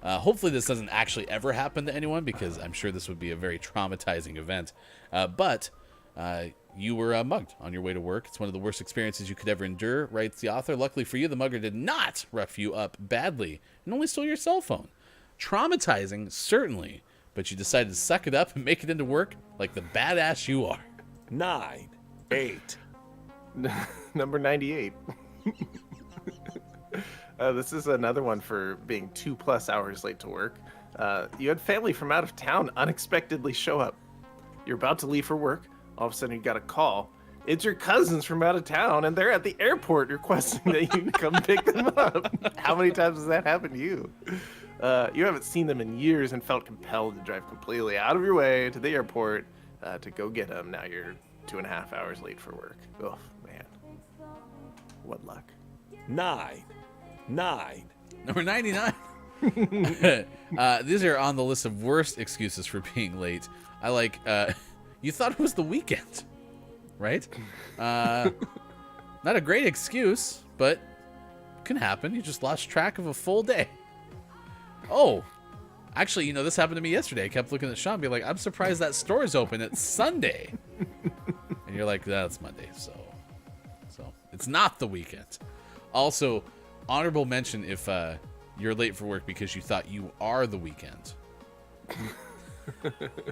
C: hopefully this doesn't actually ever happen to anyone, because I'm sure this would be a very traumatizing event. But you were mugged on your way to work. It's one of the worst experiences you could ever endure, writes the author. Luckily for you, the mugger did not rough you up badly and only stole your cell phone. Traumatizing, certainly, but you decided to suck it up and make it into work like the badass you are.
B: 9. 8.
D: Number 98. This is another one for being 2+ hours late to work. You had family from out of town unexpectedly show up. You're about to leave for work. All of a sudden, you got a call. It's your cousins from out of town, and they're at the airport requesting that you come pick them up. How many times has that happened to you? You haven't seen them in years and felt compelled to drive completely out of your way to the airport to go get them. Now you're 2.5 hours late for work. Oh, man. What luck.
B: 9.
C: Number 99. These are on the list of worst excuses for being late. I like, you thought it was the weekend, right? Not a great excuse, but can happen. You just lost track of a full day. Oh, actually, this happened to me yesterday. I kept looking at Sean and be like, I'm surprised that store is open. It's Sunday. And you're like, that's Monday. So it's not the weekend. Also, honorable mention if you're late for work because you thought you are the weekend.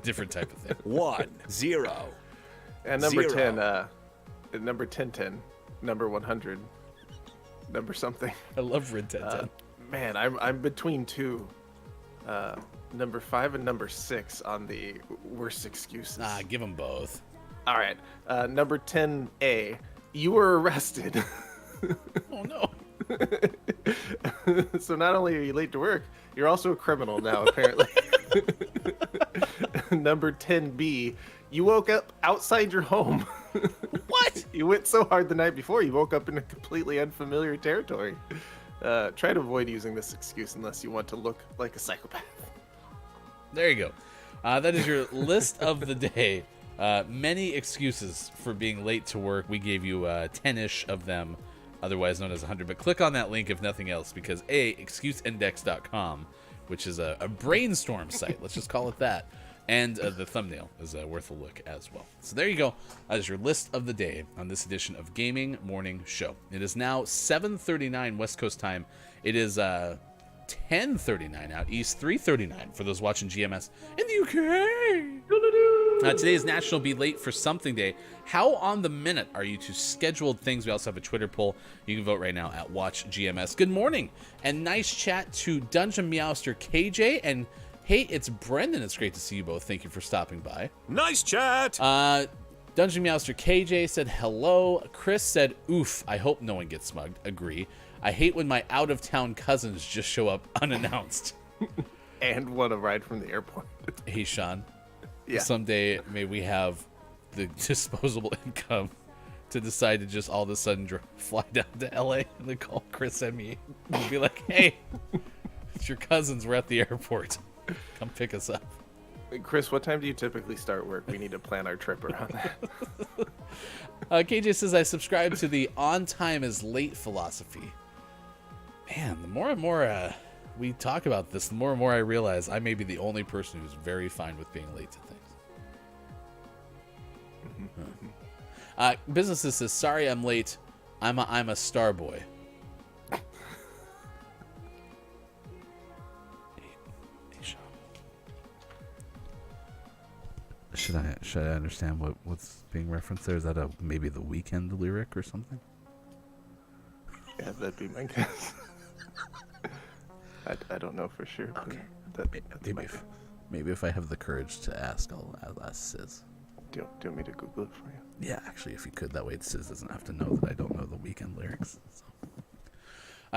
C: Different type of thing.
B: 1, 0.
D: And number
B: 0.
D: 10, number 1010, number 100, number something.
C: I love Red 10.
D: Man, I'm between two. Number 5 and number 6 on the worst excuses.
C: Give them both.
D: All right. Number 10A, you were arrested.
C: Oh, no.
D: So not only are you late to work, you're also a criminal now, apparently. Number 10B, you woke up outside your home.
C: What?
D: You went so hard the night before, you woke up in a completely unfamiliar territory. Try to avoid using this excuse unless you want to look like a psychopath.
C: There you go. That is your list of the day. Many excuses for being late to work. We gave you 10-ish of them, otherwise known as 100. But click on that link if nothing else, because excuseindex.com, which is a brainstorm site, let's just call it that, and the thumbnail is worth a look as well. So there you go. That is your list of the day on this edition of Gaming Morning Show. It is now 7:39 West Coast time. It is 10:39 out east, 3:39 for those watching GMS in the UK. Today is National Be Late for Something Day. How on the minute are you to scheduled things? We also have a Twitter poll. You can vote right now at Watch GMS. Good morning and nice chat to Dungeon Meowster KJ, and hey, it's Brendan. It's great to see you both. Thank you for stopping by.
B: Nice chat.
C: Dungeon Meowster KJ said hello. Chris said, oof, I hope no one gets smugged. Agree. I hate when my out-of-town cousins just show up unannounced.
D: And want a ride from the airport.
C: Hey, Sean.
D: Yeah.
C: Someday, may we have the disposable income to decide to just all of a sudden fly down to LA and then call Chris and me and be like, hey, it's your cousins. We're at the airport. Come pick us up.
D: Chris, what time do you typically start work? We need to plan our trip around that.
C: KJ says, I subscribe to the on time is late philosophy. Man, the more and more we talk about this, the more and more I realize I may be the only person who's very fine with being late to things. Businesses says, sorry I'm late. I'm a star boy. Hey, Sean. Should I understand what's being referenced there? Is that maybe the Weekend lyric or something?
D: Yeah, that'd be my guess. I don't know for sure.
C: Okay.
D: Maybe
C: if I have the courage to ask, I'll ask Sis.
D: Do you want me to Google it for you?
C: Yeah, actually, if you could, that way Sis doesn't have to know that I don't know the Weekend lyrics. So.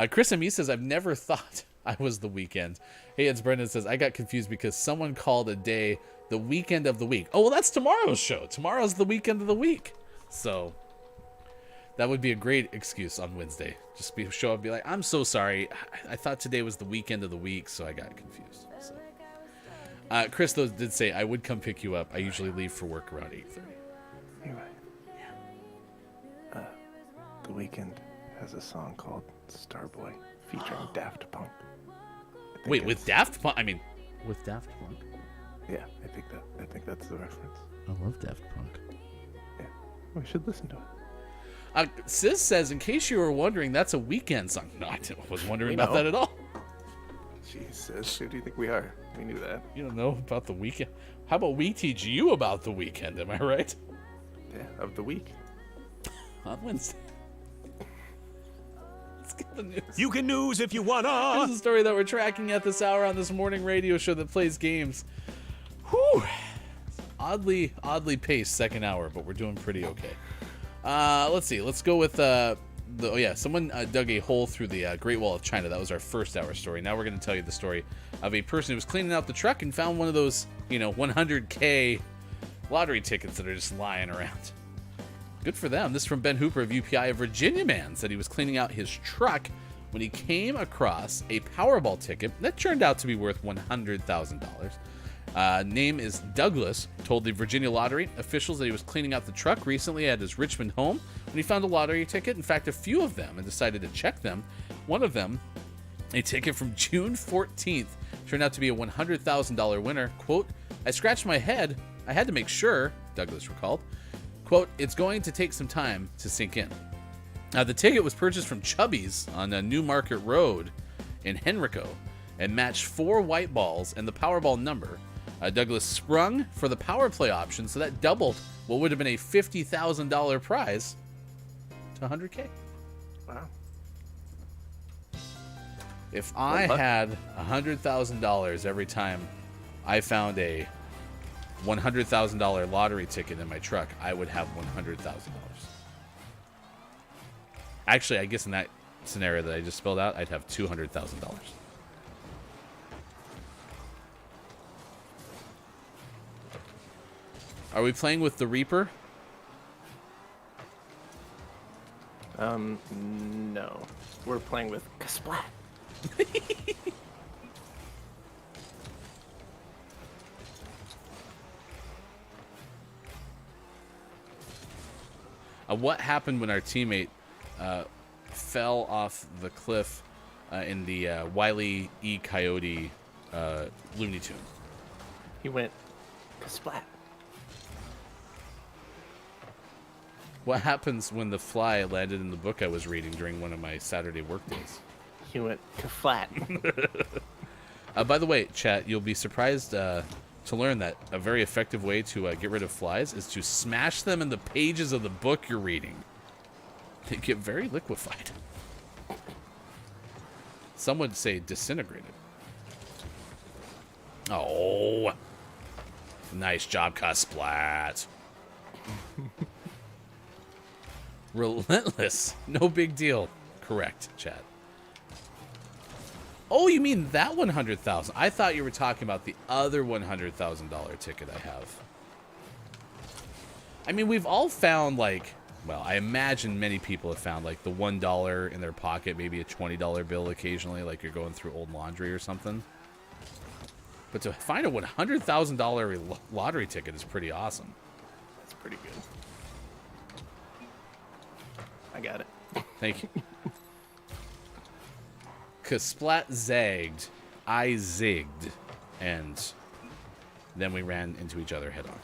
C: Chris M. says, I've never thought I was the Weekend. Hey, it's Brendan says, I got confused because someone called a day the weekend of the week. Oh, well, that's tomorrow's show. Tomorrow's the weekend of the week. So that would be a great excuse on Wednesday. Just show up and be like, I'm so sorry. I thought today was the weekend of the week, so I got confused. So. Chris, though, did say, I would come pick you up. I usually leave for work around 8:30.
D: You're right. Yeah. The Weeknd has a song called Starboy featuring Daft Punk.
C: Wait, with Daft Punk? I mean, with Daft Punk?
D: Yeah, I think that's the reference.
C: I love Daft Punk.
D: Yeah, we should listen to it.
C: Sis says, in case you were wondering, that's a Weekend song. No, I wasn't wondering about that at all.
D: Jesus, who do you think we are? We knew that.
C: You don't know about the Weekend? How about we teach you about the Weekend? Am I right?
D: Yeah, of the week.
C: On Wednesday. Let's get the news.
B: You can news if you wanna.
C: Here's the story that we're tracking at this hour on this morning radio show that plays games. Whew. Oddly paced second hour, but we're doing pretty okay. Let's see. Let's go with someone dug a hole through the Great Wall of China. That was our first hour story. Now we're going to tell you the story of a person who was cleaning out the truck and found one of those, 100K lottery tickets that are just lying around. Good for them. This is from Ben Hooper of UPI. A Virginia man said he was cleaning out his truck when he came across a Powerball ticket that turned out to be worth $100,000. Name is Douglas, told the Virginia Lottery officials that he was cleaning out the truck recently at his Richmond home when he found a lottery ticket. In fact, a few of them, and decided to check them. One of them, a ticket from June 14th, turned out to be a $100,000 winner. Quote, I scratched my head. I had to make sure, Douglas recalled. Quote, it's going to take some time to sink in. The ticket was purchased from Chubby's on Newmarket Road in Henrico and matched 4 white balls and the Powerball number. Douglas sprung for the power play option, so that doubled what would have been a $50,000 prize to $100K.
D: Wow.
C: If I had $100,000 every time I found a $100,000 lottery ticket in my truck, I would have $100,000. Actually, I guess in that scenario that I just spelled out, I'd have $200,000. Are we playing with the Reaper?
D: No. We're playing with Kasplat.
C: What happened when our teammate fell off the cliff in the Wile E. Coyote Looney Tune?
D: He went Kasplat.
C: What happens when the fly landed in the book I was reading during one of my Saturday work days?
D: He went Kaflat.
C: By the way, chat, you'll be surprised to learn that a very effective way to get rid of flies is to smash them in the pages of the book you're reading. They get very liquefied. Some would say disintegrated. Oh. Nice job, Kasplat. Relentless. No big deal. Correct, chat. Oh, you mean that 100,000? I thought you were talking about the other $100,000 ticket I have. I mean, we've all found, like, well, I imagine many people have found, like, the $1 in their pocket, maybe a $20 bill occasionally, like you're going through old laundry or something. But to find a $100,000 lottery ticket is pretty awesome.
D: That's pretty good. I got it.
C: Thank you. Kasplat zagged, I zigged, and then we ran into each other head on.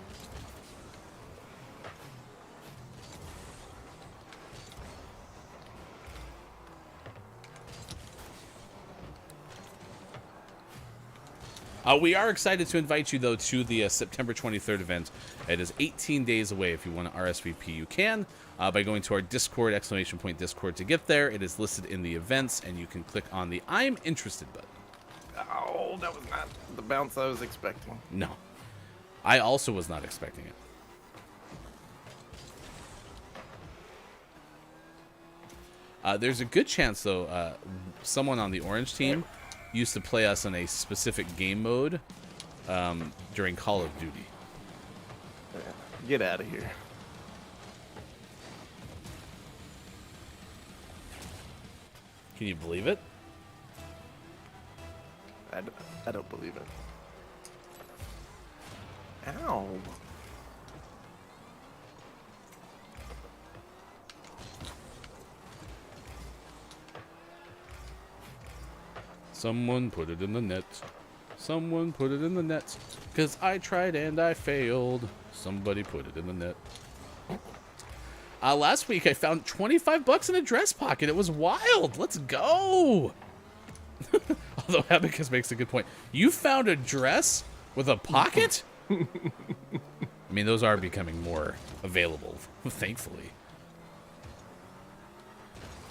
C: We are excited to invite you, though, to the September 23rd event. It is 18 days away. If you want to RSVP, you can by going to our Discord, !Discord to get there. It is listed in the events, and you can click on the I'm interested button.
D: Oh, that was not the bounce I was expecting.
C: No. I also was not expecting it. There's a good chance, though, someone on the orange team used to play us in a specific game mode during Call of Duty.
D: Get out of here.
C: Can you believe it?
D: I don't believe it. Ow.
C: Someone put it in the net. Someone put it in the net. 'Cause I tried and I failed. Somebody put it in the net. Last week I found 25 bucks in a dress pocket. It was wild. Let's go. Although Abacus makes a good point. You found a dress with a pocket? I mean, those are becoming more available, thankfully.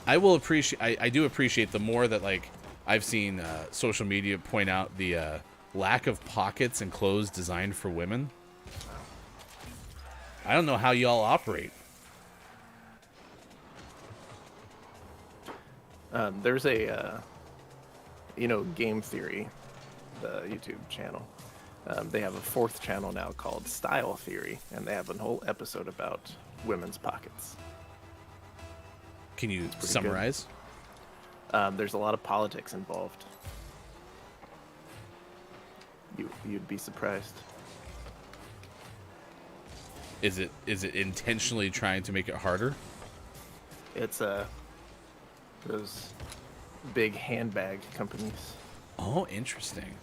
C: I do appreciate the more that, like, I've seen social media point out the lack of pockets in clothes designed for women. I don't know how y'all operate.
D: There's a, Game Theory, the YouTube channel. They have a 4th channel now called Style Theory, and they have a whole episode about women's pockets.
C: Can you summarize?
D: There's a lot of politics involved. You'd be surprised.
C: Is it intentionally trying to make it harder?
D: It's those big handbag companies.
C: Oh, interesting.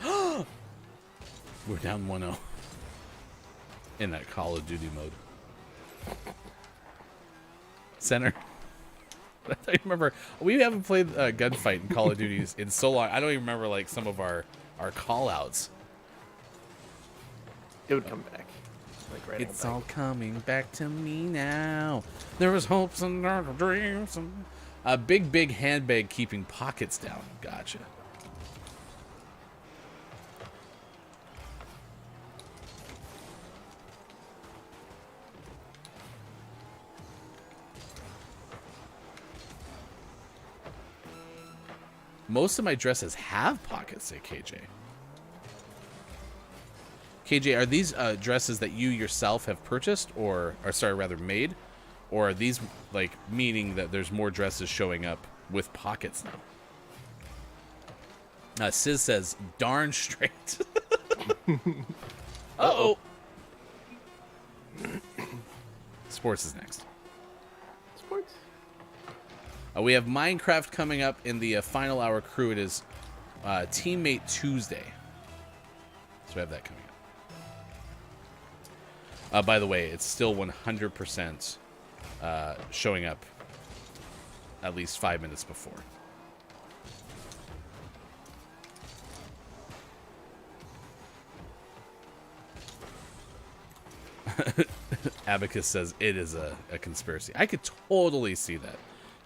D: Oh.
C: We're down 1-0. in that Call of Duty mode. Center. I remember we haven't played a gunfight in Call of Duty in so long. I don't even remember like some of our call outs.
D: It would come back. Like right.
C: It's all coming back to me now. There was hopes and dreams. A big handbag keeping pockets down. Gotcha. Most of my dresses have pockets, say KJ. KJ, are these dresses that you yourself have purchased or sorry, rather made? Or are these like meaning that there's more dresses showing up with pockets now? Sis says, darn straight. Uh-oh. Sports is next.
D: Sports.
C: We have Minecraft coming up in the final hour crew. It is Teammate Tuesday. So we have that coming up. By the way, it's still 100% showing up at least 5 minutes before. Abacus says it is a conspiracy. I could totally see that.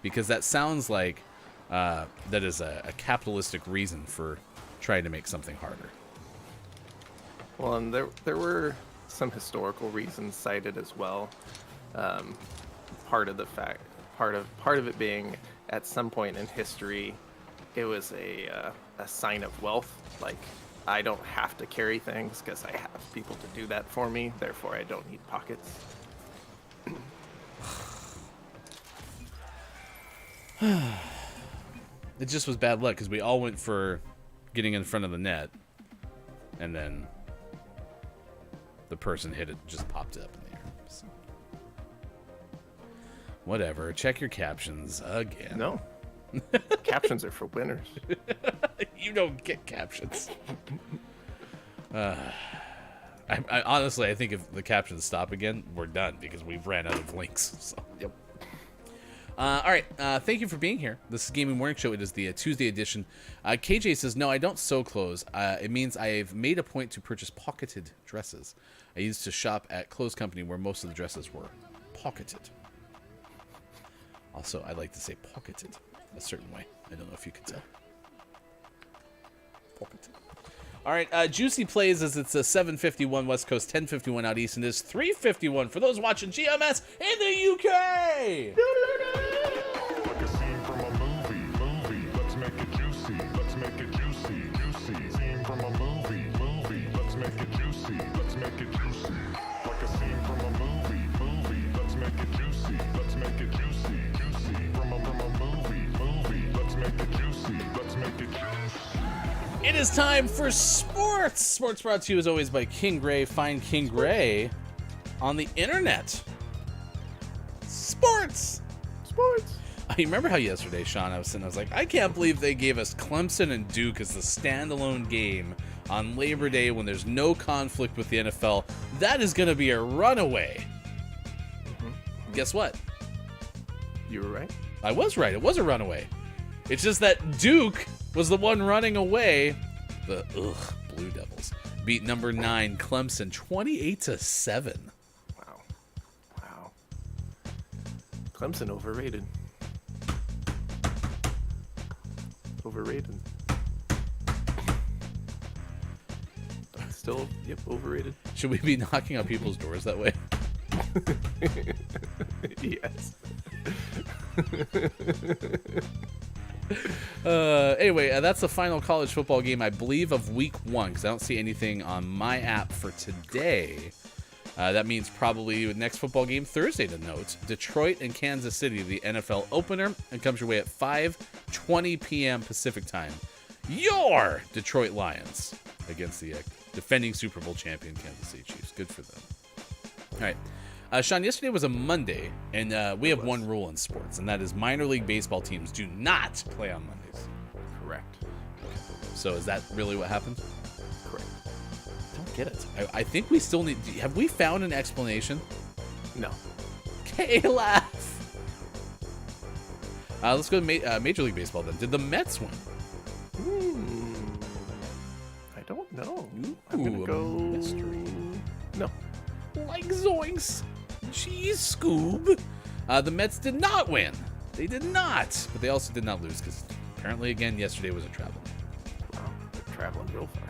C: Because that sounds like that is a capitalistic reason for trying to make something harder.
D: Well, and there were some historical reasons cited as well. Part of it being at some point in history, it was a sign of wealth. Like, I don't have to carry things because I have people to do that for me. Therefore, I don't need pockets.
C: It just was bad luck because we all went for getting in front of the net, and then the person hit it, just popped up in the air. So. Whatever. Check your captions again.
D: No. Captions are for winners.
C: You don't get captions. I honestly, I think if the captions stop again, we're done because we've ran out of links. So.
D: Yep.
C: All right. Thank you for being here. This is Gaming Morning Show. It is the Tuesday edition. KJ says, no, I don't sew clothes. It means I've made a point to purchase pocketed dresses. I used to shop at Clothes Company where most of the dresses were pocketed. Also, I like to say pocketed a certain way. I don't know if you can tell. Pocketed. All right. Juicy plays as it's a 7:51 West Coast, 10:51 out East, and it's 3:51 for those watching GMS in the UK.
H: Like a scene from a movie. Let's make it juicy. Let's make it juicy. Scene from a movie. Let's make it juicy. Let's make it juicy. Like a scene from a movie. Let's make it juicy. Let's make it juicy. From a movie. Let's make it juicy. Let's make it juicy.
C: It is time for sports. Sports brought to you as always by King Gray. Find King Gray on the internet. Sports. You remember how yesterday, Sean, I was like, I can't believe they gave us Clemson and Duke as the standalone game on Labor Day when there's no conflict with the NFL. That is going to be a runaway. Mm-hmm. Guess what?
D: You were right.
C: I was right. It was a runaway. It's just that Duke was the one running away. The Blue Devils beat number 9 Clemson 28-7.
D: Wow. Clemson overrated. Still, yep, overrated.
C: Should we be knocking on people's doors that way?
D: Yes.
C: Anyway, that's the final college football game, I believe, of week 1, because I don't see anything on my app for today. That means probably the next football game Thursday to note. Detroit and Kansas City, the NFL opener, and comes your way at 5:20 p.m. Pacific time. Your Detroit Lions against the defending Super Bowl champion Kansas City Chiefs. Good for them. All right. Sean, yesterday was a Monday, and we have one rule in sports, and that is minor league baseball teams do not play on Mondays.
D: Correct.
C: So is that really what happened?
D: Correct.
C: Don't get it. I think we still need... Have we found an explanation?
D: No.
C: Okay, laugh. Let's go to Major League Baseball then. Did the Mets win?
D: I don't know.
C: Ooh,
D: I'm gonna go
C: mystery.
D: No.
C: Like zoinks. Jeez, Scoob. The Mets did not win. They did not. But they also did not lose because apparently, again, yesterday was a travel.
D: Wow, they're traveling real far.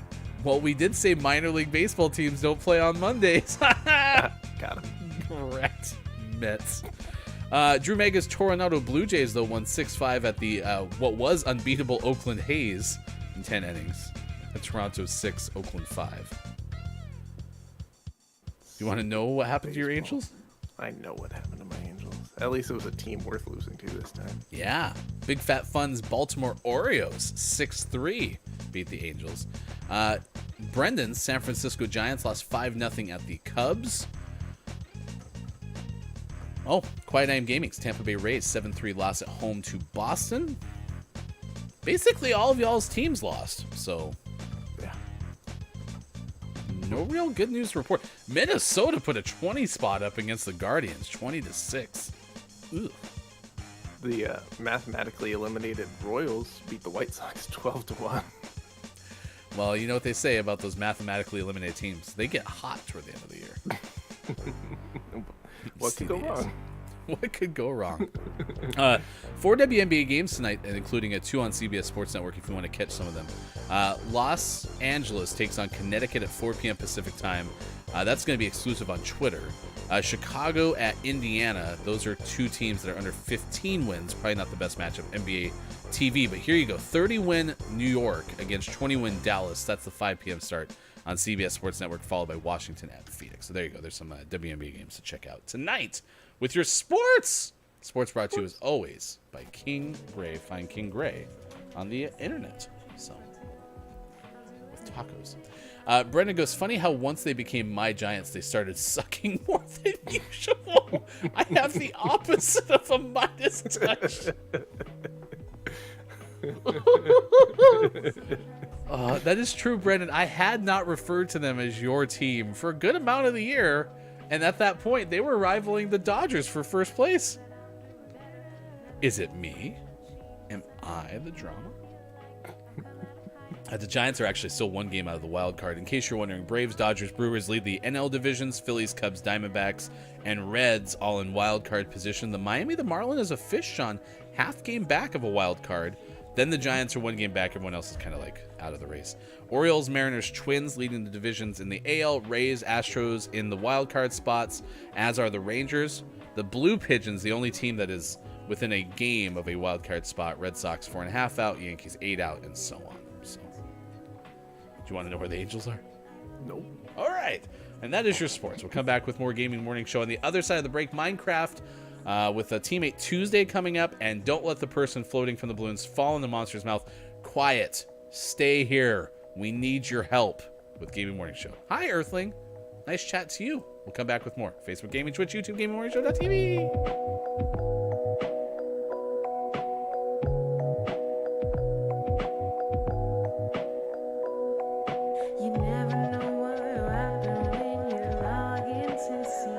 C: Well, we did say minor league baseball teams don't play on Mondays.
D: Got him.
C: Correct. Mets. Drew Mega's Toronto Blue Jays, though, won 6-5 at the what was unbeatable Oakland A's in 10 innings. At Toronto 6, Oakland 5. You want to know what happened to your Angels?
D: I know what happened to my Angels. At least it was a team worth losing to this time.
C: Yeah. Big Fat Fun's Baltimore Orioles 6-3 beat the Angels. Brendan's San Francisco Giants lost 5-0 at the Cubs. Oh, Quiet Name Gaming's Tampa Bay Rays 7-3 loss at home to Boston. Basically, all of y'all's teams lost, so
D: Yeah.
C: no real good news to report. Minnesota put a 20 spot up against the Guardians, 20-6. Ooh.
D: The mathematically eliminated Royals beat the White Sox 12-1.
C: Well, you know what they say about those mathematically eliminated teams. They get hot toward the end of the year.
D: What could go wrong?
C: What could go wrong? 4 WNBA games tonight, and including a 2 on CBS Sports Network if you want to catch some of them. Los Angeles takes on Connecticut at 4 p.m. Pacific time. That's going to be exclusive on Twitter. Chicago at Indiana. Those are 2 teams that are under 15 wins. Probably not the best matchup NBA TV, but here you go. 30-win New York against 20-win Dallas. That's the 5 p.m. start on CBS Sports Network, followed by Washington at Phoenix. So there you go. There's some WNBA games to check out tonight with your sports. Sports brought to you as always by King Gray. Find King Gray on the internet. So with tacos. Brendan goes, funny how once they became my Giants, they started sucking more than usual. I have the opposite of a Midas touch. That is true, Brendan. I had not referred to them as your team for a good amount of the year, and at that point, they were rivaling the Dodgers for first place. Is it me? Am I the drama? The Giants are actually still 1 game out of the wild card. In case you're wondering, Braves, Dodgers, Brewers lead the NL divisions. Phillies, Cubs, Diamondbacks, and Reds all in wild card position. The Miami, the Marlin is a fish, Sean. Half game back of a wild card. Then the Giants are 1 game back. Everyone else is kind of like out of the race. Orioles, Mariners, Twins leading the divisions in the AL. Rays, Astros in the wild card spots, as are the Rangers. The Blue Pigeons, the only team that is within a game of a wild card spot. Red Sox 4.5 out, Yankees 8 out, and so on. So, do you want to know where the Angels are?
D: Nope.
C: All right. And that is your sports. We'll come back with more Gaming Morning Show on the other side of the break. Minecraft with a Teammate Tuesday coming up. And don't let the person floating from the balloons fall in the monster's mouth. Quiet. Stay here. We need your help with Gaming Morning Show. Hi, Earthling. Nice chat to you. We'll come back with more. Facebook Gaming, Twitch, YouTube, GamingMorningShow.tv.
A: You never know what will happen when you log in to see.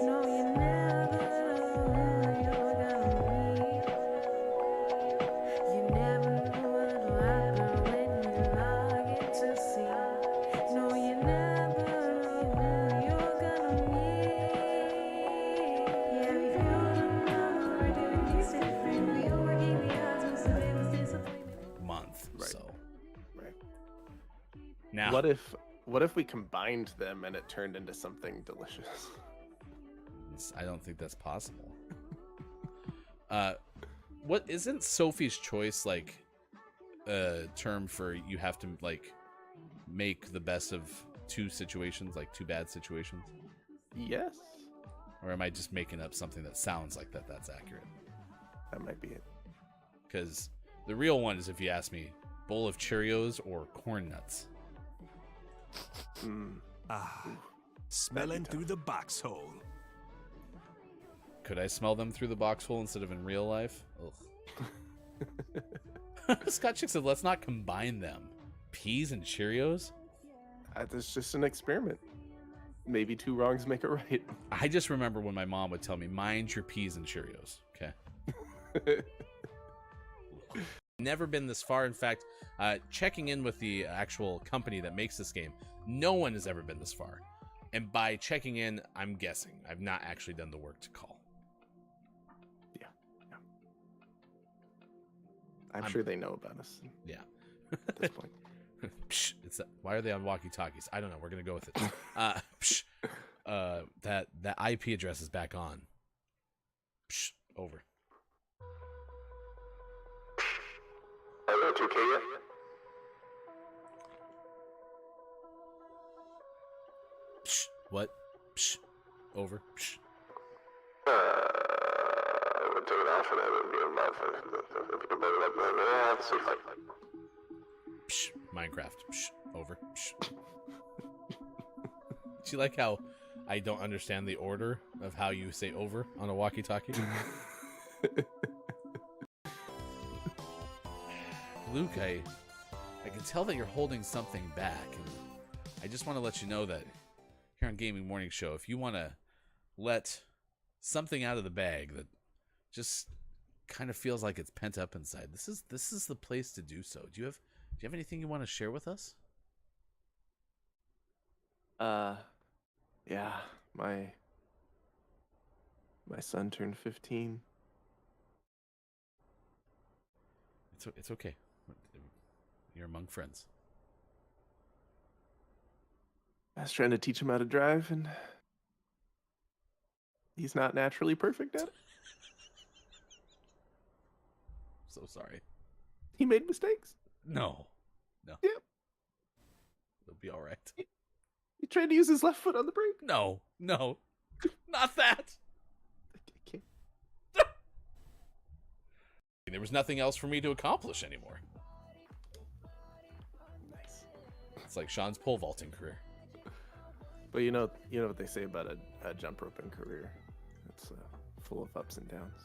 A: No, you never know who you're gonna meet. You never know what will happen when you log in to see. No, you never know who you're gonna meet. Yeah, we feel the love, we're doing things different. We are working the odds with surveillance disappointment.
C: Month.
D: Right.
C: So
D: Right.
C: now,
D: What if we combined them and it turned into something delicious?
C: I don't think that's possible. What isn't Sophie's Choice like a term for you have to like make the best of 2 situations, like 2 bad situations?
D: Yes.
C: Or am I just making up something that sounds like that's accurate?
D: That might be it.
C: Because the real one is, if you ask me, bowl of Cheerios or corn nuts.
B: Smelling through the box hole.
C: Could I smell them through the box hole instead of in real life? Ugh. Scott Chick said, let's not combine them. Peas and Cheerios?
D: It's just an experiment. Maybe 2 wrongs make a right.
C: I just remember when my mom would tell me, mind your P's and Cheerios. Okay. Never been this far. In fact, checking in with the actual company that makes this game, no one has ever been this far. And by checking in, I'm guessing. I've not actually done the work to call.
D: Yeah. I'm sure they know about us.
C: Yeah.
D: At this point.
C: Psh, why are they on walkie-talkies? I don't know. We're gonna go with it. Psh, that IP address is back on. Psh, over.
I: Hello, 2K yet?
C: Psh, what? Psh, over. Psh.
I: I would turn it off and I would be a
C: Psh, Minecraft. Psh, over. Psh. Do you like how I don't understand the order of how you say over on a walkie-talkie? Luke, I can tell that you're holding something back, and I just want to let you know that here on Gaming Morning Show, if you want to let something out of the bag that just kind of feels like it's pent up inside, this is the place to do so. Do you have anything you want to share with us?
D: Yeah, my son turned 15.
C: It's okay. You're among friends.
D: I was trying to teach him how to drive, and he's not naturally perfect at it.
C: So sorry.
D: He made mistakes.
C: No.
D: Yeah.
C: It'll be all right.
D: He tried to use his left foot on the brake.
C: No, not that.
D: I can't.
C: There was nothing else for me to accomplish anymore.
D: Nice.
C: It's like Sean's pole vaulting career.
D: But you know what they say about a jump roping career. It's full of ups and downs.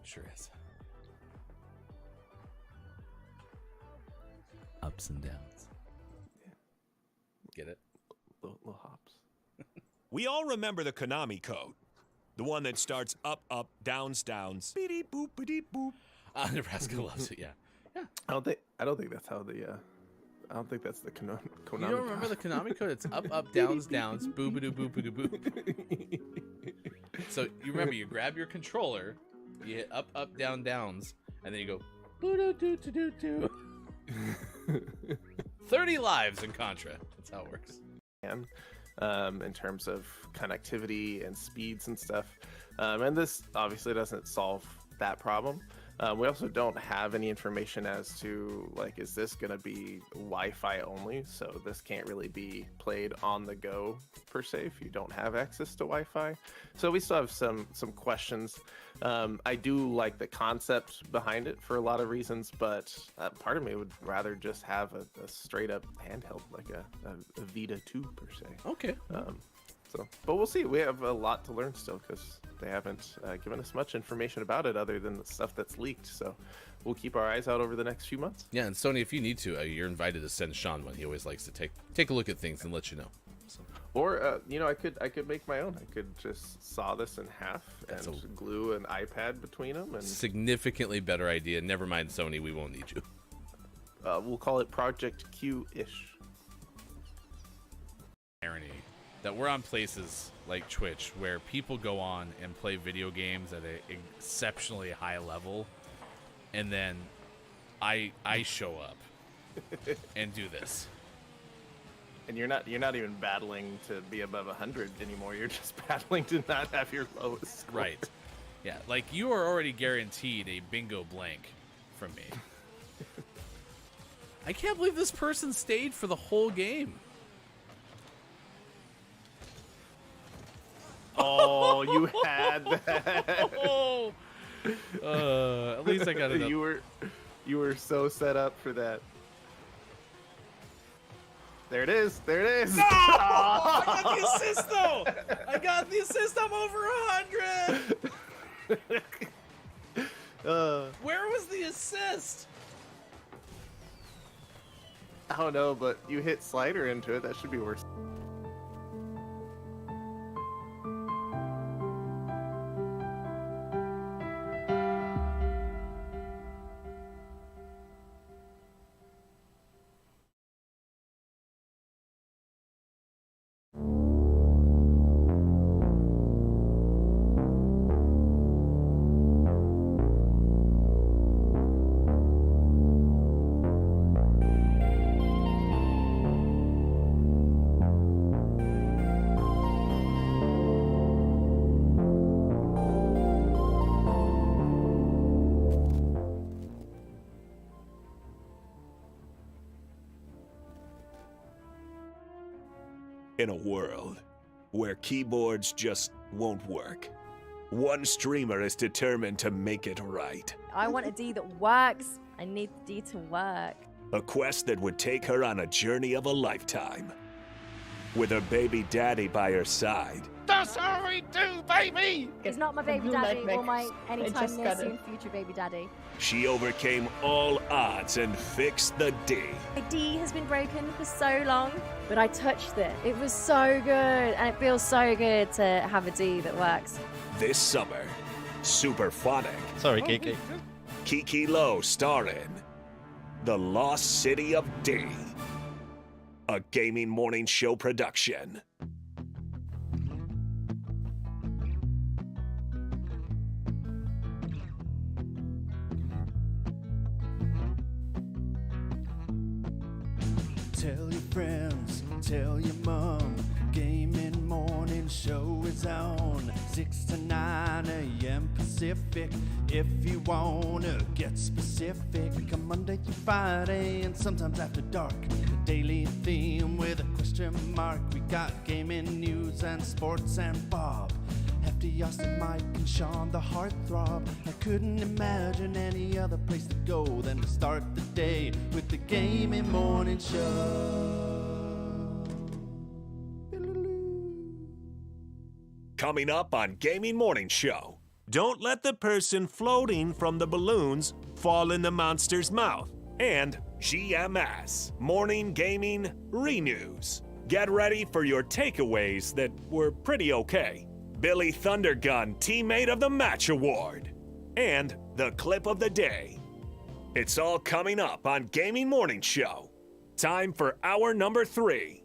C: Sure is. Ups and downs.
D: Yeah.
C: Get it?
D: Little hops.
B: We all remember the Konami code. The one that starts up, up, downs, downs. Beep, boop, beep, boop.
C: Nebraska loves it, yeah.
D: I don't think that's how the I don't think that's the Konami.
C: You don't remember the Konami code? It's up, up, downs, downs, boop-a-doo, boop-a-doo, boop. So you remember, you grab your controller, you hit up, up, down, downs, and then you go boo-doo-doo-doo-doo-doo. 30 lives in Contra. That's how it works.
D: In terms of connectivity and speeds and stuff. And this obviously doesn't solve that problem. We also don't have any information as to, like, is this going to be Wi-Fi only? So this can't really be played on the go per se if you don't have access to Wi-Fi. So we still have some questions. I do like the concept behind it for a lot of reasons, but part of me would rather just have a straight up handheld, like a Vita 2 per se.
C: Okay.
D: But we'll see. We have a lot to learn still because they haven't given us much information about it other than the stuff that's leaked. So we'll keep our eyes out over the next few months.
C: Yeah, and Sony, if you need to, you're invited to send Sean one. He always likes to take a look at things and let you know. So.
D: Or I could make my own. I could just saw this in half and glue an iPad between them. And
C: significantly better idea. Never mind, Sony. We won't need you.
D: We'll call it Project Q-ish.
C: Irony that we're on places like Twitch where people go on and play video games at an exceptionally high level, and then I show up and do this.
D: And you're not even battling to be above 100 anymore. You're just battling to not have your lowest score.
C: Right. Yeah, like you are already guaranteed a bingo blank from me. I can't believe this person stayed for the whole game.
D: Oh, you had that.
C: Oh. At least I got it up.
D: You were so set up for that. There it is. There it is.
C: No! I got the assist though. I got the assist. I'm over 100. Where was the assist?
D: I don't know, but you hit slider into it. That should be worse.
B: In a world where keyboards just won't work, one streamer is determined to make it right.
J: I want a D that works. I need the D to work.
B: A quest that would take her on a journey of a lifetime. With her baby daddy by her side.
D: That's how we do, baby!
J: He's not my baby
K: blue
J: daddy
K: light
J: or my
K: mix. I
J: anytime
K: just
J: near
K: got
J: soon
K: it.
J: future baby daddy.
B: She overcame all odds and fixed the D.
J: My D has been broken for so long, but I touched it. It was so good, and it feels so good to have a D that works.
B: This summer, Superphonic.
L: Sorry, Kiki.
B: Kiki Lowe star in The Lost City of D. A gaming morning show production.
G: Tell your friends, tell your mom, gaming morning show is on 6 to 9 a.m. Pacific. If you wanna get specific, come Monday through Friday and sometimes after dark. The daily theme with a question mark. We got gaming news and sports and Bob. Hefty, Austin, Mike, and Sean, the heartthrob. I couldn't imagine any other place to go than to start the day with the Gaming Morning Show.
B: Coming up on Gaming Morning Show. Don't let the person floating from the balloons fall in the monster's mouth. And GMS, Morning Gaming Renews. Get ready for your takeaways that were pretty okay. Billy Thundergun Teammate of the Match Award. And the clip of the day. It's all coming up on Gaming Morning Show. Time for hour number 3.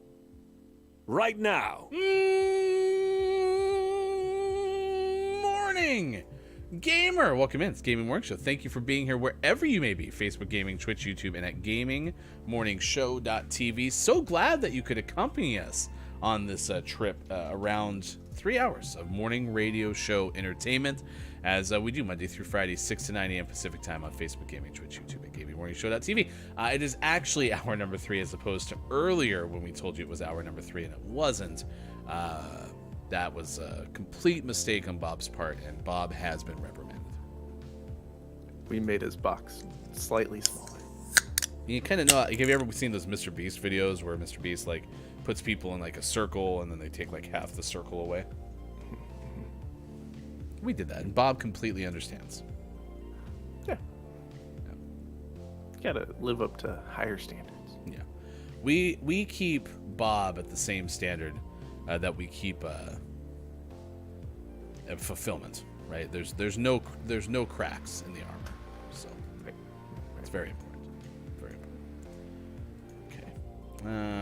B: Right now.
C: Morning, gamer. Welcome in. It's Gaming Morning Show. Thank you for being here wherever you may be. Facebook Gaming, Twitch, YouTube, and at GamingMorningShow.tv. So glad that you could accompany us on this trip around 3 hours of morning radio show entertainment, as we do Monday through Friday, 6 to 9 a.m. Pacific time on Facebook Gaming, Twitch, YouTube, and GamingMorningShow.tv. It is actually hour number 3 as opposed to earlier when we told you it was hour number 3 and it wasn't. That was a complete mistake on Bob's part, and Bob has been reprimanded.
D: We made his box slightly smaller.
C: You kind of know, like, have you ever seen those Mr. Beast videos where Mr. Beast like puts people in like a circle and then they take like half the circle away? We did that, and Bob completely understands.
D: Yeah. Gotta live up to higher standards.
C: Yeah. We keep Bob at the same standard that we keep fulfillment, right? There's no cracks in the armor, so it's very important. Very important. Okay,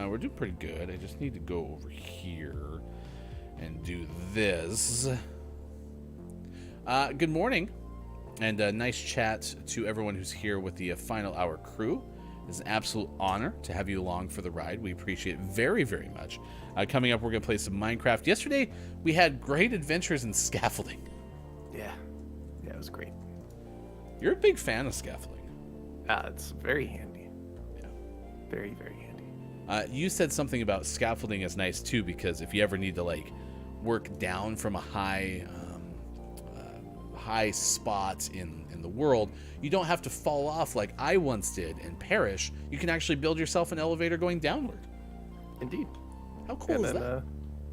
C: we're doing pretty good. I just need to go over here and do this. Good morning, and nice chat to everyone who's here with the final hour crew. It's an absolute honor to have you along for the ride. We appreciate it very, very much. Coming up, we're going to play some Minecraft. Yesterday, we had great adventures in scaffolding.
D: Yeah, it was great.
C: You're a big fan of scaffolding.
D: It's very handy.
C: Yeah.
D: Very, very handy.
C: You said something about scaffolding is nice, too, because if you ever need to, like, work down from a high spot in the world, you don't have to fall off like I once did and perish. You can actually build yourself an elevator going downward.
D: Indeed.
C: How cool is that?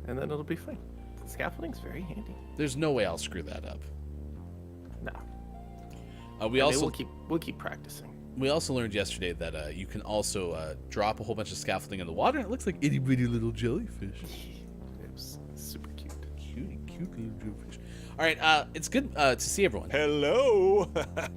D: And then it'll be fine. Scaffolding's very handy.
C: There's no way I'll screw that up.
D: No. we'll keep practicing.
C: We also learned yesterday that you can also drop a whole bunch of scaffolding in the water, and it looks like itty bitty little jellyfish.
D: It was super cute.
C: Cute little jellyfish. All right, it's good to see everyone.
B: Hello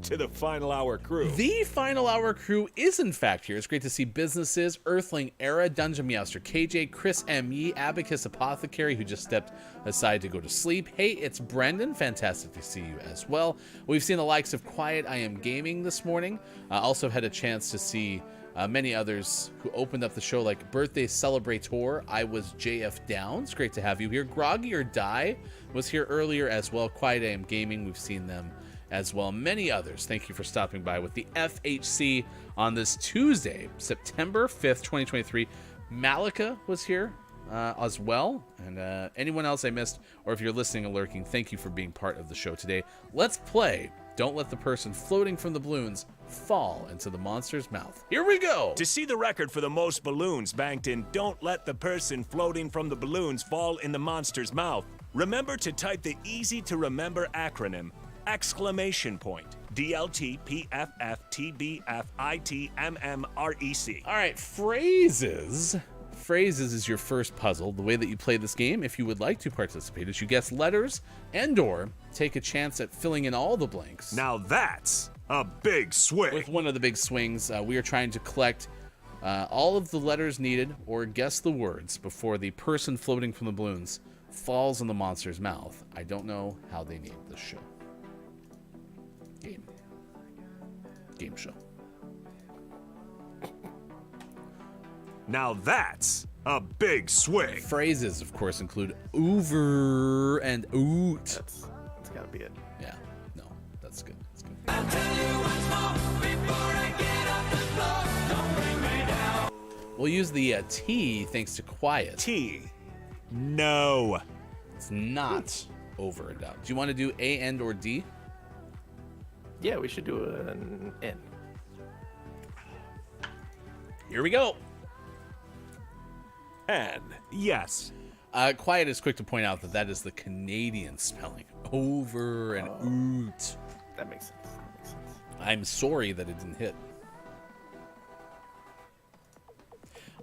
B: to the Final Hour crew.
C: The Final Hour crew is in fact here. It's great to see businesses, Earthling Era, Dungeon Meowster KJ, Chris M. Yee, Abacus Apothecary, who just stepped aside to go to sleep. Hey, it's Brendan. Fantastic to see you as well. We've seen the likes of Quiet I Am Gaming this morning. Also had a chance to see many others who opened up the show, like Birthday Celebrator. I was JF Downs. Great to have you here. Groggy or Die was here earlier as well. Quiet I Am Gaming. We've seen them as well. Many others. Thank you for stopping by with the FHC on this Tuesday, September 5th, 2023. Malika was here as well. And anyone else I missed, or if you're listening and lurking, thank you for being part of the show today. Let's play Don't Let the Person Floating from the Balloons Fall into the Monster's Mouth. Here we go!
B: To see the record for the most balloons banked in Don't Let the Person Floating from the Balloons Fall in the Monster's Mouth, remember to type the easy-to-remember acronym, ! DLTPFFTBFITMMREC.
C: All right, phrases. Phrases is your first puzzle. The way that you play this game, if you would like to participate, is you guess letters and/or take a chance at filling in all the blanks.
B: Now that's a big swing.
C: With one of the big swings, we are trying to collect all of the letters needed or guess the words before the person floating from the balloons falls in the monster's mouth. I don't know how they named this show. Game show.
B: Now that's a big swing.
C: Phrases, of course, include over and oot.
D: That's gotta be it.
C: Yeah, no, that's good. That's good. We'll use the T thanks to Quiet.
B: T. No.
C: It's not over and out. Do you want to do A, and, or D?
D: Yeah, we should do an N.
C: Here we go.
B: N. Yes.
C: Quiet is quick to point out that that is the Canadian spelling. Over and oot.
D: That makes sense. That makes sense.
C: I'm sorry that it didn't hit.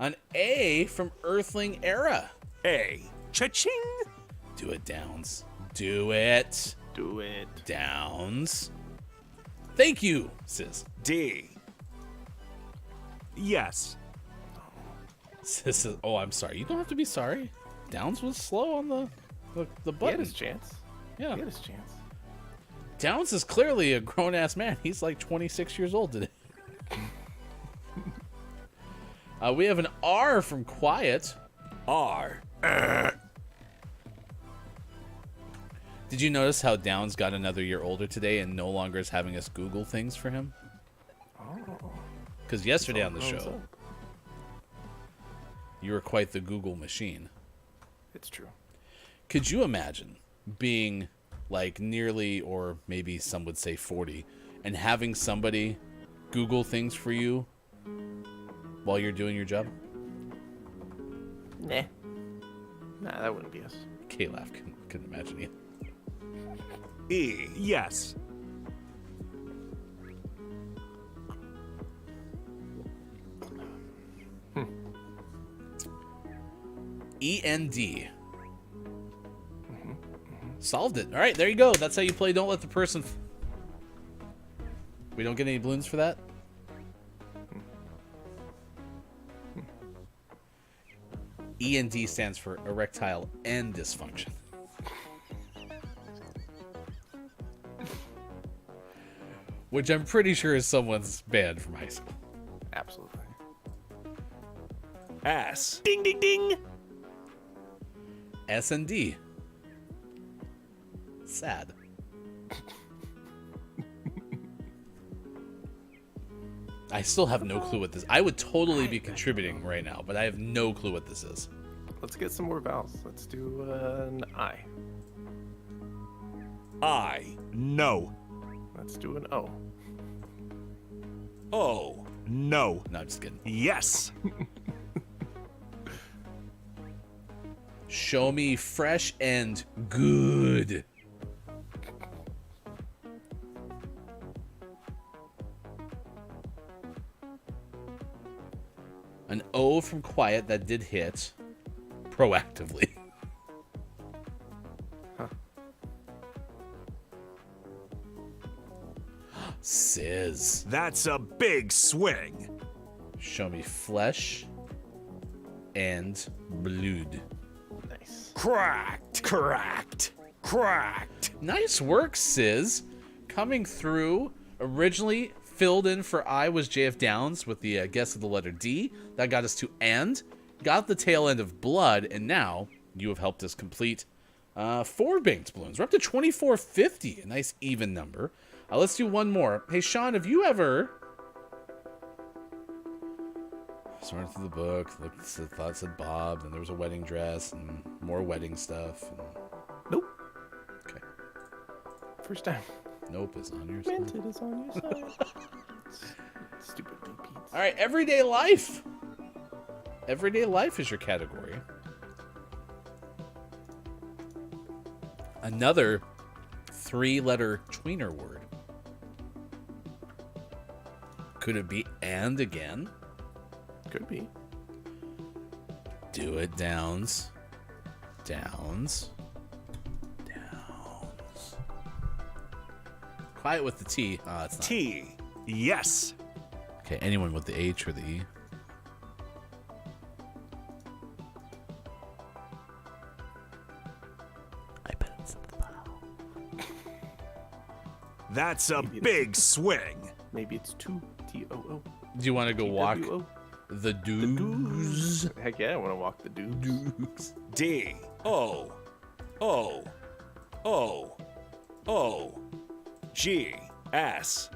C: An A from Earthling Era.
B: A. Cha-ching.
C: Do it, Downs. Do it.
D: Do it.
C: Downs. Thank you, Sis.
B: D. Yes.
C: Sis is, oh, I'm sorry. You don't have to be sorry. Downs was slow on the
D: He
C: button.
D: had his chance.
C: Yeah.
D: He had his chance.
C: Downs is clearly a grown-ass man. He's like 26 years old today. We have an R from Quiet.
B: R.
C: Did you notice how Downs got another year older today and no longer is having us Google things for him?
D: Oh.
C: Because yesterday on the
D: Grown
C: show,
D: up.
C: you were quite the Google machine.
D: It's true.
C: Could you imagine being like nearly, or maybe some would say 40, and having somebody Google things for you while you're doing your job?
D: Nah, that wouldn't be us.
C: K-Laugh couldn't imagine you.
B: E. Yes.
C: E-N-D. Solved it. All right, there you go. That's how you play Don't Let the Person... We don't get any balloons for that? E&D stands for erectile and dysfunction. Which I'm pretty sure is someone's band from high school.
D: Absolutely.
B: S. Ding, ding, ding.
C: S&D. Sad. I still have no clue what this... I would totally be contributing right now, but I have no clue what this is.
D: Let's get some more vowels. Let's do an I.
B: I. No.
D: Let's do an O.
B: O. No.
C: No, I'm just kidding.
B: Yes.
C: Show me fresh and good. An O from Quiet that did hit proactively.
D: Huh.
C: Sizz.
B: That's a big swing.
C: Show me flesh and blood.
D: Nice.
B: Cracked. Cracked. Cracked.
C: Nice work, Sizz. Coming through. Originally filled in for I was JF Downs with the guess of the letter D. That got us to and. Got the tail end of blood, and now you have helped us complete 4 banked balloons. We're up to 2450, a nice even number. Let's do one more. Hey, Sean, have you ever... Sorting through the book, thought it said Bob, and there was a wedding dress, and more wedding stuff. And...
D: Nope.
C: Okay.
D: First time.
C: Nope is on your side.
D: Minted is on your side. Stupid repeats.
C: All right, everyday life. Everyday life is your category. Another 3-letter tweener word. Could it be and again?
D: Could be.
C: Do it, Downs. Downs. Quiet with the T. Oh, it's not.
B: T. Yes.
C: Okay, anyone with the H or the E? I bet it's the bow.
B: That's a big swing.
D: Maybe it's 2 TOO.
C: Do you want to go walk
D: TWO.
C: the dudes?
D: Heck yeah, I want to walk the dudes.
B: D. O. O. O. O. G. S.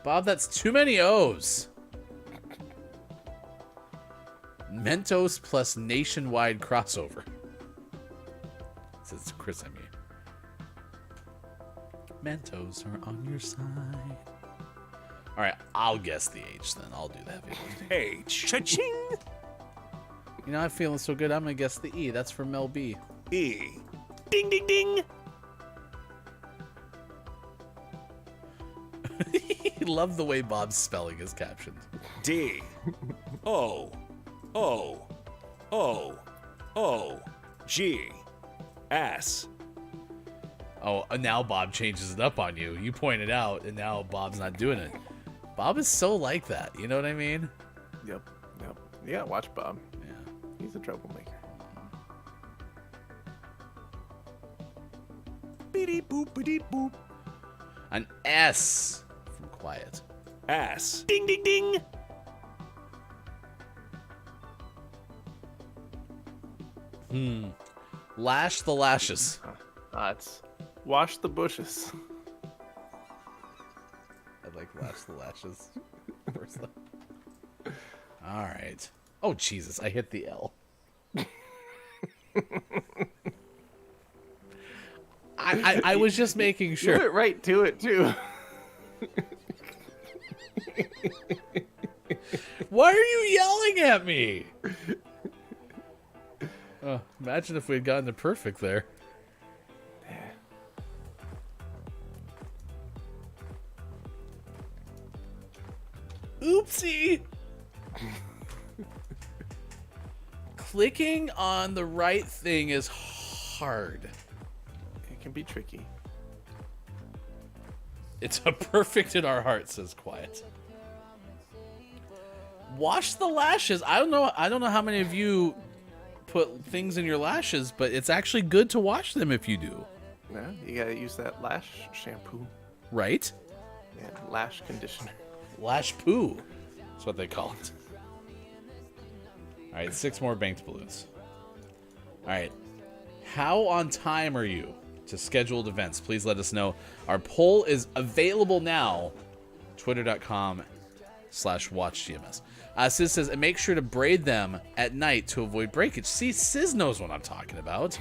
C: Bob, that's too many O's. Mentos plus nationwide crossover. Says Chris M. Mentos are on your side. All right, I'll guess the H then. I'll do the heavy lifting.
B: H. Cha-ching.
C: You know, I'm feeling so good, I'm going to guess the E. That's for Mel B.
B: E. Ding, ding, ding.
C: Love the way Bob's spelling is captioned.
B: D. O. O. O. O. G. S.
C: Oh, now Bob changes it up on you. You point it out, and now Bob's not doing it. Bob is so like that. You know what I mean?
D: Yep. You gotta watch Bob.
C: Yeah.
D: He's a troublemaker.
B: Beep boop beep boop.
C: An S from Quiet.
B: S. Ding, ding, ding.
C: Lash the lashes.
D: It's wash the bushes.
C: I like lash the lashes. First though. All right. Oh, Jesus. I hit the L. I was just making
D: You
C: sure.
D: went right to it, too.
C: Why are you yelling at me? Oh, imagine if we had gotten the perfect there. Oopsie. Clicking on the right thing is hard.
D: It can be tricky.
C: It's a perfect in our heart, says Quiet. Wash the lashes. I don't know how many of you put things in your lashes, but it's actually good to wash them if you do.
D: Yeah, you gotta use that lash shampoo.
C: Right?
D: Yeah, lash conditioner.
C: Lash poo. That's what they call it. All right, 6 more banked balloons. All right. How on time are you to scheduled events? Please let us know. Our poll is available now. Twitter.com/watchgms. Sizz says, and make sure to braid them at night to avoid breakage. See, Sizz knows what I'm talking about.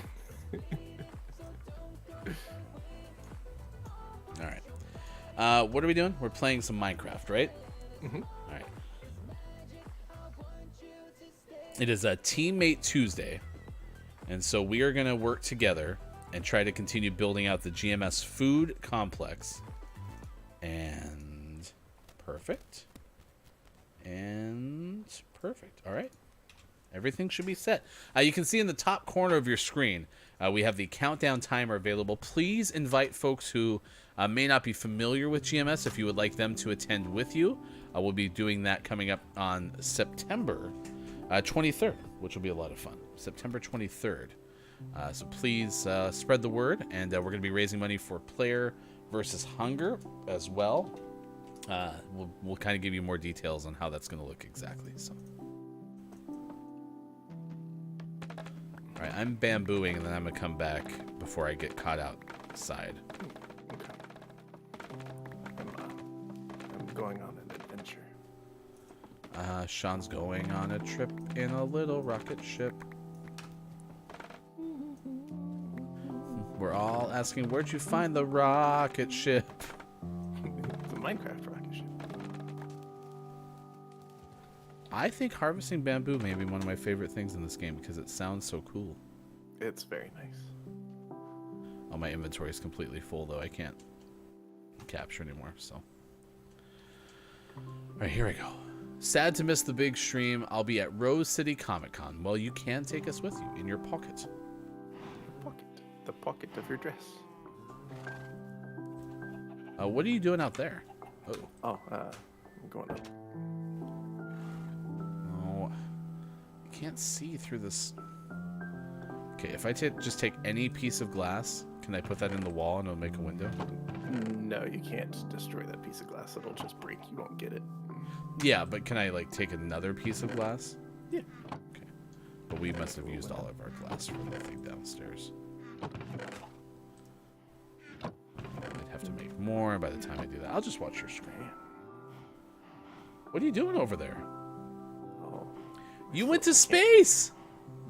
C: All right. What are we doing? We're playing some Minecraft, right?
D: Mm-hmm.
C: All right. It is a Teammate Tuesday, and so we are going to work together and try to continue building out the GMS food complex. And perfect. And perfect. All right. Everything should be set. You can see in the top corner of your screen, we have the countdown timer available. Please invite folks who may not be familiar with GMS if you would like them to attend with you. We'll be doing that coming up on September 23rd, which will be a lot of fun. September 23rd. So please spread the word, and we're going to be raising money for Player versus Hunger as well. We'll kind of give you more details on how that's going to look exactly. So, all right, I'm bambooing, and then I'm going to come back before I get caught outside.
D: Okay. I'm going on an adventure.
C: Sean's going on a trip in a little rocket ship. We're all asking, where'd you find the rocket ship?
D: It's a Minecraft rocket ship.
C: I think harvesting bamboo may be one of my favorite things in this game because it sounds so cool.
D: It's very nice.
C: Oh, my inventory is completely full, though. I can't capture anymore, so. All right, here we go. Sad to miss the big stream. I'll be at Rose City Comic Con. Well, you can take us with you in your pocket.
D: The pocket of your dress.
C: What are you doing out there?
D: I'm going up.
C: Oh, you can't see through this. Okay, if I just take any piece of glass, can I put that in the wall and it'll make a window?
D: No, you can't destroy that piece of glass. It'll just break. You won't get it.
C: Yeah, but can I like take another piece of glass?
D: Yeah.
C: Okay. But we must have used all of our glass for the thing downstairs. I'd have to make more by the time I do that. I'll just watch your screen. What are you doing over there?
D: Oh.
C: You went to space!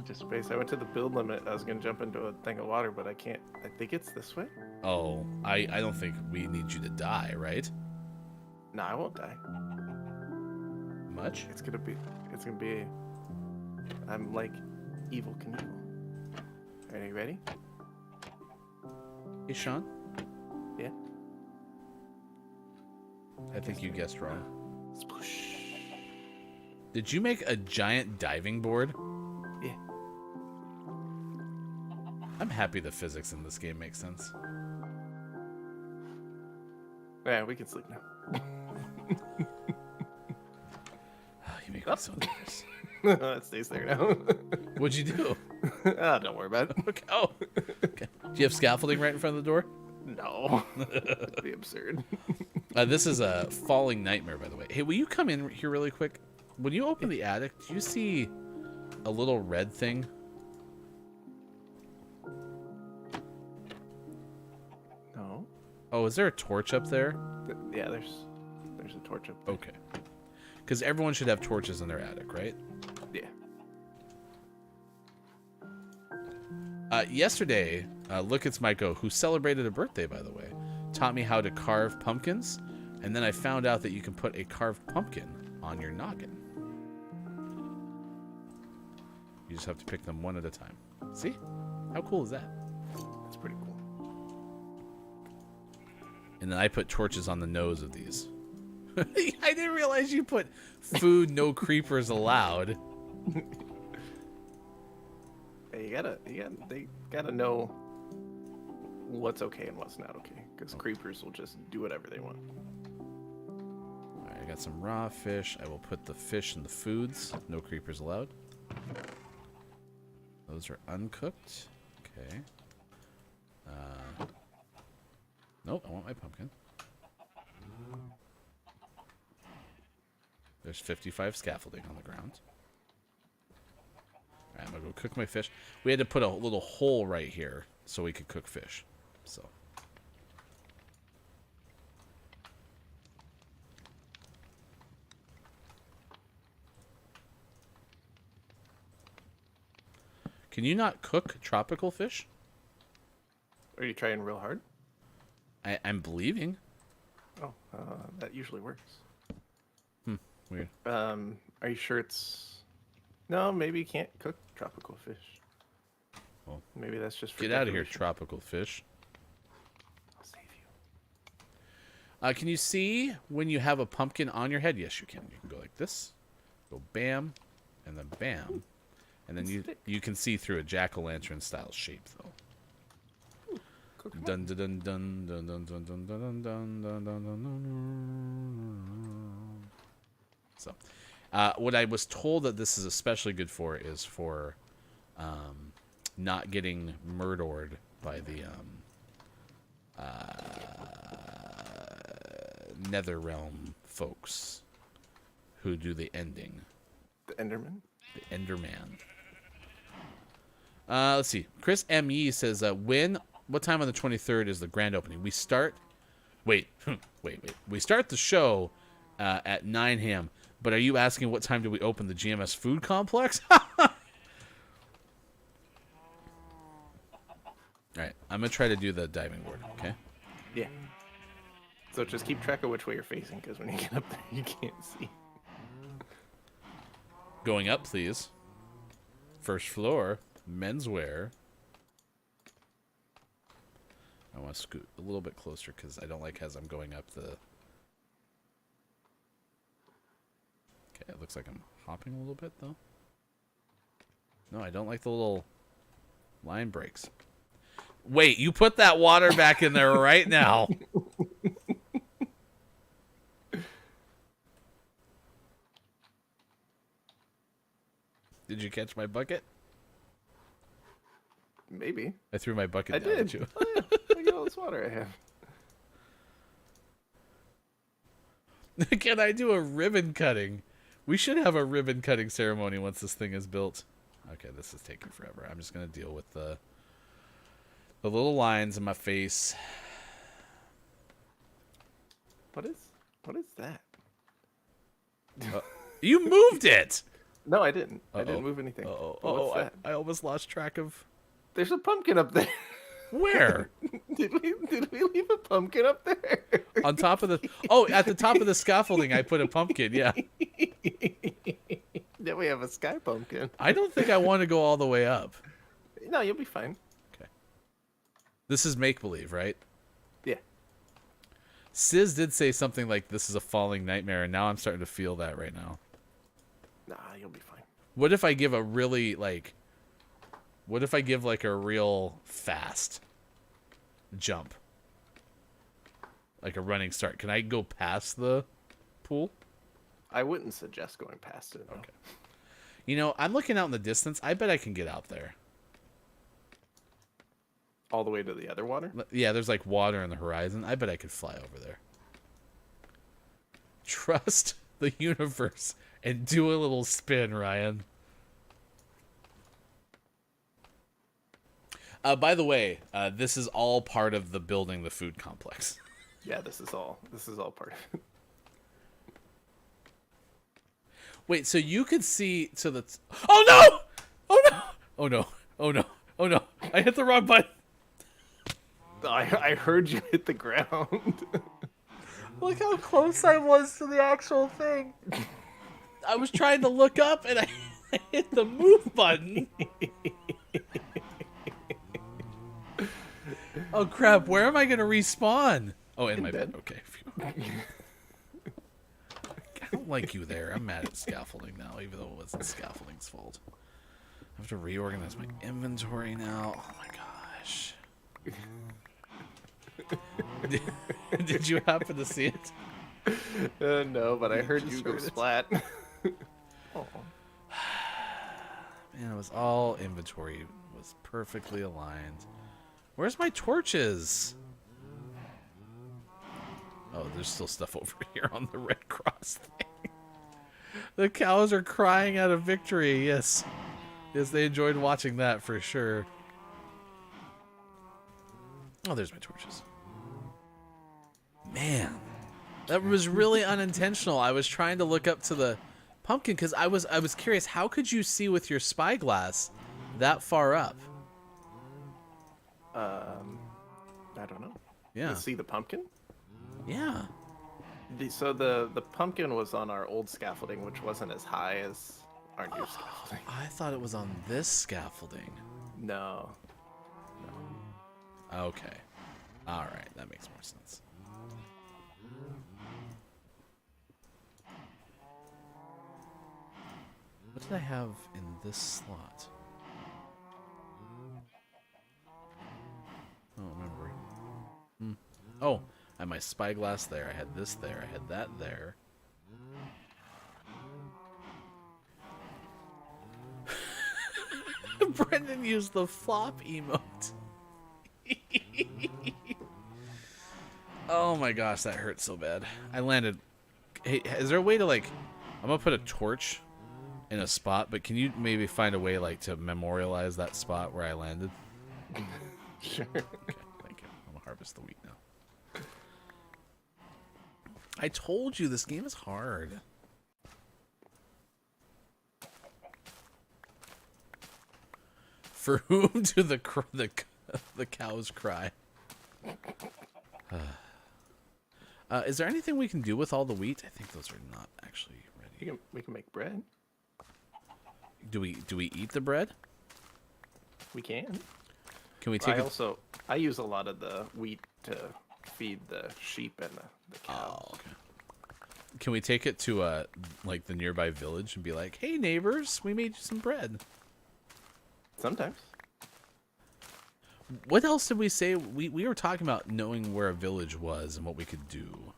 D: To space. I went to the build limit. I was going to jump into a thing of water, but I can't. I think it's this way.
C: Oh, I don't think we need you to die, right?
D: No, I won't die.
C: Much?
D: It's going to be... I'm like Evil Knievel. Are you ready?
C: Hey, Sean?
D: Yeah?
C: I think you guessed wrong.
D: Sploosh.
C: Did you make a giant diving board?
D: Yeah.
C: I'm happy the physics in this game makes sense.
D: Yeah, we can sleep now.
C: Oh, you make me so nervous.
D: It stays there now.
C: What'd you do?
D: Don't worry about it.
C: Okay. Oh. Okay. Do you have scaffolding right in front of the door?
D: No. That'd be absurd.
C: This is a falling nightmare, by the way. Hey, will you come in here really quick? When you open the attic, do you see a little red thing?
D: No.
C: Oh, is there a torch up there?
D: Yeah, there's a torch up there.
C: Okay. Because everyone should have torches in their attic, right?
D: Yeah.
C: Yesterday, Look, Michael, who celebrated a birthday, by the way, taught me how to carve pumpkins, and then I found out that you can put a carved pumpkin on your noggin. You just have to pick them one at a time. See? How cool is that?
D: That's pretty cool.
C: And then I put torches on the nose of these. I didn't realize you put food, no creepers allowed.
D: Hey, they gotta know what's okay and what's not okay, because creepers will just do whatever they want.
C: All right, I got some raw fish. I will put the fish in the foods. No creepers allowed. Those are uncooked. Okay. Nope, I want my pumpkin. There's 55 scaffolding on the ground. All right, I'm going to go cook my fish. We had to put a little hole right here so we could cook fish. So. Can you not cook tropical fish?
D: Are you trying real hard?
C: I'm believing.
D: Oh, that usually works.
C: Weird.
D: Are you sure it's... No, maybe you can't cook tropical fish.
C: Well,
D: maybe that's just for
C: get out of here,
D: decoration.
C: tropical fish.
D: I'll save
C: Can you see when you have a pumpkin on your head? Yes, you can. You can go like this. Go bam, and then bam. And then you can see through a jack-o'-lantern style shape, though. Dun dun dun dun dun dun dun dun dun dun dun dun dun. So, what I was told that this is especially good for is for not getting murdered by the Nether Realm folks who do the ending.
D: The Enderman?
C: The Enderman. Let's see. Chris M. Yee says, what time on the 23rd is the grand opening? We start... Wait. We start the show at 9 a.m., but are you asking what time do we open the GMS food complex? All right. I'm going to try to do the diving board, okay?
D: Yeah. So just keep track of which way you're facing, because when you get up there, you can't see.
C: Going up, please. First floor. Menswear. I want to scoot a little bit closer because I don't like as I'm going up the... Okay, it looks like I'm hopping a little bit, though. No, I don't like the little line breaks. Wait, you put that water back in there right now. Did you catch my bucket?
D: Maybe.
C: I threw my bucket
D: I
C: down
D: did.
C: at you.
D: Oh, yeah. Look at all this water I have.
C: Can I do a ribbon cutting? We should have a ribbon cutting ceremony once this thing is built. Okay, this is taking forever. I'm just going to deal with the little lines in my face.
D: What is that?
C: You moved it!
D: No, I didn't. I didn't move anything. What's that?
C: I almost lost track of...
D: There's a pumpkin up there.
C: Where?
D: Did we leave a pumpkin up there?
C: On top of the... Oh, at the top of the scaffolding, I put a pumpkin, yeah.
D: Then we have a sky pumpkin.
C: I don't think I want to go all the way up.
D: No, you'll be fine.
C: Okay. This is make-believe, right?
D: Yeah.
C: Sis did say something like, this is a falling nightmare, and now I'm starting to feel that right now.
D: Nah, you'll be fine.
C: What if I give a really, like... What if I give, like, a real fast jump? Like a running start. Can I go past the pool?
D: I wouldn't suggest going past it. No.
C: Okay. You know, I'm looking out in the distance. I bet I can get out there.
D: All the way to the other water?
C: Yeah, there's, like, water on the horizon. I bet I could fly over there. Trust the universe and do a little spin, Ryan. By the way, this is all part of the building the food complex.
D: Yeah, this is all part of it.
C: Wait, so you could see to the... Oh, no! Oh, no! Oh, no. Oh, no. Oh, no. I hit the wrong button.
D: I heard you hit the ground.
C: Look how close I was to the actual thing. I was trying to look up, and I hit the move button. Oh, crap. Where am I going to respawn? Oh, in my bed. Okay. I don't like you there. I'm mad at scaffolding now, even though it wasn't scaffolding's fault. I have to reorganize my inventory now. Oh, my gosh. Did you happen to see it?
D: No, but I heard you go splat. Oh.
C: Man, it was all inventory. Was perfectly aligned. Where's my torches? Oh, there's still stuff over here on the Red Cross thing. The cows are crying out of victory. Yes. Yes, they enjoyed watching that for sure. Oh, there's my torches. Man, that was really unintentional. I was trying to look up to the pumpkin because I was curious. How could you see with your spyglass that far up?
D: I don't know.
C: Yeah.
D: You see the pumpkin?
C: Yeah.
D: So the pumpkin was on our old scaffolding, which wasn't as high as our new scaffolding.
C: I thought it was on this scaffolding.
D: No.
C: Okay. All right, that makes more sense. What did I have in this slot? I don't remember. Oh, I had my spyglass there. I had this there. I had that there. Brendan used the flop emote. Oh my gosh, that hurt so bad. I landed. Hey, is there a way to like? I'm gonna put a torch in a spot, but can you maybe find a way like to memorialize that spot where I landed?
D: Sure.
C: Okay, thank you. I'm gonna harvest the wheat now. I told you this game is hard. For whom do the cows cry? Is there anything we can do with all the wheat? I think those are not actually ready.
D: We can make bread.
C: Do we eat the bread?
D: We can.
C: Can we take?
D: I use a lot of the wheat to feed the sheep and the cows.
C: Oh, okay. Can we take it to like the nearby village and be like, "Hey neighbors, we made you some bread."
D: Sometimes.
C: What else did we say? We were talking about knowing where a village was and what we could do.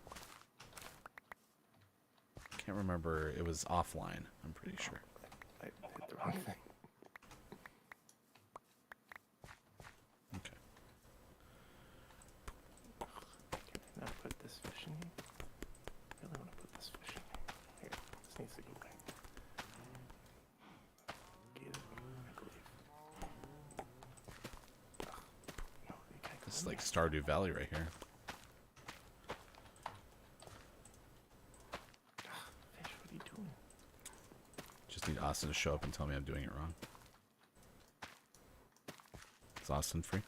C: Can't remember. It was offline, I'm pretty sure.
D: I hit the wrong thing.
C: Okay.
D: Can I now put this fish in here? I really want to put this fish in here. Here, this needs to go back. Get it, I believe. No, you can't go
C: This is
D: in
C: like Stardew Valley right here.
D: there. Fish, what are you doing?
C: Just need Austin to show up and tell me I'm doing it wrong. Is Austin free?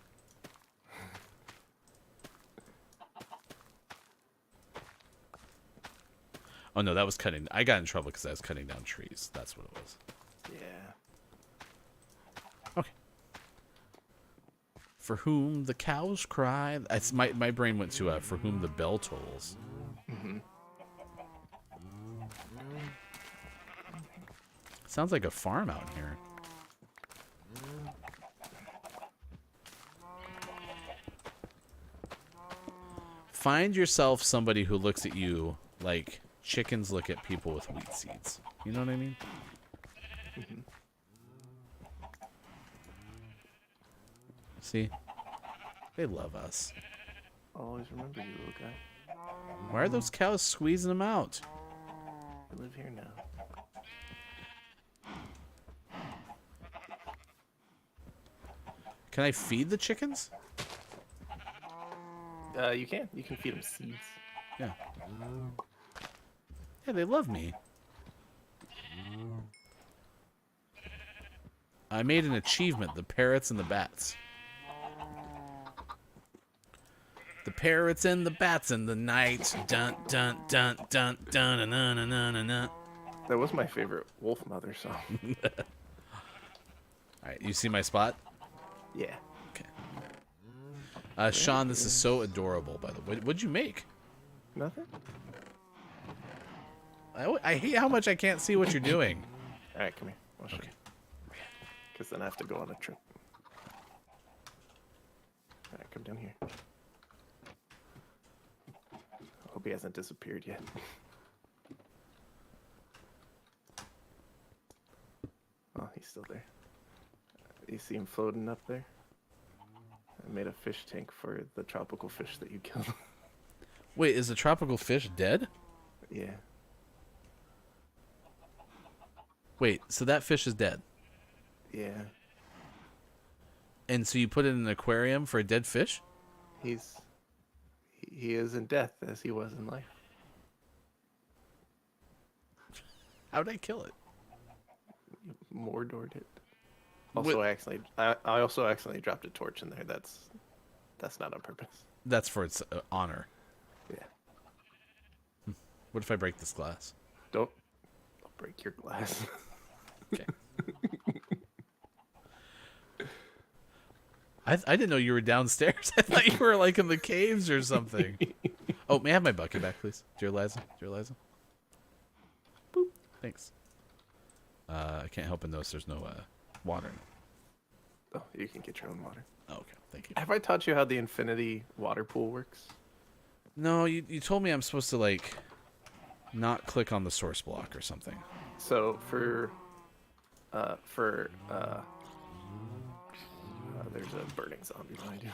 C: Oh no, that was cutting. I got in trouble because I was cutting down trees. That's what it was.
D: Yeah.
C: Okay. For whom the cows cry. It's my brain went to for whom the bell tolls.
D: Mm-hmm.
C: Sounds like a farm out here. Find yourself somebody who looks at you like chickens look at people with wheat seeds. You know what I mean?
D: Mm-hmm.
C: See? They love us.
D: I'll always remember you, little guy.
C: Why are those cows squeezing them out?
D: I live here now.
C: Can I feed the chickens?
D: You can. You can feed them seeds.
C: Yeah. Yeah, they love me. I made an achievement, the parrots and the bats. The parrots and the bats in the night. Dun dun dun dun dun dun dun dun dun dun.
D: That was my favorite Wolf Mother song.
C: Alright, you see my spot?
D: Yeah.
C: Okay. Sean, this is so adorable, by the way. What'd you make?
D: Nothing?
C: I hate how much I can't see what you're doing.
D: Alright, come here. I'll show you. Because then I have to go on a trip. Alright, come down here. I hope he hasn't disappeared yet. Oh, he's still there. You see him floating up there? I made a fish tank for the tropical fish that you killed.
C: Wait, is the tropical fish dead?
D: Yeah.
C: Wait, so that fish is dead?
D: Yeah.
C: And so you put it in an aquarium for a dead fish?
D: He is in death as he was in life.
C: How'd I kill it?
D: Mordored it. Also, I also accidentally dropped a torch in there. That's not on purpose.
C: That's for its honor.
D: Yeah.
C: What if I break this glass?
D: Don't break your glass.
C: Okay. I didn't know you were downstairs. I thought you were like in the caves or something. Oh, may I have my bucket back, please? Dear Liza? Boop. Thanks. I can't help but notice there's no water in it.
D: Oh, you can get your own water.
C: Oh, okay, thank you.
D: Have I taught you how the infinity water pool works?
C: No, you told me I'm supposed to, like, not click on the source block or something.
D: So there's a burning zombie behind you.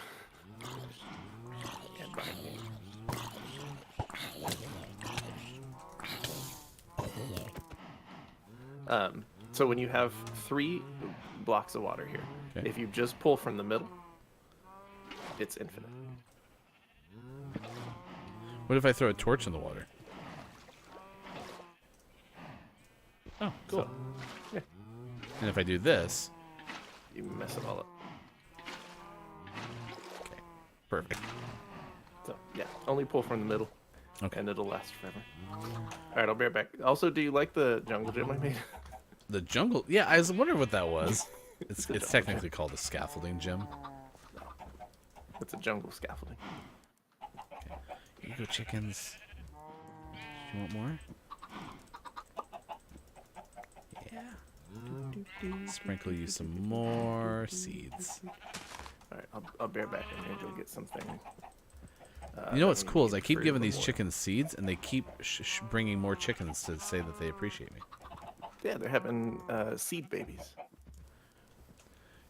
D: And behind me. So when you have 3 blocks of water here,
C: Okay.
D: if you just pull from the middle, it's infinite.
C: What if I throw a torch in the water? Oh, cool.
D: So, yeah,
C: And if I do this,
D: you mess it all up.
C: okay, perfect.
D: So yeah, only pull from the middle,
C: Okay.
D: and it'll last forever. All right, I'll be right back. Also, do you like the jungle gym I made?
C: The jungle. Yeah, I was wondering what that was. It's technically called a scaffolding gym.
D: It's a jungle scaffolding.
C: Here you go, chickens. Do you want more? Yeah. Sprinkle you some more seeds.
D: All right, I'll be right back, and then you'll get something.
C: You know what's
D: that we
C: cool is
D: need
C: I keep
D: for
C: giving
D: the
C: these
D: more.
C: chickens seeds, and they keep bringing more chickens to say that they appreciate me.
D: Yeah, they're having seed babies.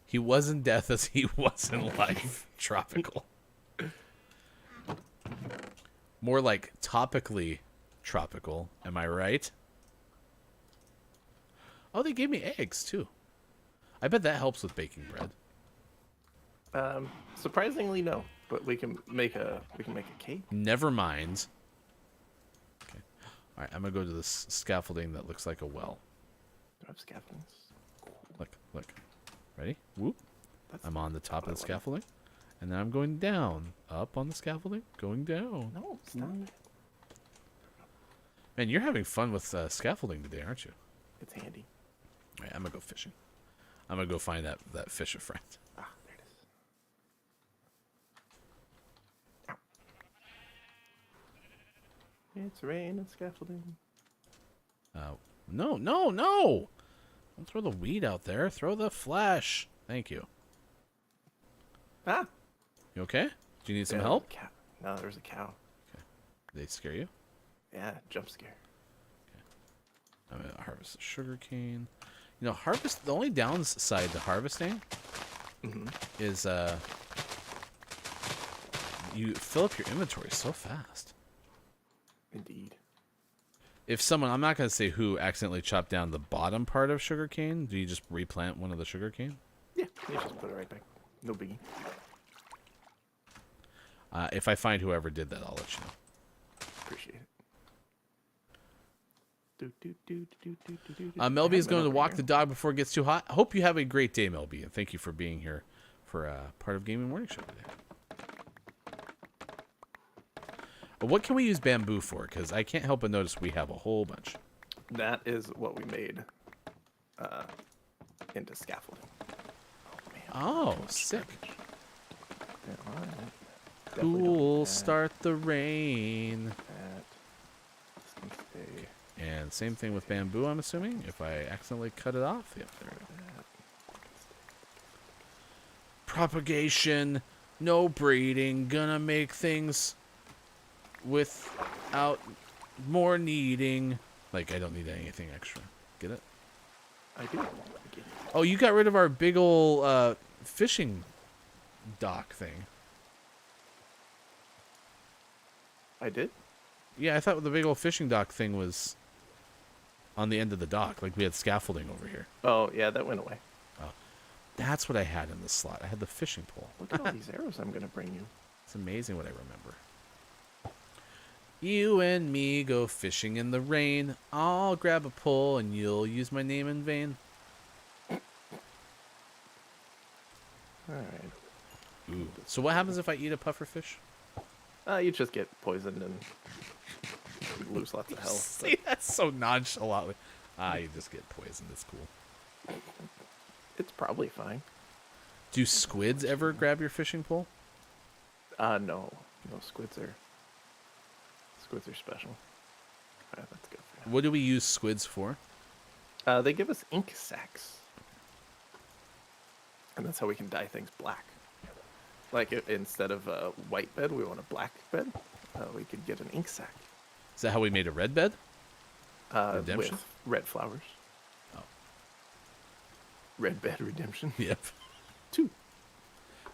C: He was in death as he was in life. Tropical. More like topically tropical. Am I right? Oh, they gave me eggs too. I bet that helps with baking bread.
D: Surprisingly, no. But we can make a cake.
C: Never mind. Okay. All right, I'm gonna go to this scaffolding that looks like a well.
D: Do I have scaffoldings?
C: Look. Ready? Whoop.
D: That's
C: I'm on the top of
D: what
C: the
D: I wanted.
C: scaffolding, and then I'm going down. Up on the scaffolding, going down.
D: No, stop it.
C: Man, you're having fun with scaffolding today, aren't you?
D: It's handy.
C: All right, I'm gonna go fishing. I'm gonna go find that fisher friend.
D: Ah, there it is. It's raining scaffolding.
C: No! Don't throw the weed out there. Throw the flash. Thank you.
D: Ah!
C: You okay? Do you need some
D: Yeah,
C: help?
D: Cow. No, there's a cow.
C: Did they scare you?
D: Yeah, jump scare.
C: I'm gonna harvest the sugar cane. You know, harvest. The only downside to harvesting is you fill up your inventory so fast.
D: Indeed.
C: If someone, I'm not gonna say who, accidentally chopped down the bottom part of sugar cane, do you just replant one of the sugar cane?
D: Yeah, you just put it right back. No biggie.
C: If I find whoever did that, I'll let you know.
D: Appreciate it.
C: Melby is going to walk the dog before it gets too hot. Hope you have a great day, Melby, and thank you for being here for part of Gaming Morning Show today. What can we use bamboo for? Because I can't help but notice we have a whole bunch.
D: That is what we made into scaffolding. Oh, man.
C: Oh, sick.
D: Yeah, all right. Definitely don't
C: Cool.
D: need that.
C: Start the rain.
D: That. This can stay.
C: And same thing with bamboo, I'm assuming. If I accidentally cut it off. Yep, there we go. Propagation. No breeding. Gonna make things without more needing. Like, I don't need anything extra. Get it?
D: I do.
C: Oh, you got rid of our big ol' fishing dock thing.
D: I did?
C: Yeah, I thought the big old fishing dock thing was on the end of the dock. Like, we had scaffolding over here.
D: Oh, yeah, that went away.
C: That's what I had in the slot. I had the fishing pole.
D: Look at all these arrows I'm going to bring you.
C: It's amazing what I remember. You and me go fishing in the rain. I'll grab a pole and you'll use my name in vain.
D: Alright.
C: Ooh. So what happens if I eat a puffer fish?
D: You just get poisoned and lose lots of health.
C: See, that's so nonchalantly. You just get poisoned. It's cool.
D: It's probably fine.
C: Do squids ever grab your fishing pole?
D: No. No, squids are Squids are special. All right, that's good for
C: What do we use squids for?
D: now. They give us ink sacs. And that's how we can dye things black. Like instead of a white bed, we want a black bed. We could get an ink sac.
C: Is that how we made a red bed? Redemption?
D: With red flowers.
C: Oh.
D: Red bed redemption.
C: Yep.
D: 2.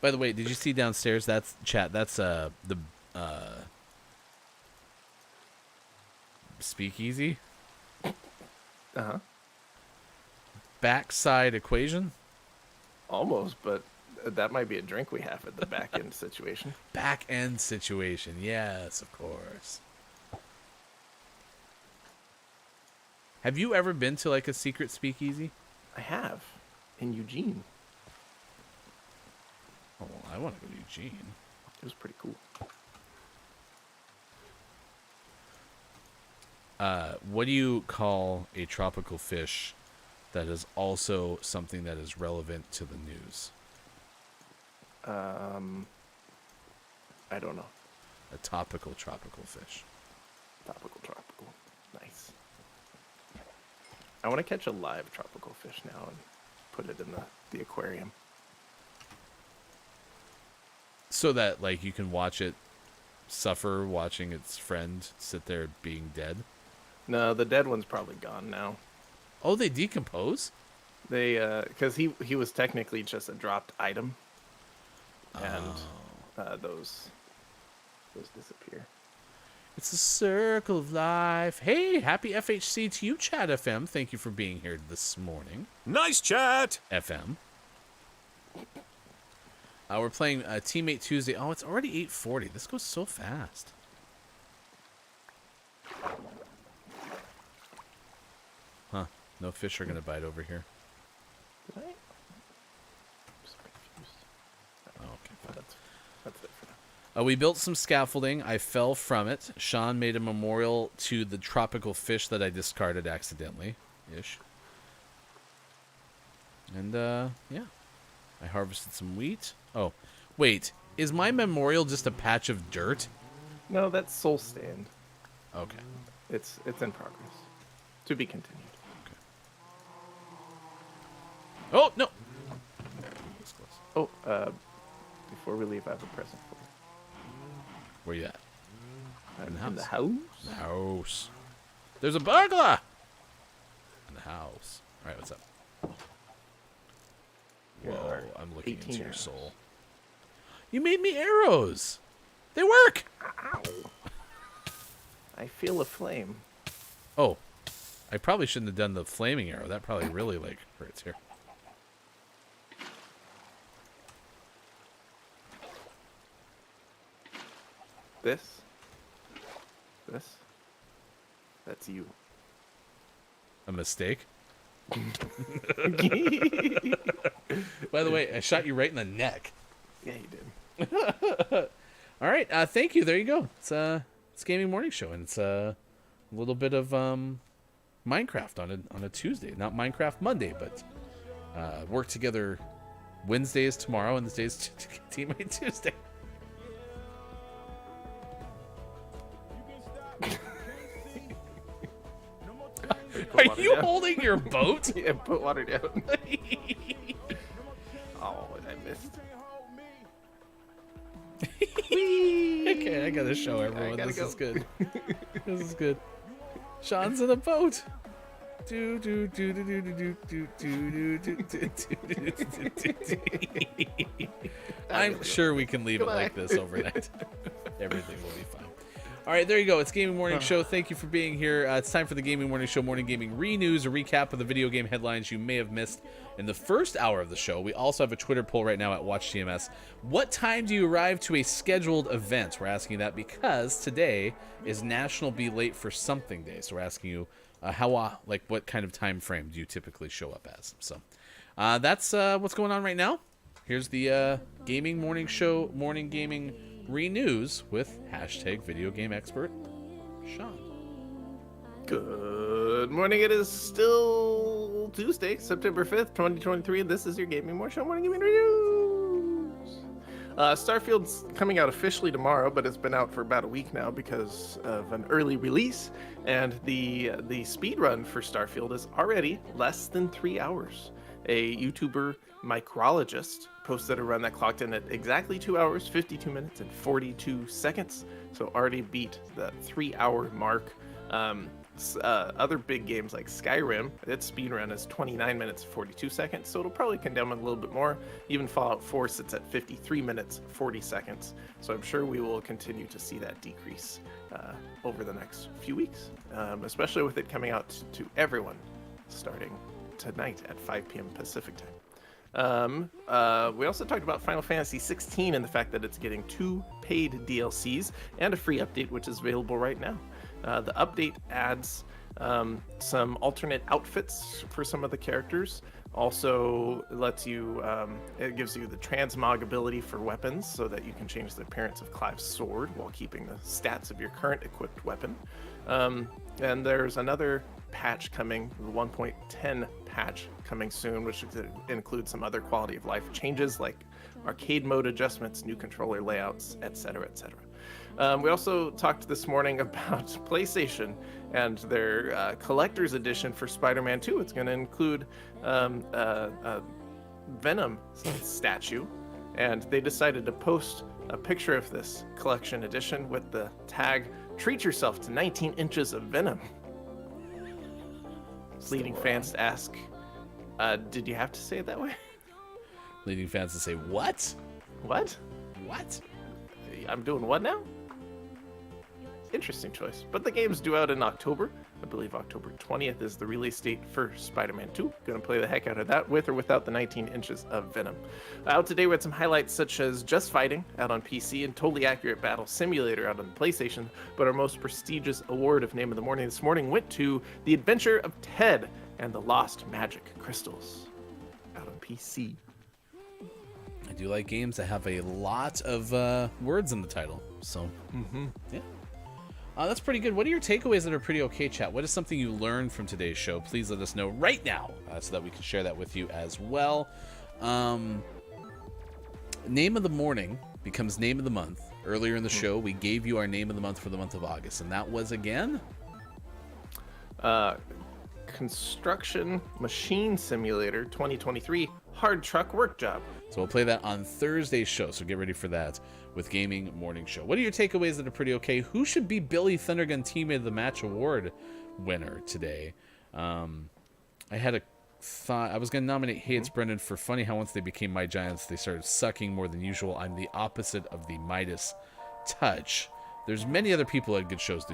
C: By the way, did you see downstairs? That's chat. That's the speakeasy.
D: Uh-huh.
C: Backside equation.
D: Almost, but that might be a drink we have at the back end situation.
C: Back end situation. Yes, of course. Have you ever been to like a secret speakeasy?
D: I have. In Eugene.
C: Oh, well, I want to go to Eugene.
D: It was pretty cool.
C: What do you call a tropical fish that is also something that is relevant to the news?
D: I don't know.
C: A topical tropical fish.
D: Tropical. Nice. I want to catch a live tropical fish now and put it in the aquarium.
C: So that, like, you can watch it suffer watching its friend sit there being dead?
D: No, the dead one's probably gone now.
C: Oh, they decompose?
D: They, because he was technically just a dropped item. And those disappear.
C: It's a circle of life. Hey, happy FHC to you, Chat FM. Thank you for being here this morning.
B: Nice chat!
C: FM. We're playing Teammate Tuesday. Oh, it's already 8:40. This goes so fast. Huh. No fish are going to bite over here.
D: Did I? I'm so confused.
C: Oh, okay, fine.
D: That's it for now.
C: We built some scaffolding. I fell from it. Sean made a memorial to the tropical fish that I discarded accidentally. Ish. And, yeah. I harvested some wheat. Oh, wait. Is my memorial just a patch of dirt?
D: No, that's Soul Stand.
C: Okay.
D: It's in progress. To be continued.
C: Oh, no! This close.
D: Oh, before we leave, I have a present for you.
C: Where you at? In the house.
D: In the house?
C: In the house. There's a burglar! In the house. Alright, what's up? Whoa, I'm looking into your soul. You made me arrows! They work!
D: Ow. I feel a flame.
C: Oh. I probably shouldn't have done the flaming arrow. That probably really, like, hurts here.
D: This. That's you.
C: A mistake? By the way, I shot you right in the neck.
D: Yeah, you did.
C: All right, thank you. There you go. It's Gaming Morning Show, and it's a little bit of Minecraft on a Tuesday. Not Minecraft Monday, but work together. Wednesday is tomorrow, and this day is Teammate Tuesday. Are you holding your boat?
D: Yeah, put water down. Oh, I missed.
C: Okay, I gotta show everyone. This is good. This is good. Sean's in a boat. I'm sure we can leave it like this overnight. Everything will be fine. All right, there you go. It's Gaming Morning Show. Thank you for being here. It's time for the Gaming Morning Show Morning Gaming Re-News, a recap of the video game headlines you may have missed in the first hour of the show. We also have a Twitter poll right now at Watch GMS. What time do you arrive to a scheduled event? We're asking that because today is National Be Late for Something Day. So we're asking you what kind of time frame do you typically show up as? So that's what's going on right now. Here's the Gaming Morning Show Morning Gaming Re-News with #Video Game Expert Sean.
D: Good morning. It is still Tuesday, September 5th, 2023, and this is your Gaming Morning Show Morning Gaming News. Starfield's coming out officially tomorrow, but it's been out for about a week now because of an early release. And the speed run for Starfield is already less than 3 hours. A YouTuber micrologist posted a run that clocked in at exactly 2 hours, 52 minutes, and 42 seconds. So already beat the 3 hour mark. Other big games like Skyrim, its speedrun is 29 minutes 42 seconds, so it'll probably come down a little bit more. Even Fallout 4 sits at 53 minutes 40 seconds, so I'm sure we will continue to see that decrease over the next few weeks, especially with it coming out to everyone starting tonight at 5 p.m. Pacific time. We also talked about Final Fantasy 16 and the fact that it's getting 2 paid DLCs and a free update, which is available right now. The update adds some alternate outfits for some of the characters. Also lets you, it gives you the transmog ability for weapons so that you can change the appearance of Clive's sword while keeping the stats of your current equipped weapon. And there's another patch coming, the 1.10 patch coming soon, which includes some other quality of life changes like arcade mode adjustments, new controller layouts, etc., etc. We also talked this morning about PlayStation and their collector's edition for Spider-Man 2. It's going to include a Venom statue, and they decided to post a picture of this collection edition with the tag, "Treat yourself to 19 inches of Venom." Leading fans to ask, did you have to say it that way?
C: Leading fans to say, what?
D: What?
C: What?
D: I'm doing what now? Interesting choice. But the game's due out in October. I believe October 20th is the release date for Spider-Man 2. Gonna play the heck out of that with or without the 19 inches of Venom. Out today we had some highlights such as Just Fighting out on PC and Totally Accurate Battle Simulator out on PlayStation. But our most prestigious award of Name of the Morning this morning went to The Adventure of Ted and the Lost Magic Crystals out on PC.
C: I do like games that have a lot of words in the title. So, yeah. That's pretty good. What are your takeaways that are pretty okay, chat? What is something you learned from today's show? Please let us know right now so that we can share that with you as well. Name of the morning becomes name of the month. Earlier in the show, we gave you our name of the month for the month of August, and that was again?
D: Construction Machine Simulator 2023 Hard Truck Work Job.
C: So we'll play that on Thursday's show, so get ready for that with Gaming Morning Show. What are your takeaways that are pretty okay? Who should be Billy Thundergun Teammate of the Match Award winner today? I had a thought. I was going to nominate Hey It's Brendan for funny how once they became My Giants, they started sucking more than usual. I'm the opposite of the Midas touch. There's many other who had good shows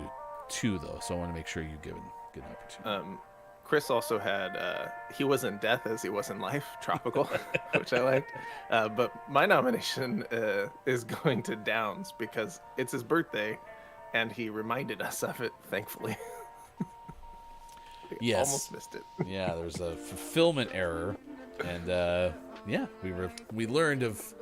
C: too, though, so I want to make sure you give it a good opportunity.
D: Chris also had He Was in Death as He Was in Life, Tropical, which I liked. But my nomination is going to Downs because it's his birthday, and he reminded us of it, thankfully.
C: Yes.
D: Almost missed it.
C: Yeah, there's a fulfillment error, and yeah, we learned of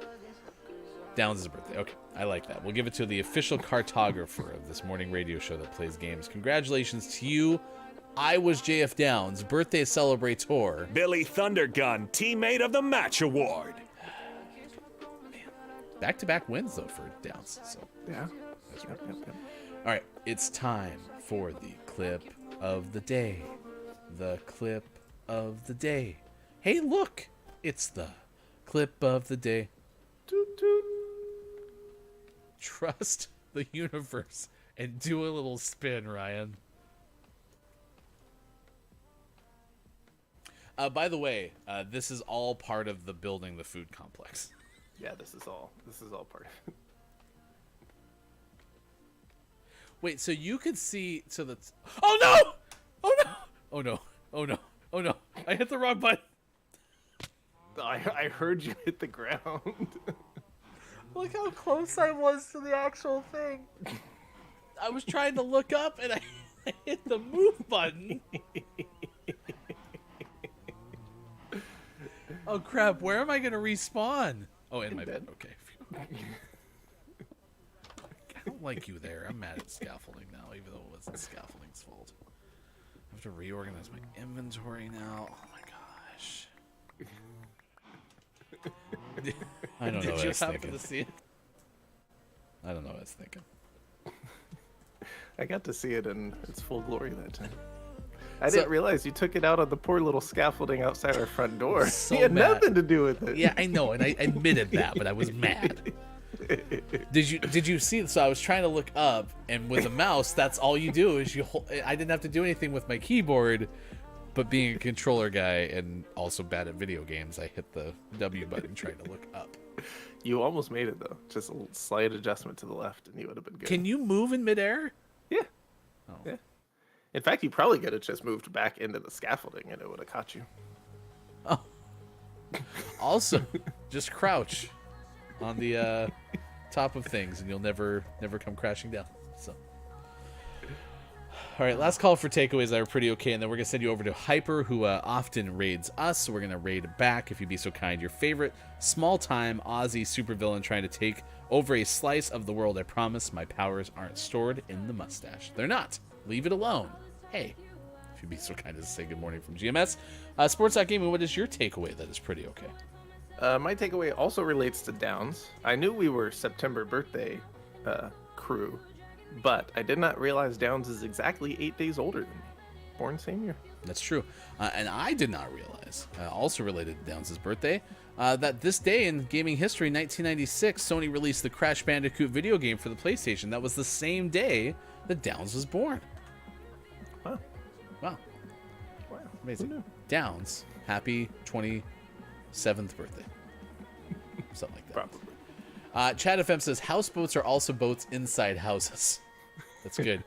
C: Downs' birthday. Okay, I like that. We'll give it to the official cartographer of this morning radio show that plays games. Congratulations to you. I was JF Downs, birthday celebrator.
B: Billy Thundergun, Teammate of the Match Award.
C: Man, back-to-back wins, though, for Downs. So
D: Yeah.
C: that's right. All right, it's time for the clip of the day. The clip of the day. Hey, look, it's the clip of the day.
D: Toot, toot.
C: Trust the universe and do a little spin, Ryan. By the way, this is all part of the building the food complex.
D: Yeah, this is all part of it.
C: Wait, so you could see to the... Oh, no! Oh, no! Oh, no. Oh, no. Oh, no. I hit the wrong button.
D: I heard you hit the ground.
C: Look how close I was to the actual thing. I was trying to look up, and I hit the move button. Oh, crap. Where am I going to respawn? Oh, in my bed. Okay. I don't like you there. I'm mad at scaffolding now, even though it wasn't scaffolding's fault. I have to reorganize my inventory now. Oh, my gosh. I don't know
D: Did
C: what I
D: you
C: was
D: happen
C: thinking.
D: to see it?
C: I don't know what I was thinking.
D: I got to see it in its full glory that time. I didn't realize you took it out on the poor little scaffolding outside our front door.
C: So
D: He had
C: mad.
D: nothing to do with it.
C: Yeah, I know, and I admitted that, but I was mad. Did you see? So I was trying to look up, and with a mouse, that's all you do is you hold. I didn't have to do anything with my keyboard, but being a controller guy and also bad at video games, I hit the W button trying to look up.
D: You almost made it though. Just a slight adjustment to the left, and you would have been good.
C: Can you move in midair?
D: Yeah.
C: Oh.
D: Yeah. In fact, you probably could have just moved back into the scaffolding, and it would have caught you.
C: Oh. Also, just crouch on the top of things, and you'll never come crashing down. So, all right, last call for takeaways that are pretty okay, and then we're gonna send you over to Hyper, who often raids us. So we're gonna raid back, if you'd be so kind. Your favorite small-time Aussie supervillain trying to take over a slice of the world. I promise my powers aren't stored in the mustache. They're not. Leave it alone. Hey, if you'd be so kind as to say good morning from GMS. Sports.gaming, what is your takeaway that is pretty okay?
D: My takeaway also relates to Downs. I knew we were September birthday crew, but I did not realize Downs is exactly 8 days older than me. Born same year.
C: That's true. And I did not realize, also related to Downs' birthday, that this day in gaming history, 1996, Sony released the Crash Bandicoot video game for the PlayStation. That was the same day that Downs was born.
D: Wow.
C: Wow.
D: Wow.
C: Amazing.
D: Who knew?
C: Downs, happy 27th birthday. Something like that.
D: Probably.
C: Chad FM says, houseboats are also boats inside houses. That's good.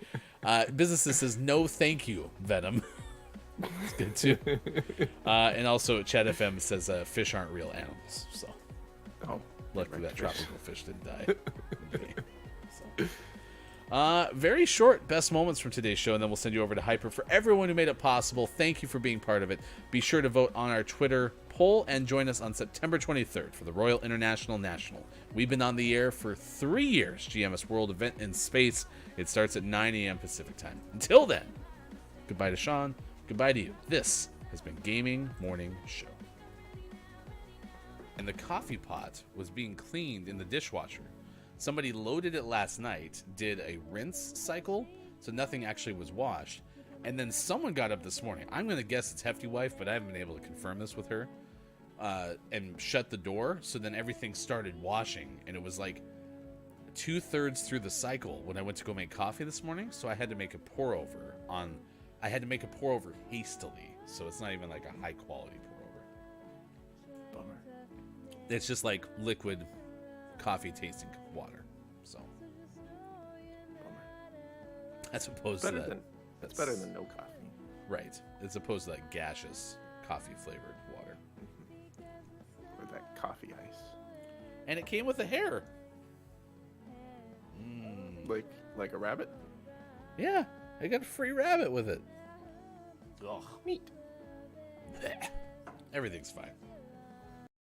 C: Businesses says, no thank you, Venom. That's good too. And also Chad FM says, fish aren't real animals. So, luckily that tropical fish didn't die. So. Very short best moments from today's show, and then we'll send you over to Hyper. For everyone who made it possible, thank you for being part of it. Be sure to vote on our Twitter poll and join us on September 23rd for the Royal International National. We've been on the air for 3 years. GMS World event in space. It starts at 9 a.m. Pacific time. Until then, goodbye to Sean. Goodbye to you. This has been Gaming Morning Show. And the coffee pot was being cleaned in the dishwasher. Somebody loaded it last night, did a rinse cycle, so nothing actually was washed. And then someone got up this morning. I'm going to guess it's Hefty Wife, but I haven't been able to confirm this with her. And shut the door, so then everything started washing. And it was like 2/3 through the cycle when I went to go make coffee this morning. So I had to make a pour over hastily. So it's not even like a high quality pour over.
D: Bummer.
C: It's just like liquid coffee tasting water. So as opposed to that,
D: that's better than no coffee.
C: Right. As opposed to that gaseous coffee flavored water.
D: Or that coffee ice.
C: And it came with a hair.
D: Like a rabbit?
C: Yeah, I got a free rabbit with it.
D: Ugh, neat.
C: Blech. Everything's fine.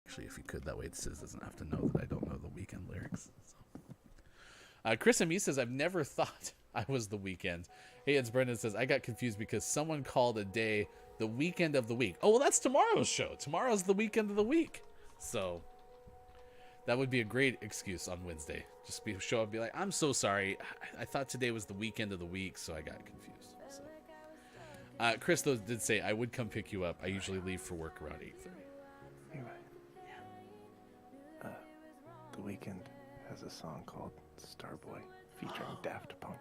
C: Actually, if you could, that way Sis doesn't have to know that I don't know the Weekend lyrics. So. Chris and me says, I've never thought I was the Weekend. Hey, it's Brendan says, I got confused because someone called a day the weekend of the week. Oh, well, that's tomorrow's show. Tomorrow's the weekend of the week. So that would be a great excuse on Wednesday. Just show up and be like, I'm so sorry. I thought today was the weekend of the week, so I got confused. So. Chris, though, did say, I would come pick you up. I usually leave for work around 8:30.
D: Anyway. The Weeknd has a song called Starboy featuring Daft Punk.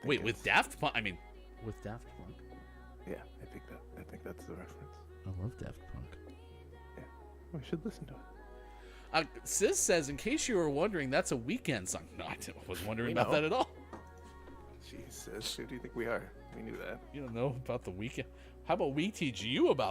C: Wait, with Daft Punk? I mean, with Daft Punk?
D: Yeah, I think that's the reference.
C: I love Daft Punk.
D: Yeah, we should listen to it.
C: Sis says, in case you were wondering, that's a Weekend song. No, I wasn't wondering about that at all.
D: Jesus, who do you think we are? We knew that.
C: You don't know about the Weekend. How about we teach you about